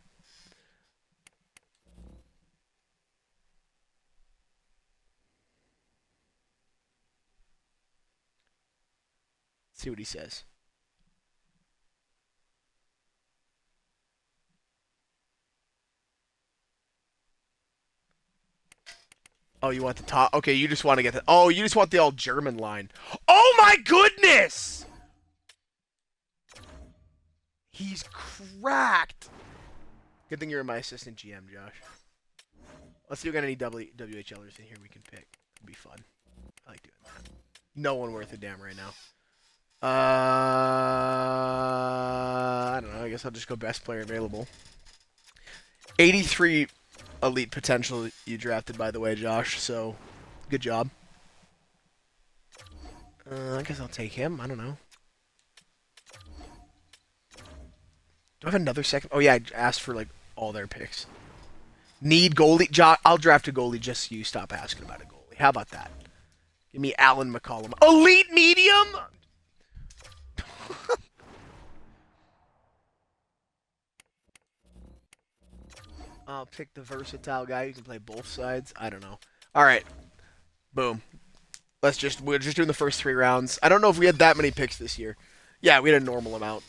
Let's see what he says. Oh, you want the top? Okay, you just want to get the... Oh, you just want the all German line. Oh my goodness! He's cracked. Good thing you're my assistant GM, Josh. Let's see if we got any WHLers in here we can pick. It'll be fun. I like doing that. No one worth a damn right now. I don't know. I guess I'll just go best player available. 83 elite potential you drafted, by the way, Josh. So, good job. I guess I'll take him. I don't know. Do I have another second? Oh, yeah, I asked for, like, all their picks. Need goalie? I'll draft a goalie just so you stop asking about a goalie. How about that? Give me Alan McCollum. Elite medium? I'll pick the versatile guy who can play both sides. I don't know. All right. Boom. We're just doing the first 3 rounds. I don't know if we had that many picks this year. Yeah, we had a normal amount.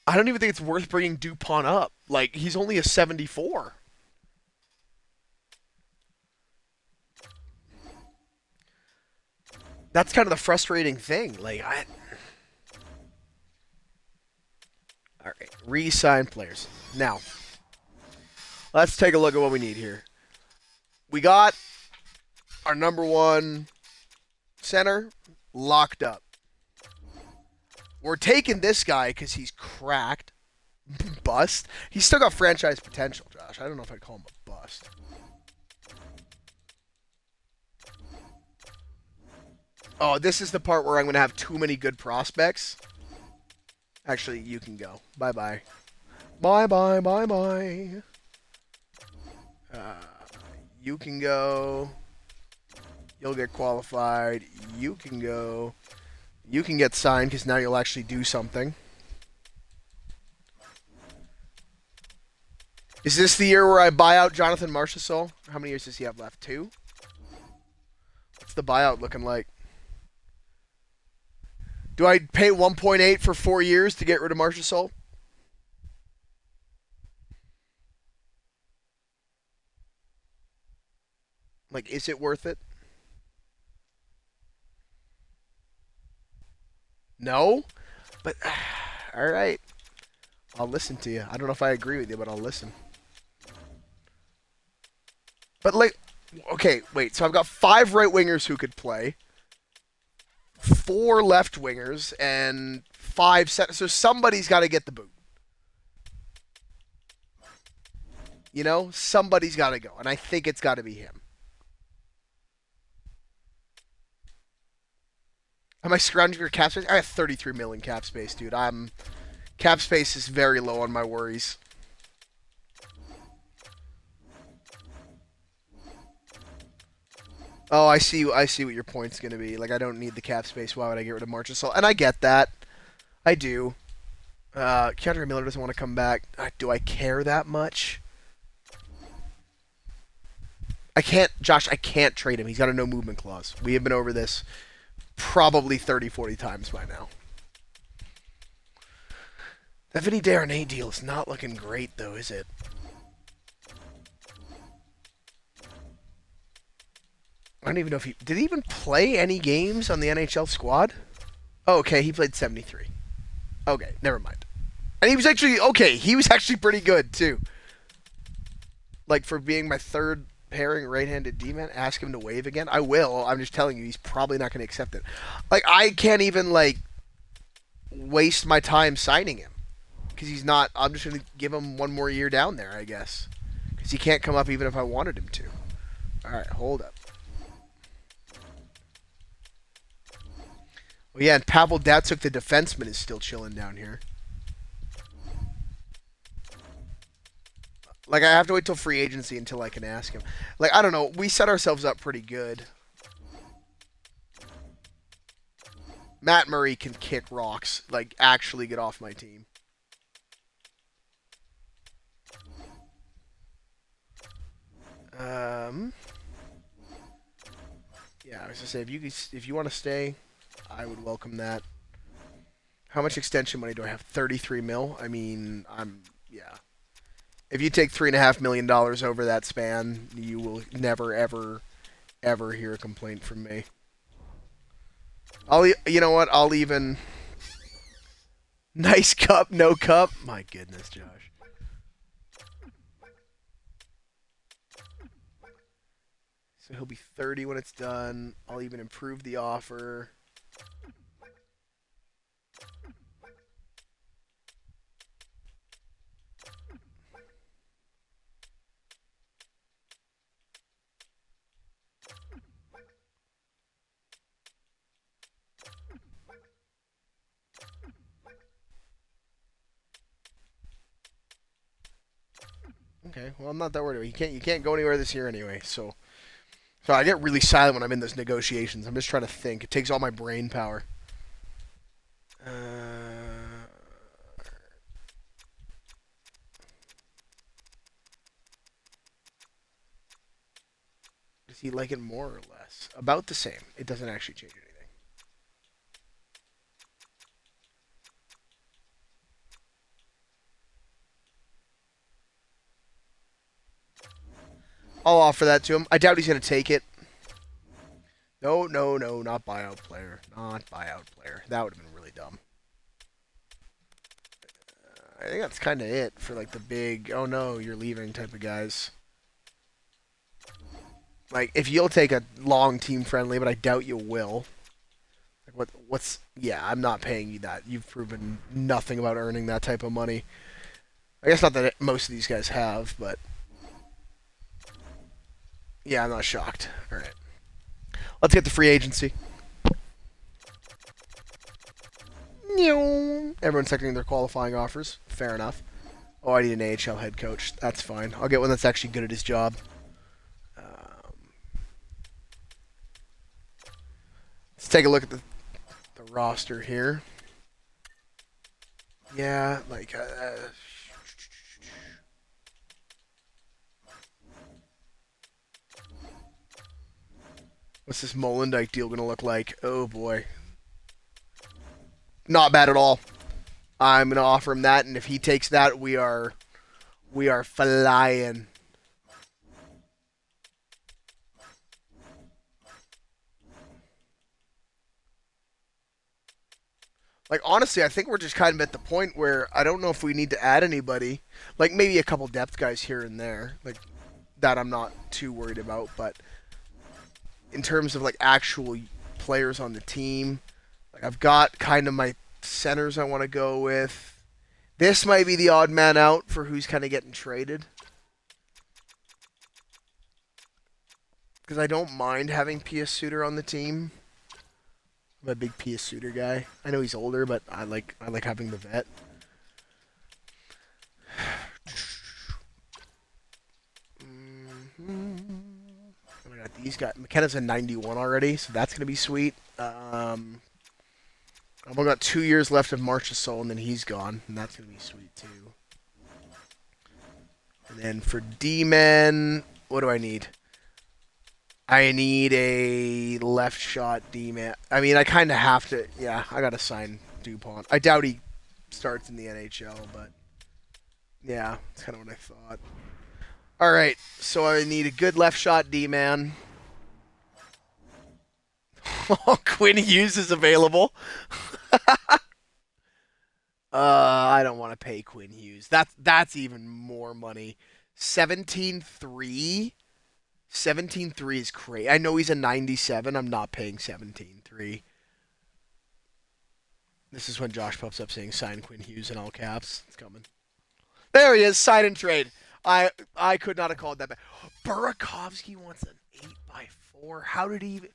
I don't even think it's worth bringing DuPont up. Like, he's only a 74. That's kind of the frustrating thing. Like, Alright, re-sign players. Now, let's take a look at what we need here. We got our number 1 center locked up. We're taking this guy because he's cracked. Bust. He's still got franchise potential, Josh. I don't know if I'd call him a bust. Oh, this is the part where I'm going to have too many good prospects. Actually, you can go. Bye-bye. Bye-bye, bye-bye. Uh, you can go. You'll get qualified. You can go. You can get signed because now you'll actually do something. Is this the year where I buy out Jonathan Marchessault? How many years does he have left? 2? What's the buyout looking like? Do I pay 1.8 for 4 years to get rid of Marchessault? Like, is it worth it? No? But, all right. I'll listen to you. I don't know if I agree with you, but I'll listen. But, like, okay, wait. So I've got 5 right wingers who could play, 4 left wingers, and 5 center. So somebody's got to get the boot. You know? Somebody's got to go. And I think it's got to be him. Am I scrounging for cap space? I have 33 million cap space, dude. Cap space is very low on my worries. Oh, I see what your point's going to be. Like, I don't need the cap space. Why would I get rid of Marchessault? And I get that. I do. Keandre Miller doesn't want to come back. Do I care that much? I can't, Josh, I can't trade him. He's got a no movement clause. We have been over this probably 30, 40 times by now. That Vinny Darnay deal is not looking great, though, is it? I don't even know if he... Did he even play any games on the NHL squad? Oh, okay, he played 73. Okay, never mind. And he was actually... Okay, he was actually pretty good, too. Like, for being my third pairing right-handed D-man, ask him to waive again. I will. I'm just telling you, he's probably not going to accept it. Like, I can't even, like, waste my time signing him. Because he's not... I'm just going to give him one more year down there, I guess. Because he can't come up even if I wanted him to. Alright, hold up. Well, yeah, and Pavel Datsyuk, the defenseman, is still chilling down here. Like, I have to wait till free agency until I can ask him. Like, I don't know. We set ourselves up pretty good. Matt Murray can kick rocks. Like, actually get off my team. Yeah, I was gonna say, if you want to stay, I would welcome that. How much extension money do I have? 33 mil. I mean, yeah. If you take $3.5 million over that span, you will never, ever, ever hear a complaint from me. You know what? I'll even. Nice cup, no cup. My goodness, Josh. So he'll be 30 when it's done. I'll even improve the offer. Okay, well, I'm not that worried. You can't go anywhere this year anyway. So I get really silent when I'm in those negotiations. I'm just trying to think. It takes all my brain power. Does he like it more or less? About the same. It doesn't actually change anything. I'll offer that to him. I doubt he's going to take it. No, not buyout player. Not buyout player. That would have been really dumb. I think that's kind of it for like the big, oh no, you're leaving type of guys. Like, if you'll take a long team friendly, but I doubt you will. Like, yeah, I'm not paying you that. You've proven nothing about earning that type of money. I guess not that most of these guys have, but yeah, I'm not shocked. All right. Let's get the free agency. Everyone's checking their qualifying offers. Fair enough. Oh, I need an AHL head coach. That's fine. I'll get one that's actually good at his job. Let's take a look at the roster here. Yeah, like... what's this Molendijk deal going to look like? Oh, boy. Not bad at all. I'm going to offer him that, and if he takes that, we are flying. Like, honestly, I think we're just kind of at the point where I don't know if we need to add anybody. Like, maybe a couple depth guys here and there. Like, that I'm not too worried about. But in terms of, like, actual players on the team, like, I've got kind of my centers I want to go with. This might be the odd man out for who's kind of getting traded. Because I don't mind having Pius Suter on the team. I'm a big Pius Suter guy. I know he's older, but I like having the vet. I got these guys. McKenna's a 91 already, so that's gonna be sweet. I've only got 2 years left of Marchessault, and then he's gone, and that's gonna be sweet too. And then for D-men, what do I need? I need a left shot D-man. I mean, I kind of have to. Yeah, I got to sign DuPont. I doubt he starts in the NHL, but yeah, that's kind of what I thought. All right, so I need a good left shot D-man. Oh, Quinn Hughes is available. I don't want to pay Quinn Hughes. That's even more money. 17.3. 17.3 is crazy. I know he's a 97. I'm not paying 17.3. This is when Josh pops up saying sign Quinn Hughes in all caps. It's coming. There he is. Sign and trade. I could not have called that back. Burakovsky wants an 8x4. How did he even...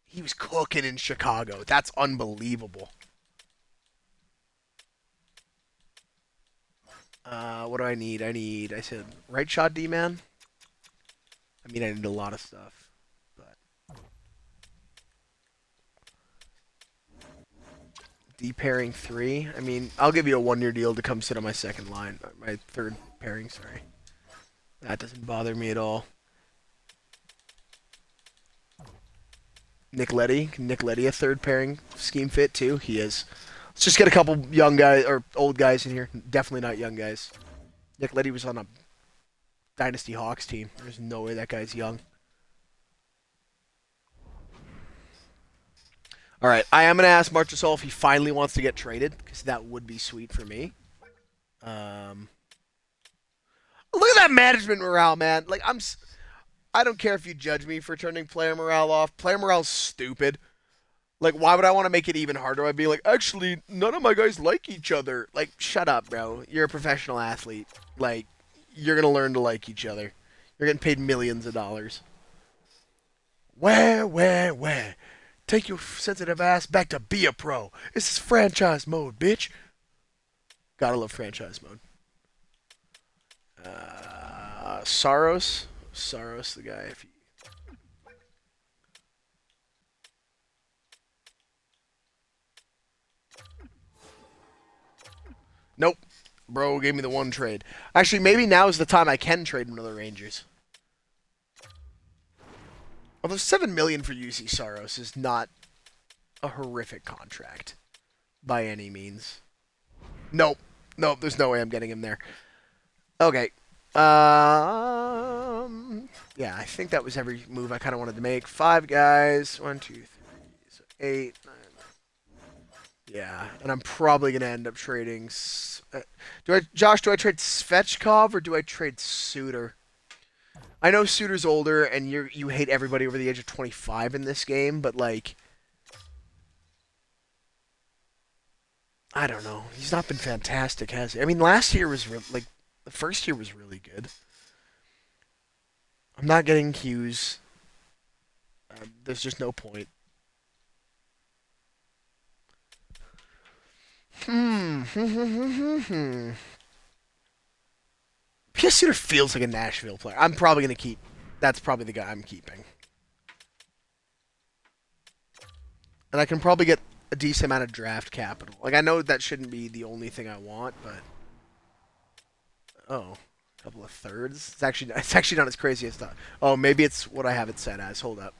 He was cooking in Chicago. That's unbelievable. What do I need? I said right shot D-man. I mean, I need a lot of stuff, but D pairing 3. I mean, I'll give you a 1-year deal to come sit on my second line, my third pairing. Sorry, that doesn't bother me at all. Nick Leddy, a third pairing scheme fit too. He is. Let's just get a couple young guys or old guys in here. Definitely not young guys. Nick Leddy was on a Dynasty Hawks team. There's no way that guy's young. All right, I am going to ask Marchessault if he finally wants to get traded, because that would be sweet for me. Look at that management morale, man. Like, I don't care if you judge me for turning player morale off. Player morale's stupid. Like, why would I want to make it even harder? I'd be like, actually, none of my guys like each other. Like, shut up, bro. You're a professional athlete. Like, you're going to learn to like each other. You're getting paid millions of dollars. Where? Take your sensitive ass back to be a pro. This is franchise mode, bitch. Gotta love franchise mode. Saros, the guy. If you... Nope. Bro gave me the one trade. Actually, maybe now is the time I can trade him to the Rangers. Although $7 million for UC Saros is not a horrific contract by any means. Nope. There's no way I'm getting him there. Okay. Yeah, I think that was every move I kind of wanted to make. 5 guys. 1, 2, 3. So 8, 9. Yeah, and I'm probably gonna end up trading. Josh? Do I trade Svechkov or do I trade Suter? I know Suter's older, and you hate everybody over the age of 25 in this game, but like, I don't know. He's not been fantastic, has he? I mean, last year was like the first year was really good. I'm not getting Hughes. There's just no point. Pius Suter feels like a Nashville player. I'm probably going to keep. That's probably the guy I'm keeping. And I can probably get a decent amount of draft capital. Like, I know that shouldn't be the only thing I want, but... Oh, a couple of thirds? It's actually not as crazy as that. Oh, maybe it's what I have it set as. Hold up.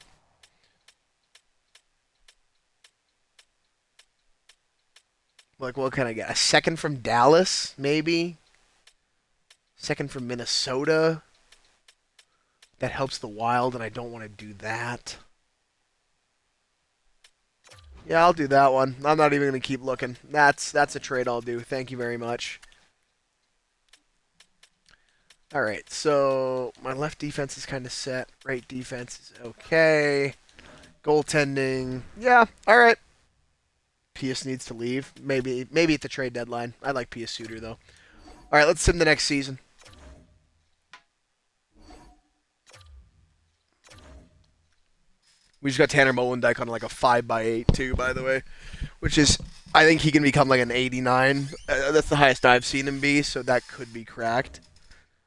Like, what can I get? A second from Dallas, maybe? Second from Minnesota? That helps the Wild, and I don't want to do that. Yeah, I'll do that one. I'm not even going to keep looking. That's a trade I'll do. Thank you very much. All right, so my left defense is kind of set. Right defense is okay. Goaltending, yeah, all right. Pius needs to leave. Maybe at the trade deadline. I like Pius Suter, though. All right, let's sim the next season. We just got Tanner Molendijk on like a 5x8 too, by the way, which is I think he can become like an 89. That's the highest I've seen him be, so that could be cracked.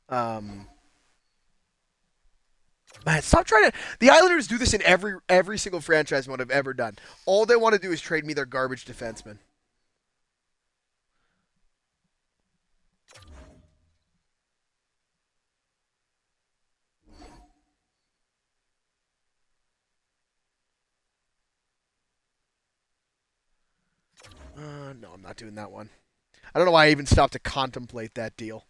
Man, stop trying to. The Islanders do this in every single franchise mode I've ever done. All they want to do is trade me their garbage defenseman. No, I'm not doing that one. I don't know why I even stopped to contemplate that deal.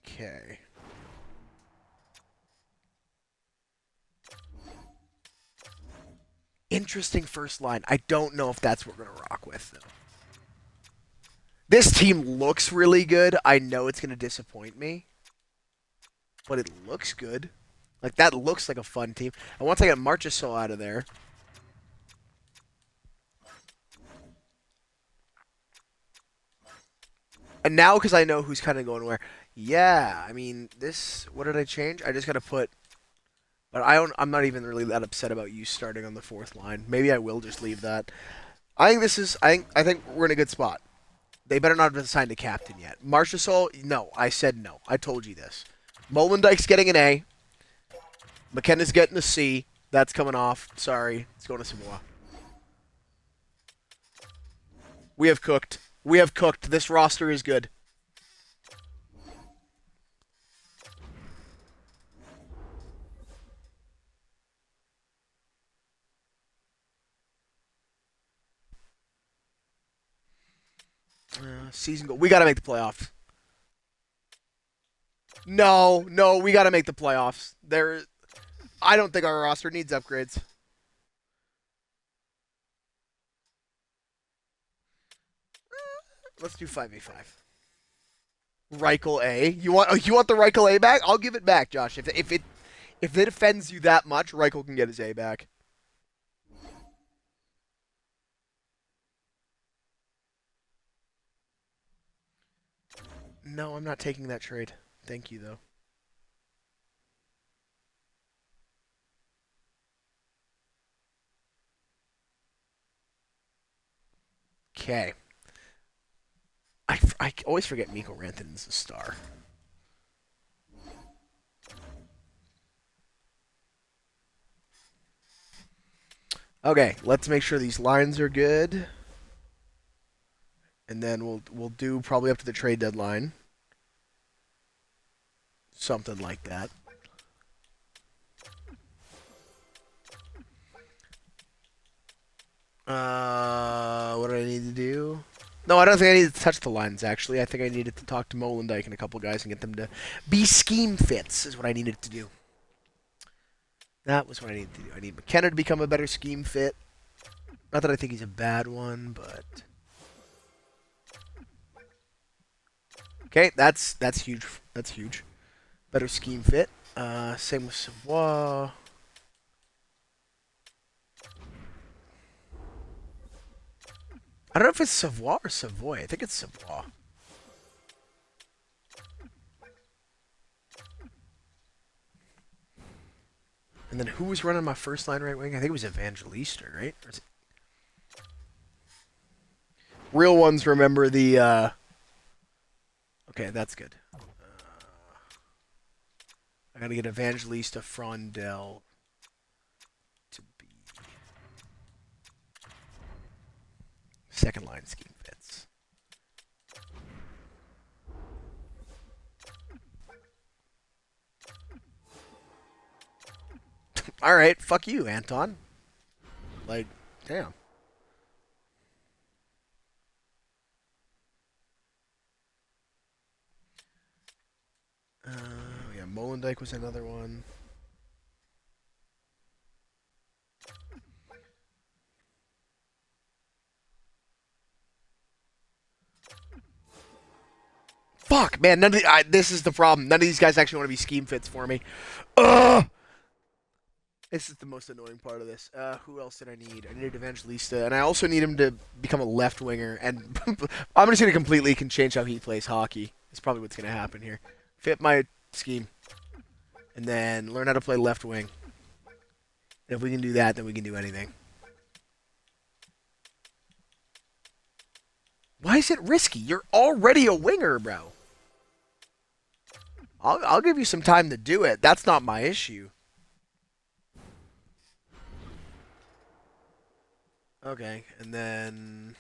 Okay. Interesting first line. I don't know if that's what we're going to rock with, though. This team looks really good. I know it's going to disappoint me, but it looks good. Like, that looks like a fun team. And once I get Marchessault out of there... And now, because I know who's kind of going where... Yeah, I mean, this... What did I change? I just got to put... But I'm not even really that upset about you starting on the fourth line. Maybe I will just leave that. I think this is... I think we're in a good spot. They better not have assigned a captain yet. Marchessault, no. I said no. I told you this. Molendijk's getting an A. McKenna's getting a C. That's coming off. Sorry. It's going to Samoa. We have cooked. We have cooked. This roster is good. Season goal. We got to make the playoffs. No, we got to make the playoffs. I don't think our roster needs upgrades. Let's do 5v5. Reichel A. You want the Reichel A back? I'll give it back, Josh. If it offends you that much, Reichel can get his A back. No, I'm not taking that trade. Thank you, though. Okay. I always forget Mikko Rantanen's a star. Okay, let's make sure these lines are good. And then we'll do probably up to the trade deadline. Something like that. What do I need to do? No, I don't think I need to touch the lines, actually. I think I needed to talk to Molendijk and a couple guys and get them to be scheme fits, is what I needed to do. That was what I needed to do. I need McKenna to become a better scheme fit. Not that I think he's a bad one, but... Okay, that's huge. That's huge. Better scheme fit. Same with Savoy. I don't know if it's Savoy or Savoy. I think it's Savoy. And then who was running my first line right wing? I think it was Evangelista, right? Real ones remember the. Okay, that's good. I gotta get Evangelista Frondel to be second line scheme fits. All right, fuck you, Anton. Like, damn. Yeah, Molendijk was another one. Fuck, man. This is the problem. None of these guys actually want to be scheme fits for me. Ugh. This is the most annoying part of this. Who else did I need? I needed Evangelista, and I also need him to become a left winger. And I'm just gonna completely can change how he plays hockey. That's probably what's gonna happen here. Fit my scheme, and then learn how to play left wing. And if we can do that, then we can do anything. Why is it risky? You're already a winger, bro. I'll give you some time to do it. That's not my issue. Okay, and then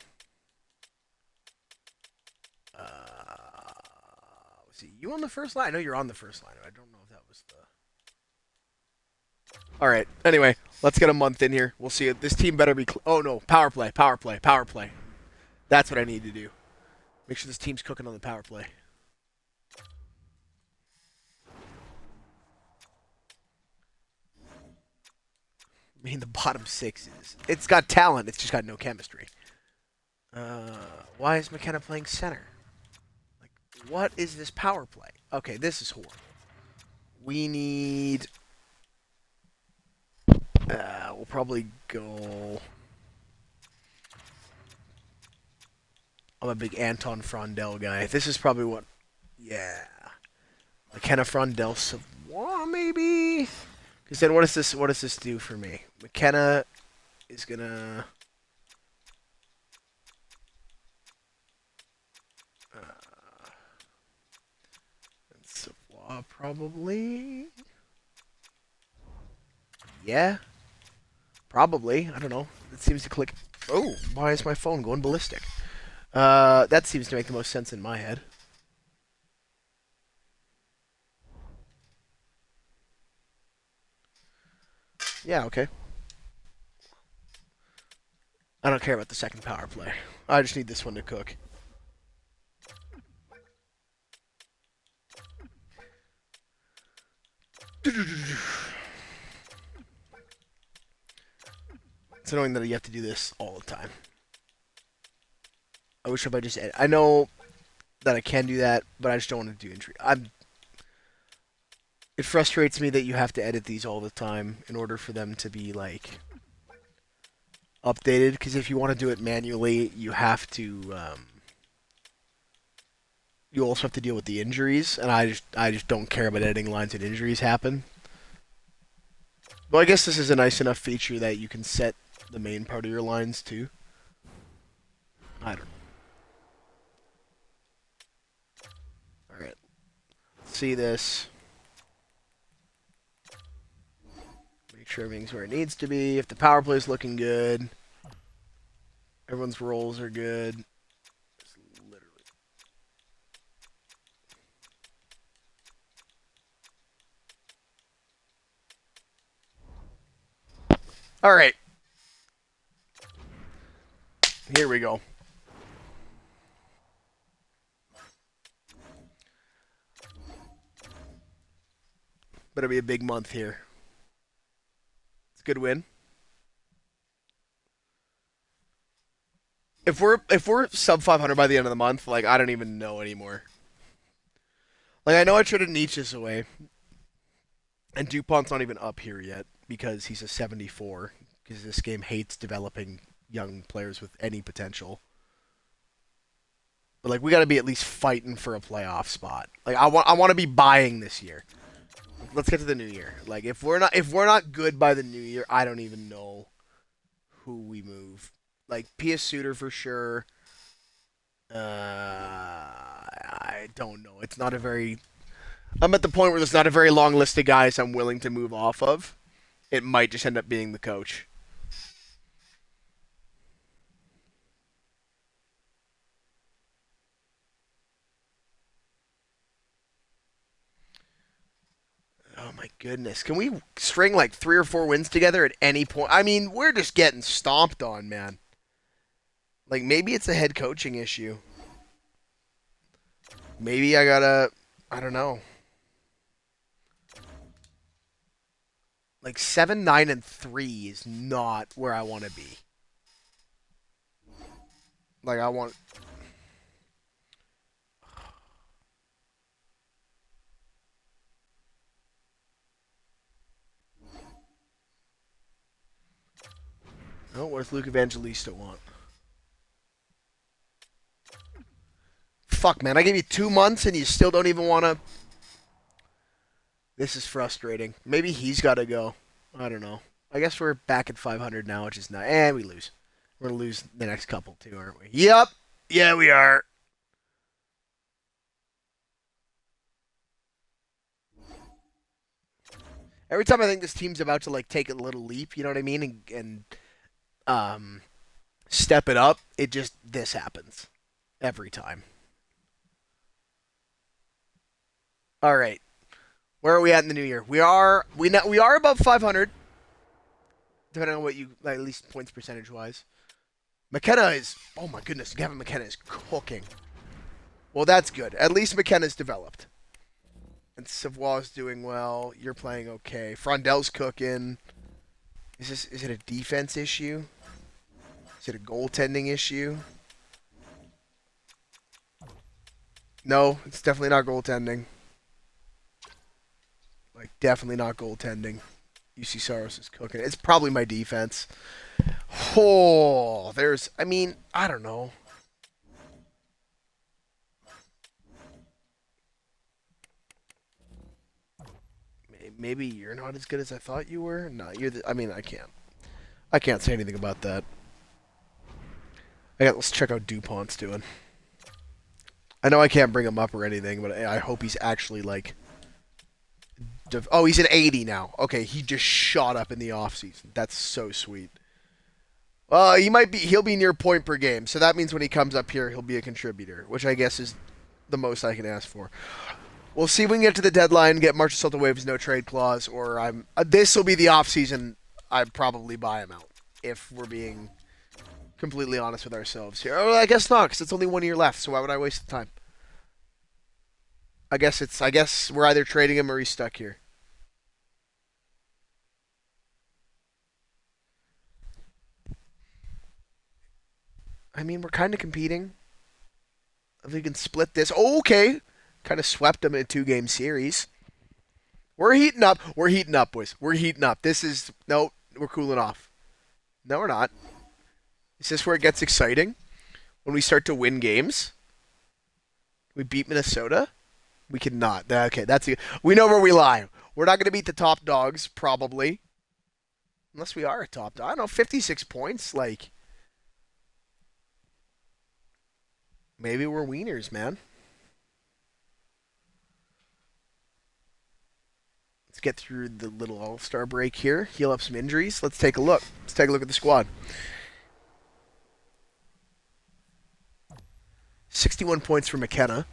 was it you on the first line? I know you're on the first line. I don't know if that was the. All right. Anyway, let's get a month in here. We'll see it. This team better be. Oh no, power play, power play, power play. That's what I need to do. Make sure this team's cooking on the power play. I mean, the bottom six is. It's got talent. It's just got no chemistry. Why is McKenna playing center? Like, what is this power play? Okay, this is horrible. We need. We'll probably go. I'm a big Anton Frondel guy. This is probably what. Yeah. McKenna Frondel Savoy, maybe? Because then what does this do for me? McKenna is gonna. Savoy probably. Yeah. Probably. I don't know. It seems to click. Oh, why is my phone going ballistic? That seems to make the most sense in my head. Yeah, okay. I don't care about the second power play. I just need this one to cook. It's annoying that you have to do this all the time. I wish if I just edit. I know that I can do that, but I just don't want to do entry. It frustrates me that you have to edit these all the time in order for them to be like updated. Because if you want to do it manually, you have to. You also have to deal with the injuries, and I just don't care about editing lines when injuries happen. Well, I guess this is a nice enough feature that you can set the main part of your lines too. I don't know. Alright. See this. Make sure everything's where it needs to be. If the power play is looking good, everyone's rolls are good. Literally. Alright. Here we go. Better be a big month here. It's a good win. If we're sub 500 by the end of the month, like I don't even know anymore. Like I know I traded Nietzsche's away. And DuPont's not even up here yet because he's a 74. Because this game hates developing young players with any potential. But like we got to be at least fighting for a playoff spot. Like I want to be buying this year. Let's get to the new year. Like if we're not good by the new year, I don't even know who we move. Like P.S. Suter for sure. I don't know. It's not a very. I'm at the point where there's not a very long list of guys I'm willing to move off of. It might just end up being the coach. Oh my goodness. Can we string like 3 or 4 wins together at any point? I mean, we're just getting stomped on, man. Like maybe it's a head coaching issue. Maybe I gotta. I don't know. Like 7, 9, and 3 is not where I want to be. Like I want. Oh, what does Luke Evangelista want? Fuck, man. I gave you 2 months and you still don't even want to. This is frustrating. Maybe he's got to go. I don't know. I guess we're back at 500 now, which is not. And we lose. We're going to lose the next couple, too, aren't we? Yep. Yeah, we are. Every time I think this team's about to, like, take a little leap, you know what I mean? And um, step it up, it just. This happens. Every time. All right. Where are we at in the new year? We are above 500, depending on what you like, at least points percentage wise. McKenna is, oh my goodness, Gavin McKenna is cooking. Well, that's good. At least McKenna's developed. And Savoie is doing well. You're playing okay. Frondel's cooking. Is it a defense issue? Is it a goaltending issue? No, it's definitely not goaltending. Like definitely not goaltending. UC Saros is cooking. It's probably my defense. Oh, I mean, I don't know. Maybe you're not as good as I thought you were. No, I mean, I can't say anything about that. Let's check out DuPont's doing. I know I can't bring him up or anything, but I hope he's actually like. Oh, he's an 80 now. Okay, he just shot up in the offseason. That's so sweet. He'll be near point per game, so that means when he comes up here, he'll be a contributor, which I guess is the most I can ask for. We'll see if we can get to the deadline, get Marchessault to waive his no trade clause, or this will be the off season. I'd probably buy him out if we're being completely honest with ourselves here. Oh, I guess not, because it's only 1 year left. So why would I waste the time? I guess we're either trading him or he's stuck here. I mean, we're kind of competing. If we can split this, oh, okay. Kind of swept them in a 2 game series. We're heating up. We're heating up, boys. We're heating up. This is no. We're cooling off. No, we're not. Is this where it gets exciting? When we start to win games? We beat Minnesota? We cannot. Okay, we know where we lie. We're not going to beat the top dogs, probably. Unless we are a top dog. I don't know, 56 points? Like, maybe we're wieners, man. Let's get through the little all-star break here. Heal up some injuries. Let's take a look. Let's take a look at the squad. 61 points for McKenna.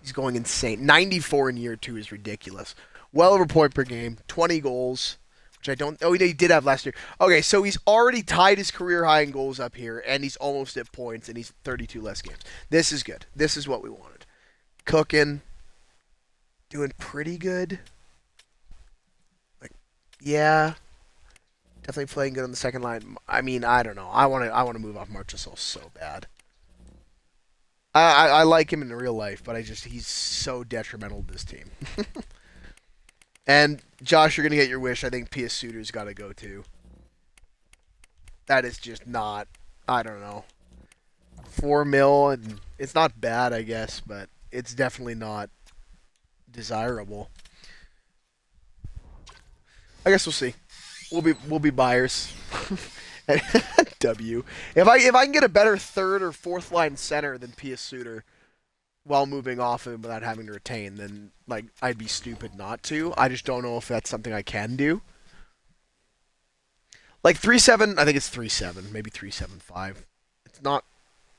He's going insane. 94 in year 2 is ridiculous. Well over point per game. 20 goals, which I don't. Oh, he did have last year. Okay, so he's already tied his career high in goals up here, and he's almost at points, and he's 32 less games. This is good. This is what we wanted. Cooking. Doing pretty good. Like, yeah. Definitely playing good on the second line. I mean, I don't know. I want to move off Marchessault so bad. I like him in real life, but he's so detrimental to this team. And Josh, you're gonna get your wish. I think Pia Suter's got to go too. That is just not. I don't know. 4 mil, and it's not bad, I guess, but it's definitely not desirable. I guess we'll see. We'll be buyers. W. If I can get a better third or fourth line center than Pia Suter while moving off him without having to retain, then like I'd be stupid not to. I just don't know if that's something I can do. Like 3.7, I think it's 3.7, maybe 3.75. It's not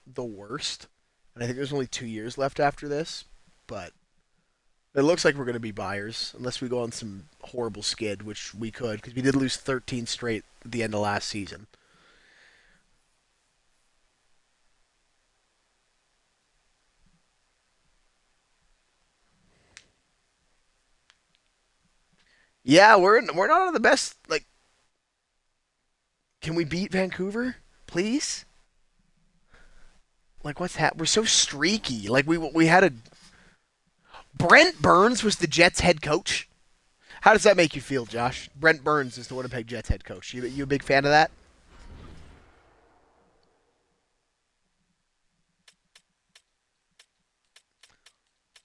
the worst, and I think there's only 2 years left after this, but it looks like we're going to be buyers unless we go on some horrible skid, which we could because we did lose 13 straight at the end of last season. Yeah, we're not on the best. Like, can we beat Vancouver, please? Like, what's happening? We're so streaky. Like, we had a Brent Burns was the Jets head coach. How does that make you feel, Josh? Brent Burns is the Winnipeg Jets head coach. You a big fan of that?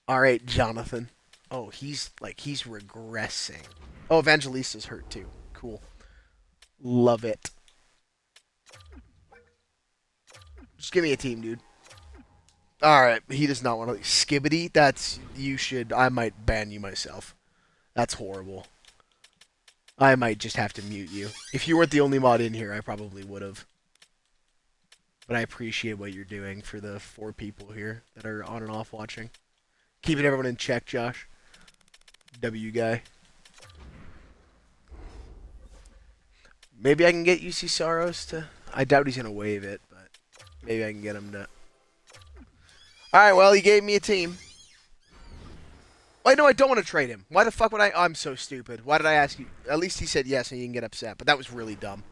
All right, Jonathan. Oh, he's regressing. Oh, Evangelista's hurt too. Cool. Love it. Just give me a team, dude. All right, he does not want to Skibbity. That's you should. I might ban you myself. That's horrible. I might just have to mute you. If you weren't the only mod in here, I probably would have. But I appreciate what you're doing for the 4 people here that are on and off watching. Keeping everyone in check, Josh. W guy. Maybe I can get UC Soros to. I doubt he's gonna waive it, but maybe I can get him to. All right, well, he gave me a team. Wait, no, I don't want to trade him. Why the fuck would I? I'm so stupid. Why did I ask you? At least he said yes, and you can get upset. But that was really dumb.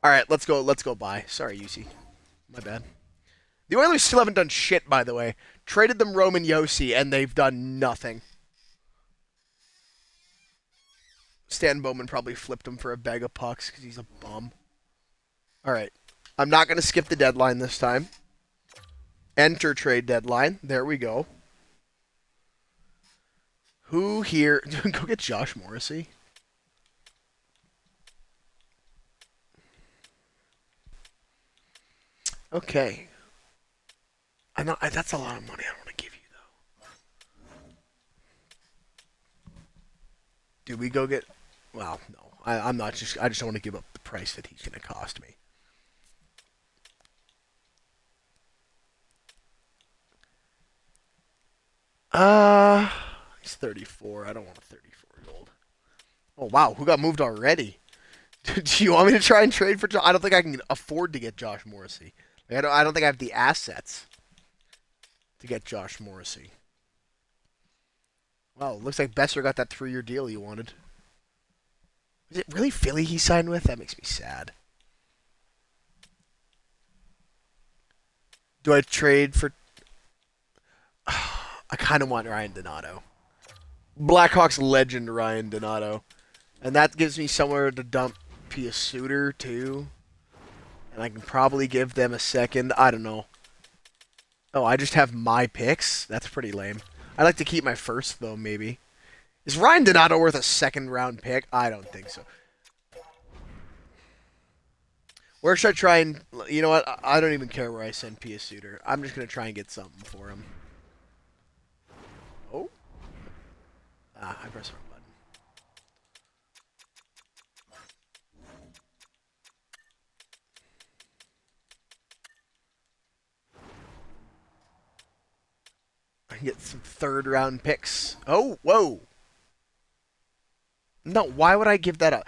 All right, let's go. Let's go buy. Sorry, UC. My bad. The Oilers still haven't done shit, by the way. Traded them Roman Yossi, and they've done nothing. Stan Bowman probably flipped him for a bag of pucks because he's a bum. All right. I'm not going to skip the deadline this time. Enter trade deadline. There we go. Who here? Go get Josh Morrissey. Okay. That's a lot of money I don't want to give you, though. Do we go get... Well, no. I'm not just... I just don't want to give up the price that he's going to cost me. He's 34. I don't want a 34-year-old. Oh, wow. Who got moved already? Do you want me to try and trade for Josh? I don't think I can afford to get Josh Morrissey. Like, I don't think I have the assets to get Josh Morrissey. Well, looks like Besser got that 3-year deal he wanted. Is it really Philly he signed with? That makes me sad. Do I trade for... I kind of want Ryan Donato. Blackhawks legend Ryan Donato. And that gives me somewhere to dump Pia Suter, too. And I can probably give them a second. I don't know. Oh, I just have my picks? That's pretty lame. I'd like to keep my first, though, maybe. Is Ryan Donato worth a second-round pick? I don't think so. Where should I try and... You know what? I don't even care where I send Pia Suter. I'm just going to try and get something for him. Oh. Ah, I pressed the wrong button. I can get some third-round picks. Oh, whoa. No, why would I give that up?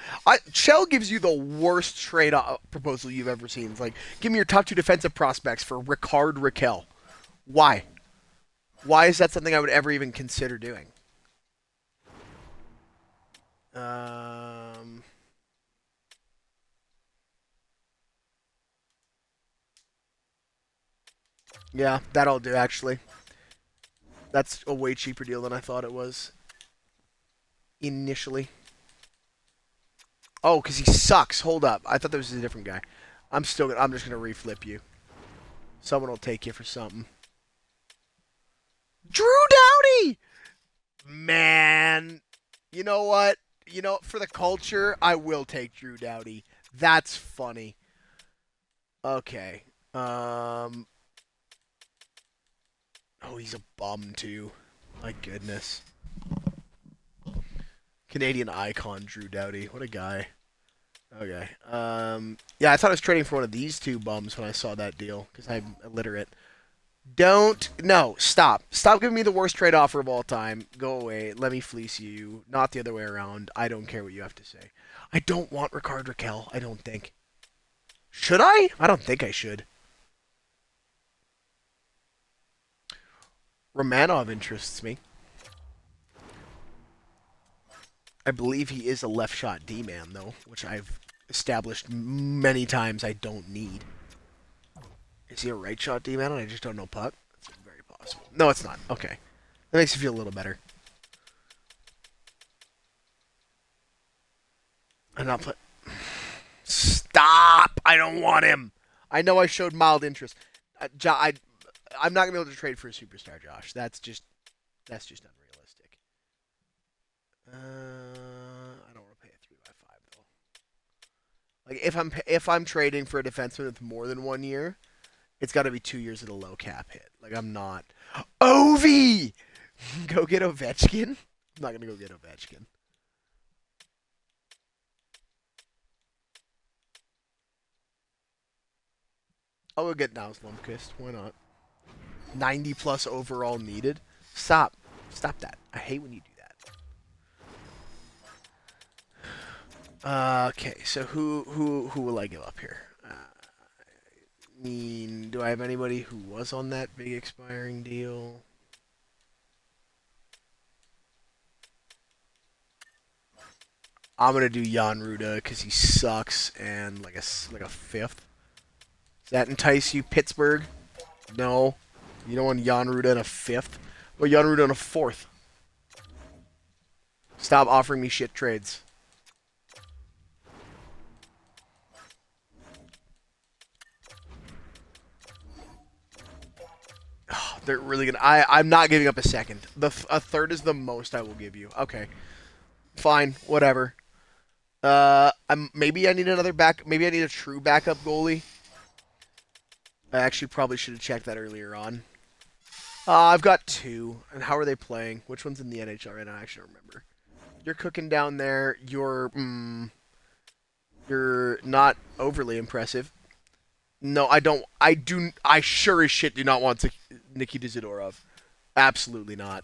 Shell gives you the worst trade proposal you've ever seen. It's like, give me your top 2 defensive prospects for Ricard Raquel. Why? Why is that something I would ever even consider doing? Um, yeah, that'll do, actually. That's a way cheaper deal than I thought it was. initially. Oh, because he sucks. Hold up. I thought that was a different guy. I'm just gonna reflip you. Someone will take you for something. Drew Doughty! Man. You know what? For the culture, I will take Drew Doughty. That's funny. Okay. Oh, he's a bum too. My goodness. Canadian icon Drew Doughty. What a guy. Okay. Yeah, I thought I was trading for one of these two bums when I saw that deal because I'm illiterate. No, stop. Stop giving me the worst trade offer of all time. Go away. Let me fleece you. Not the other way around. I don't care what you have to say. I don't want Ricard Raquel. I don't think. Should I? I don't think I should. Romanov interests me. I believe he is a left shot D-man, though, which I've established many times I don't need. Is he a right shot D-man and I just don't know puck? That's very possible. No, it's not. Okay. That makes me feel a little better. I'm not playing. Stop! I don't want him. I know I showed mild interest. I'm not gonna be able to trade for a superstar, Josh. That's just unrealistic. I don't want to pay a 3x5 though. Like if I'm trading for a defenseman with more than 1 year, it's got to be 2 years at a low cap hit. Like I'm not. Ovi, go get Ovechkin. I'm not gonna go get Ovechkin. I'll go get Niles Lundqvist. Why not? 90 plus overall needed. Stop that. I hate when you do that. Okay, so who will I give up here? Do I have anybody who was on that big expiring deal? I'm gonna do Jan Ruda because he sucks and like a fifth. Does that entice you, Pittsburgh? No, you don't want Jan Ruda in a fifth. Well, Jan Ruda in a fourth. Stop offering me shit trades. They're really gonna. I'm not giving up a second. A third is the most I will give you. Okay, fine, whatever. Maybe I need another back. Maybe I need a true backup goalie. I actually probably should have checked that earlier on. I've got two. And how are they playing? Which one's in the NHL right now? I actually don't remember. You're cooking down there. You're not overly impressive. No, I don't. I sure as shit do not want to Nikita Zadorov. Absolutely not.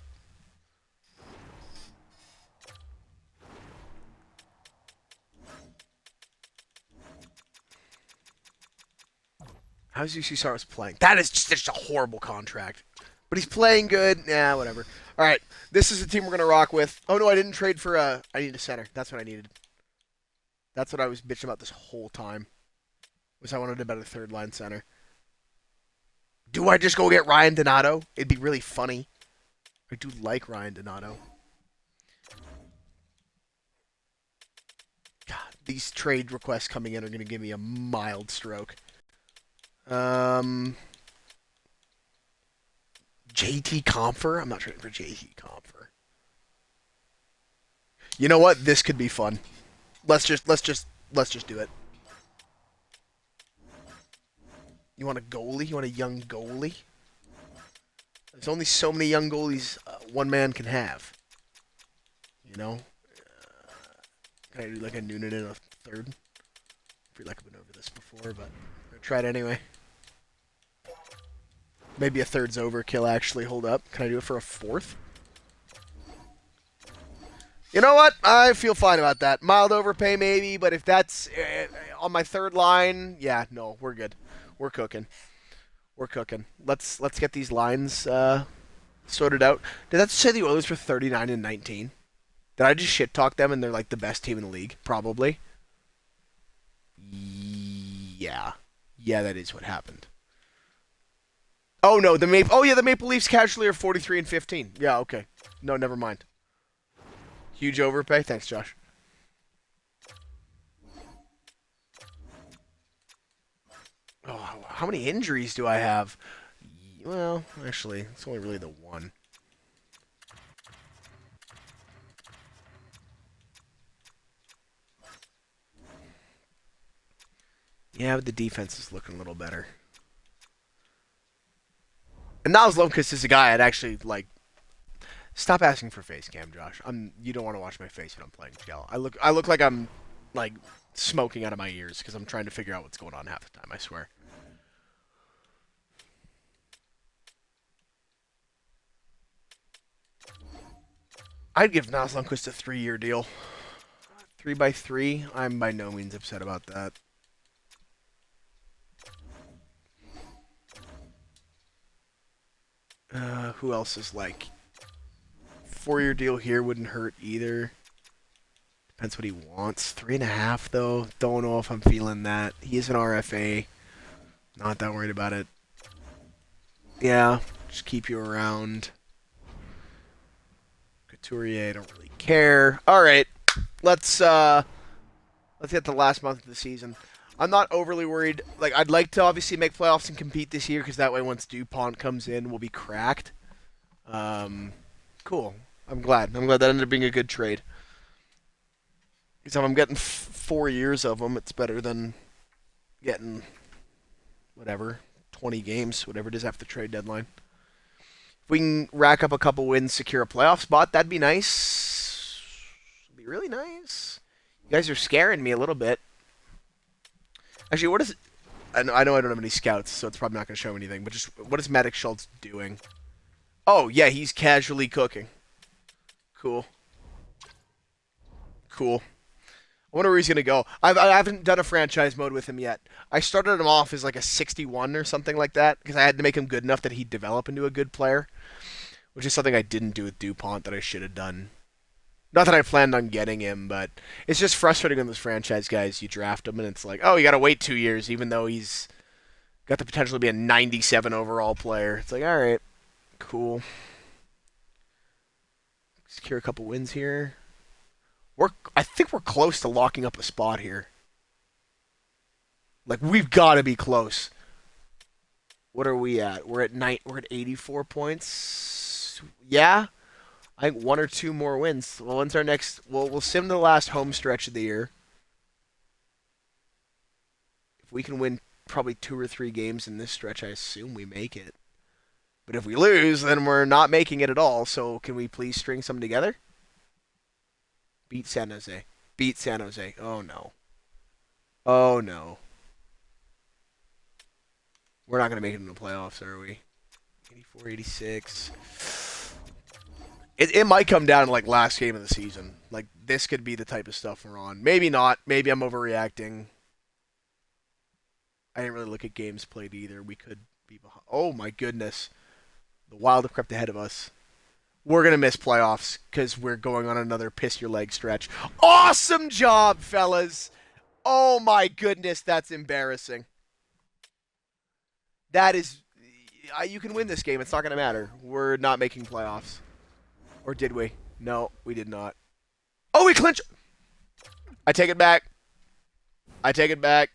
How's UC Saros playing? That is just a horrible contract. But he's playing good. Yeah, whatever. All right, this is the team we're gonna rock with. Oh no, I didn't trade for a. I need a center. That's what I needed. That's what I was bitching about this whole time. Was I wanted a better third line center. Do I just go get Ryan Donato? It'd be really funny. I do like Ryan Donato. God, these trade requests coming in are gonna give me a mild stroke. JT Compher? I'm not trading for JT Compher. You know what? This could be fun. Let's just do it. You want a goalie? You want a young goalie? There's only so many young goalies one man can have. You know? Can I do like a Noonan in a third? I feel like I've been over this before, but I'll try it anyway. Maybe a third's overkill, actually. Hold up. Can I do it for a fourth? You know what? I feel fine about that. Mild overpay, maybe, but if that's on my third line, yeah, no, we're good. We're cooking. We're cooking. Let's get these lines sorted out. Did that say the Oilers were 39-19? Did I just shit talk them and they're like the best team in the league? Probably. Yeah. Yeah, that is what happened. Oh no, the Maple Leafs casually are 43-15. Yeah, okay. No, never mind. Huge overpay. Thanks, Josh. Oh, how many injuries do I have? Well, actually, it's only really the one. Yeah, but the defense is looking a little better. And Niles Lundqvist is a guy I'd actually like. Stop asking for face cam, Josh. You don't want to watch my face when I'm playing Shell. I look like I'm like smoking out of my ears because I'm trying to figure out what's going on half the time. I swear. I'd give Niles Lundqvist a 3-year deal. 3x3. I'm by no means upset about that. Who else is like 4-year deal here wouldn't hurt either. Depends what he wants. 3.5 though. Don't know if I'm feeling that. He is an RFA. Not that worried about it. Yeah, just keep you around. Couturier, I don't really care. All right, let's get the last month of the season. I'm not overly worried. Like, I'd like to obviously make playoffs and compete this year because that way once DuPont comes in, we'll be cracked. Cool. I'm glad. I'm glad that ended up being a good trade. Because if I'm getting 4 years of them, it's better than getting whatever 20 games, whatever it is after the trade deadline. If we can rack up a couple wins, secure a playoff spot, that'd be nice. It'd be really nice. You guys are scaring me a little bit. Actually, what is... I know I don't have any scouts, so it's probably not going to show anything, but just what is Maddox Schultz doing? Oh, yeah, he's casually cooking. Cool. Cool. I wonder where he's going to go. I haven't done a franchise mode with him yet. I started him off as like a 61 or something like that because I had to make him good enough that he'd develop into a good player, which is something I didn't do with DuPont that I should have done. Not that I planned on getting him, but it's just frustrating when those franchise guys, you draft him and it's like, oh, you got to wait 2 years even though he's got the potential to be a 97 overall player. It's like, all right, cool. Secure a couple wins here. I think we're close to locking up a spot here. Like, we've got to be close. What are we at? We're at 84 points. Yeah. I think 1 or 2 more wins. Well, when's our next? We'll sim the last home stretch of the year. If we can win probably 2 or 3 games in this stretch, I assume we make it. But if we lose, then we're not making it at all. So can we please string some together? Beat San Jose. Beat San Jose. Oh, no. Oh, no. We're not going to make it in the playoffs, are we? 84, 86. It might come down to, like, last game of the season. Like, this could be the type of stuff we're on. Maybe not. Maybe I'm overreacting. I didn't really look at games played either. We could be behind. Oh, my goodness. The Wild have crept ahead of us. We're going to miss playoffs because we're going on another piss-your-leg stretch. Awesome job, fellas. Oh, my goodness. That's embarrassing. That is... You can win this game. It's not going to matter. We're not making playoffs. Or did we? No, we did not. Oh, we clinched! I take it back. I take it back.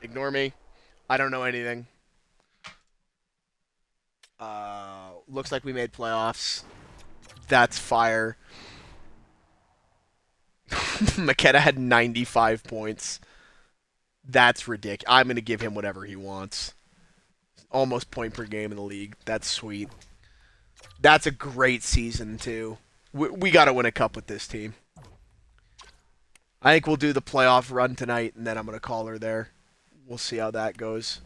Ignore me. I don't know anything. Looks like we made playoffs. That's fire. McKenna had 95 points. That's ridiculous. I'm going to give him whatever he wants. Almost point per game in the league. That's sweet. That's a great season, too. We got to win a cup with this team. I think we'll do the playoff run tonight, and then I'm going to call her there. We'll see how that goes.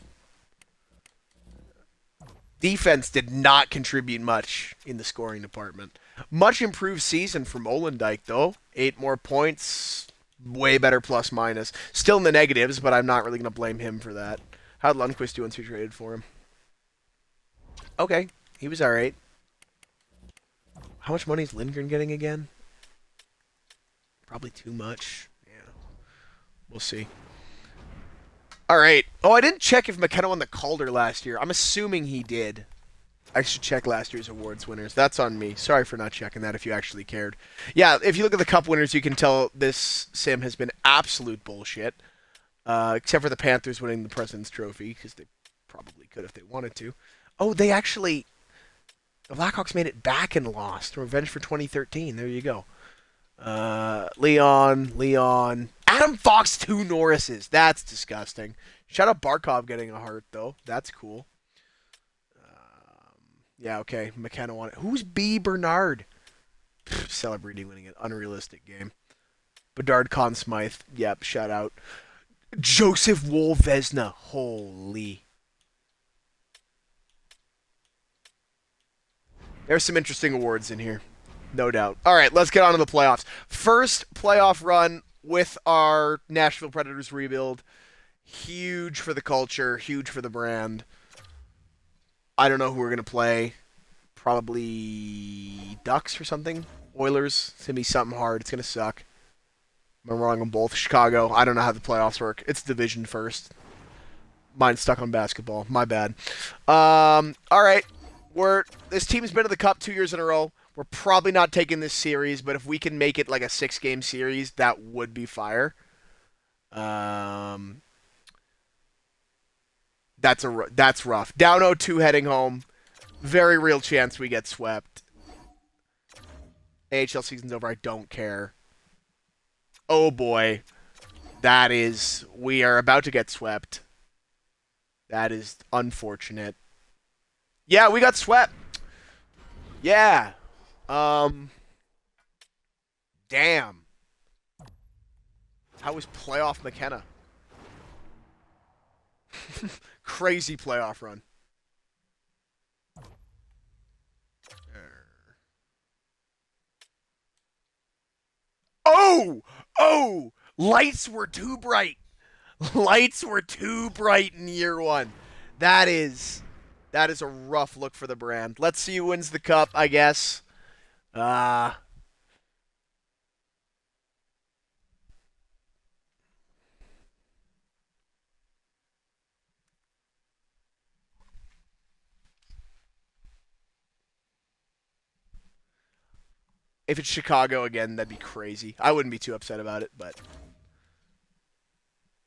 Defense did not contribute much in the scoring department. Much improved season from Olendijk, though. 8 more points. Way better plus minus. Still in the negatives, but I'm not really going to blame him for that. How'd Lundqvist do once we traded for him? Okay. He was all right. How much money is Lindgren getting again? Probably too much. Yeah. We'll see. All right. Oh, I didn't check if McKenna won the Calder last year. I'm assuming he did. I should check last year's awards winners. That's on me. Sorry for not checking that if you actually cared. Yeah, if you look at the cup winners, you can tell this sim has been absolute bullshit. Except for the Panthers winning the President's Trophy, because they probably could if they wanted to. Oh, they actually... The Blackhawks made it back and lost. Revenge for 2013. There you go. Leon. Adam Fox, 2 Norrises. That's disgusting. Shout out Barkov getting a heart, though. That's cool. Yeah, okay. McKenna won it. Who's B. Bernard? Celebrity winning an unrealistic game. Bedard Conn Smythe. Yep, shout out. Joseph Wolvesna. Holy. There's some interesting awards in here. No doubt. All right, let's get on to the playoffs. First playoff run with our Nashville Predators rebuild. Huge for the culture. Huge for the brand. I don't know who we're going to play. Probably Ducks or something. Oilers. It's going to be something hard. It's going to suck. I'm wrong on both. Chicago. I don't know how the playoffs work. It's division first. Mine's stuck on basketball. My bad. All right. This team's been to the Cup 2 years in a row. We're probably not taking this series, but if we can make it like a 6-game series, that would be fire. That's rough. Down 0-2 heading home. Very real chance we get swept. AHL season's over. I don't care. Oh boy. We are about to get swept. That is unfortunate. Yeah, we got swept. Yeah. Damn. How was playoff McKenna? Crazy playoff run. Oh! Lights were too bright. Lights were too bright in year 1. That is a rough look for the brand. Let's see who wins the cup, I guess. If it's Chicago again, that'd be crazy. I wouldn't be too upset about it, but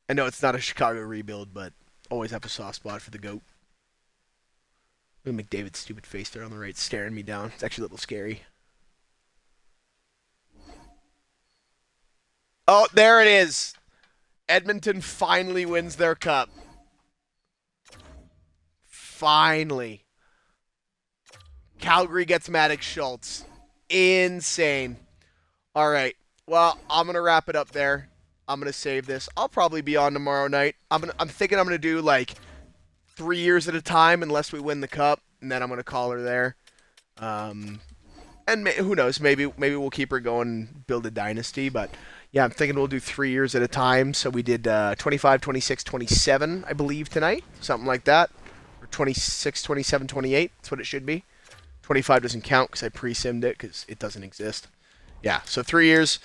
I know it's not a Chicago rebuild, but always have a soft spot for the GOAT. Look at McDavid's stupid face there on the right, staring me down. It's actually a little scary. Oh, there it is. Edmonton finally wins their cup. Finally. Calgary gets Maddox Schultz. Insane. All right. Well, I'm going to wrap it up there. I'm going to save this. I'll probably be on tomorrow night. I'm thinking I'm going to do like 3 years at a time unless we win the cup, and then I'm going to call her there. And who knows? Maybe we'll keep her going and build a dynasty, but yeah, I'm thinking we'll do 3 years at a time. So we did 25, 26, 27, I believe, tonight. Something like that. Or 26, 27, 28. That's what it should be. 25 doesn't count because I pre-simmed it because it doesn't exist. Yeah, so 3 years.